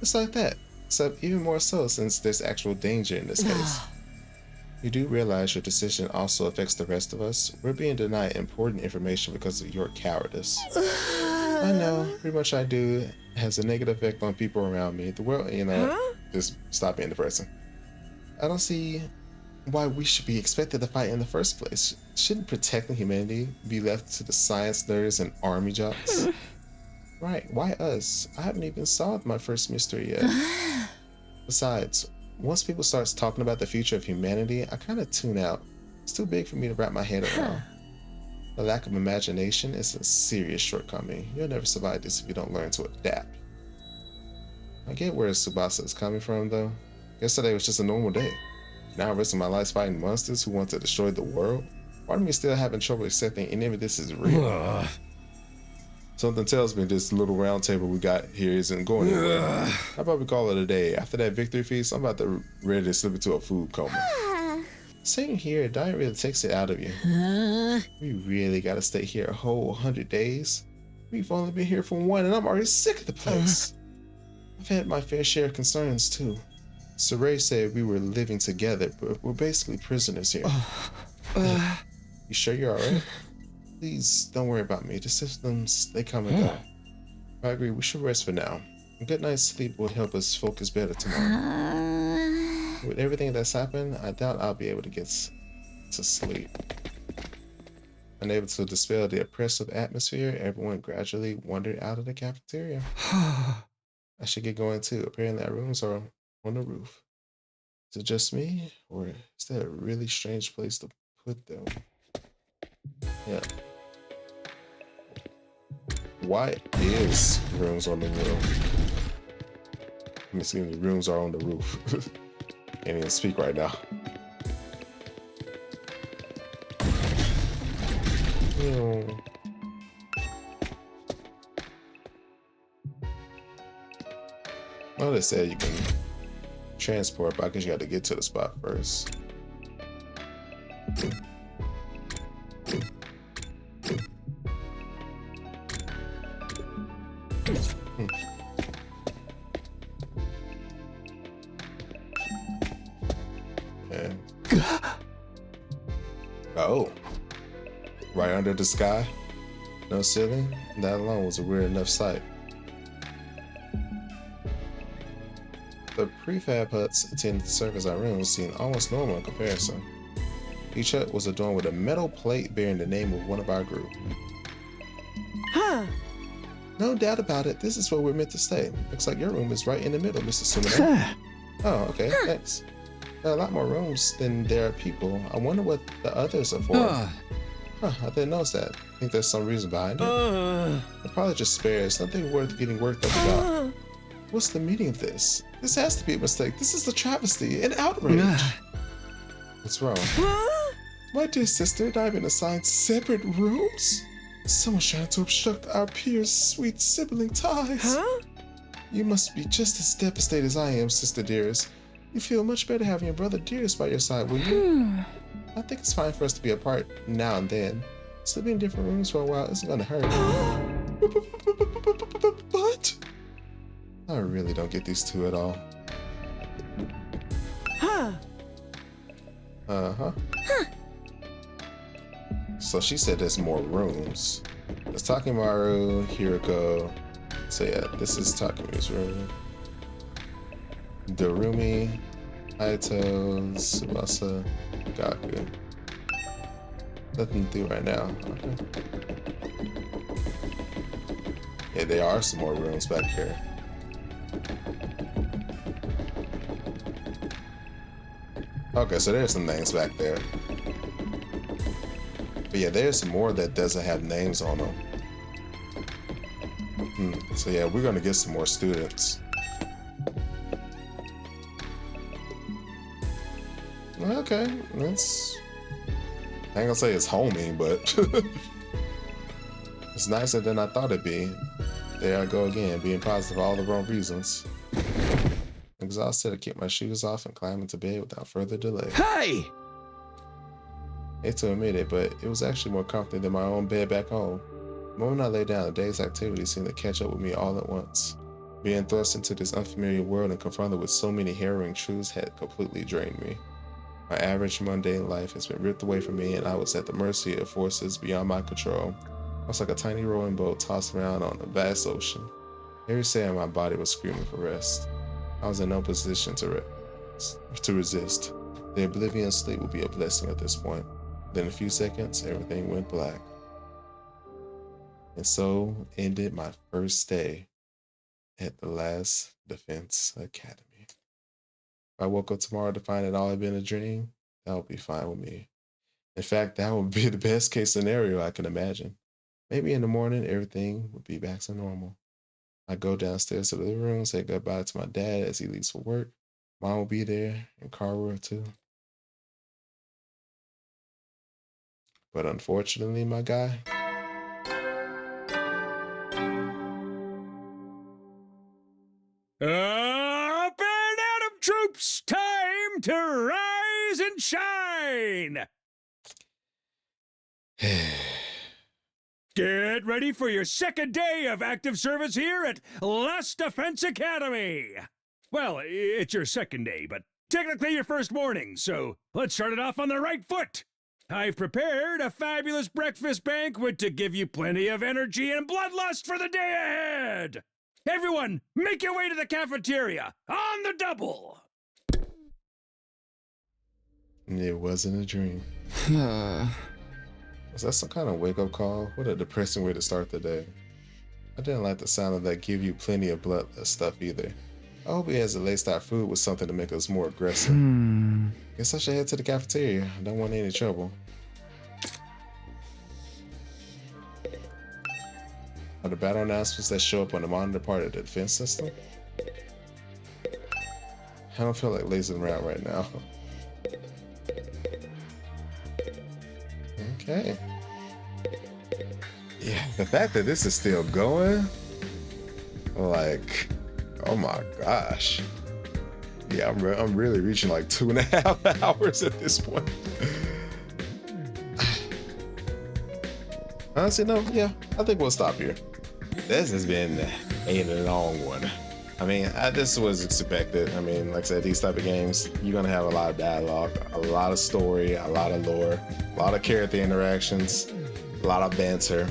It's like that, except even more so since there's actual danger in this case. You do realize your decision also affects the rest of us? We're being denied important information because of your cowardice. I know, pretty much I do. It has a negative effect on people around me. The world, just stop being depressing. I don't see why we should be expected to fight in the first place. Shouldn't protecting humanity be left to the science nerds and army jocks? Right, why us? I haven't even solved my first mystery yet. Besides, once people start talking about the future of humanity, I kind of tune out. It's too big for me to wrap my head around. The lack of imagination is a serious shortcoming. You'll never survive this if you don't learn to adapt. I get where Tsubasa is coming from, though. Yesterday was just a normal day. Now I'm risking my life fighting monsters who want to destroy the world. Part of me still having trouble accepting any of this is real. Something tells me this little round table we got here isn't going anywhere. How about we call it a day? After that victory feast, I'm about to ready to slip into a food coma. Sitting here, diet really takes it out of you. We really gotta stay here a whole 100 days. We've only been here for one and I'm already sick of the place. I've had my fair share of concerns too. Saray said we were living together, but we're basically prisoners here. You sure you're alright? Please don't worry about me. The systems, they come and go. I agree, we should rest for now. A good night's sleep will help us focus better tomorrow. With everything that's happened, I doubt I'll be able to get to sleep. Unable to dispel the oppressive atmosphere, everyone gradually wandered out of the cafeteria. I should get going too. Apparently our rooms are on the roof. Is it just me? Or is that a really strange place to put them? Yeah. Why is rooms on the roof? I'm assuming the rooms are on the roof. Can't even speak right now. Well, they said you can transport, but I guess you got to get to the spot first. Okay. Oh. Right under the sky? No ceiling? That alone was a weird enough sight. The prefab huts attending to serve as our rooms seemed almost normal in comparison. Each hut was adorned with a metal plate bearing the name of one of our group. Huh. No doubt about it, this is where we're meant to stay. Looks like your room is right in the middle, Mr. Sumino. Oh, okay, thanks. There are a lot more rooms than there are people. I wonder what the others are for. Huh, I didn't notice that. I think there's some reason behind it. They're probably just spares, nothing worth getting worked up about. What's the meaning of this? This has to be a mistake. This is a travesty, an outrage. What's wrong? My dear sister and I have been assigned separate rooms? Someone's trying to obstruct our peers' sweet sibling ties. You must be just as devastated as I am, sister dearest. You feel much better having your brother dearest by your side, wouldn't you? I think it's fine for us to be apart now and then. Sleeping in different rooms for a while isn't gonna hurt. What? I really don't get these two at all. So she said there's more rooms. There's Takimaru, Hiroko. So yeah, this is Takimaru's room. Darumi, Hayato, Tsubasa, Gaku. Nothing to do right now. Okay. Yeah, there are some more rooms back here. Okay, so there's some names back there. But yeah, there's some more that doesn't have names on them. So yeah, we're gonna get some more students. Okay, that's... I ain't gonna say it's homey, but it's nicer than I thought it'd be. There I go again, being positive for all the wrong reasons. Exhausted, I kicked my shoes off and climbed into bed without further delay. Hey! Hate to admit it, but it was actually more comforting than my own bed back home. The moment I lay down, the day's activities seemed to catch up with me all at once. Being thrust into this unfamiliar world and confronted with so many harrowing truths had completely drained me. My average mundane life has been ripped away from me, and I was at the mercy of forces beyond my control. I was like a tiny rowing boat tossed around on a vast ocean. Every cell in my body was screaming for rest. I was in no position to resist. The oblivion of sleep would be a blessing at this point. Then in a few seconds, everything went black. And so ended my first day at the last Defense Academy. If I woke up tomorrow to find it all had been a dream, that would be fine with me. In fact, that would be the best case scenario I can imagine. Maybe in the morning, everything would be back to normal. I go downstairs to the living room, say goodbye to my dad as he leaves for work. Mom will be there, and Carl too. But unfortunately, my guy, Up and Adam troops, time to rise and shine! Get ready for your second day of active service here at Last Defense Academy! Well, it's your second day, but technically your first morning, so let's start it off on the right foot! I've prepared a fabulous breakfast banquet to give you plenty of energy and bloodlust for the day ahead! Everyone, make your way to the cafeteria, on the double! It wasn't a dream. Is that some kind of wake-up call? What a depressing way to start the day. I didn't like the sound of that give you plenty of bloodless stuff either. I hope he has laced our food with something to make us more aggressive. Guess I should head to the cafeteria. I don't want any trouble. Are the battle announcements that show up on the monitor part of the defense system? I don't feel like lazing around right now. Okay. Yeah, the fact that this is still going, like, oh my gosh. Yeah, I'm really reaching like 2.5 hours at this point. Honestly, no, yeah, I think we'll stop here. This has been a long one. I mean, this was expected. I mean, like I said, these type of games, you're gonna have a lot of dialogue, a lot of story, a lot of lore, a lot of character interactions, a lot of banter.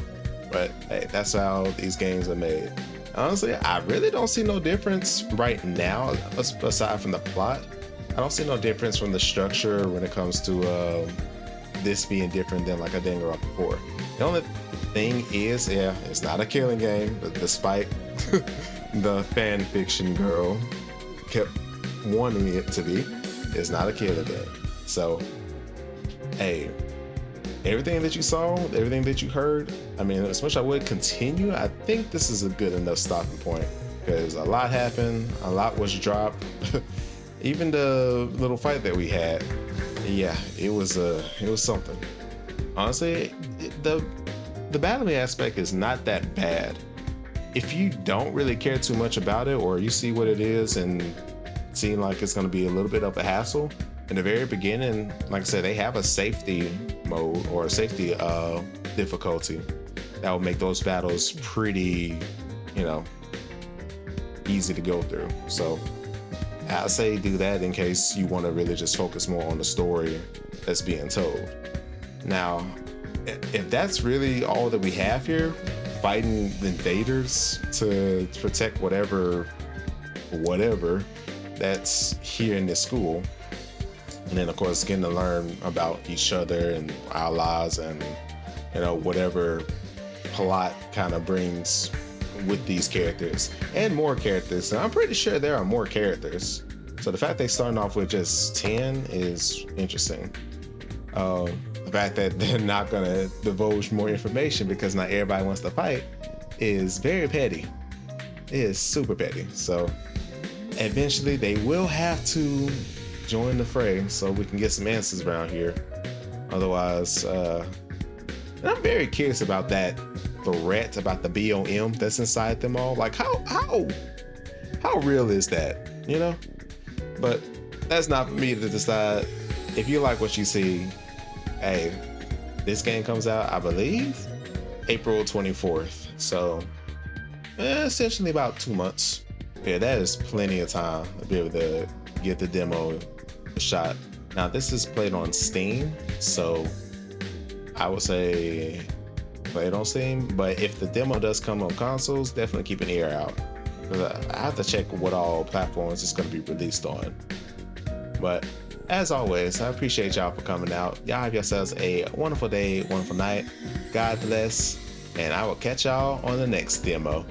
But hey, that's how these games are made. Honestly, I really don't see no difference right now, aside from the plot. I don't see no difference from the structure when it comes to this being different than like a Danganronpa 4. The only thing is, yeah, it's not a killing game, but despite the fan fiction girl kept wanting it to be, it's not a killing game. So, hey, everything that you saw, everything that you heard, I mean, as much as I would continue, I think this is a good enough stopping point because a lot happened, a lot was dropped. Even the little fight that we had, yeah, it was something. Honestly, the battling aspect is not that bad. If you don't really care too much about it, or you see what it is and seem like it's going to be a little bit of a hassle, in the very beginning, like I said, they have a safety mode or a safety difficulty that will make those battles pretty, easy to go through. So I say do that in case you want to really just focus more on the story that's being told. Now, if that's really all that we have here, fighting the invaders to protect whatever that's here in this school, and then of course getting to learn about each other and allies and whatever plot kind of brings with these characters and more characters. And I'm pretty sure there are more characters, so the fact they're starting off with just 10 is interesting. The fact that they're not gonna divulge more information because not everybody wants to fight is very petty. It is super petty. So eventually they will have to join the fray so we can get some answers around here. Otherwise, I'm very curious about that threat about the BOM that's inside them all. Like how real is that? But that's not for me to decide. If you like what you see, hey, this game comes out, I believe, April 24th. So essentially about 2 months. Yeah, that is plenty of time to be able to get the demo a shot. Now this is played on Steam, so I would say play it on Steam. But if the demo does come on consoles, definitely keep an ear out. I have to check what all platforms it's going to be released on. But as always, I appreciate y'all for coming out. Y'all have yourselves a wonderful day, wonderful night. God bless, and I will catch y'all on the next demo.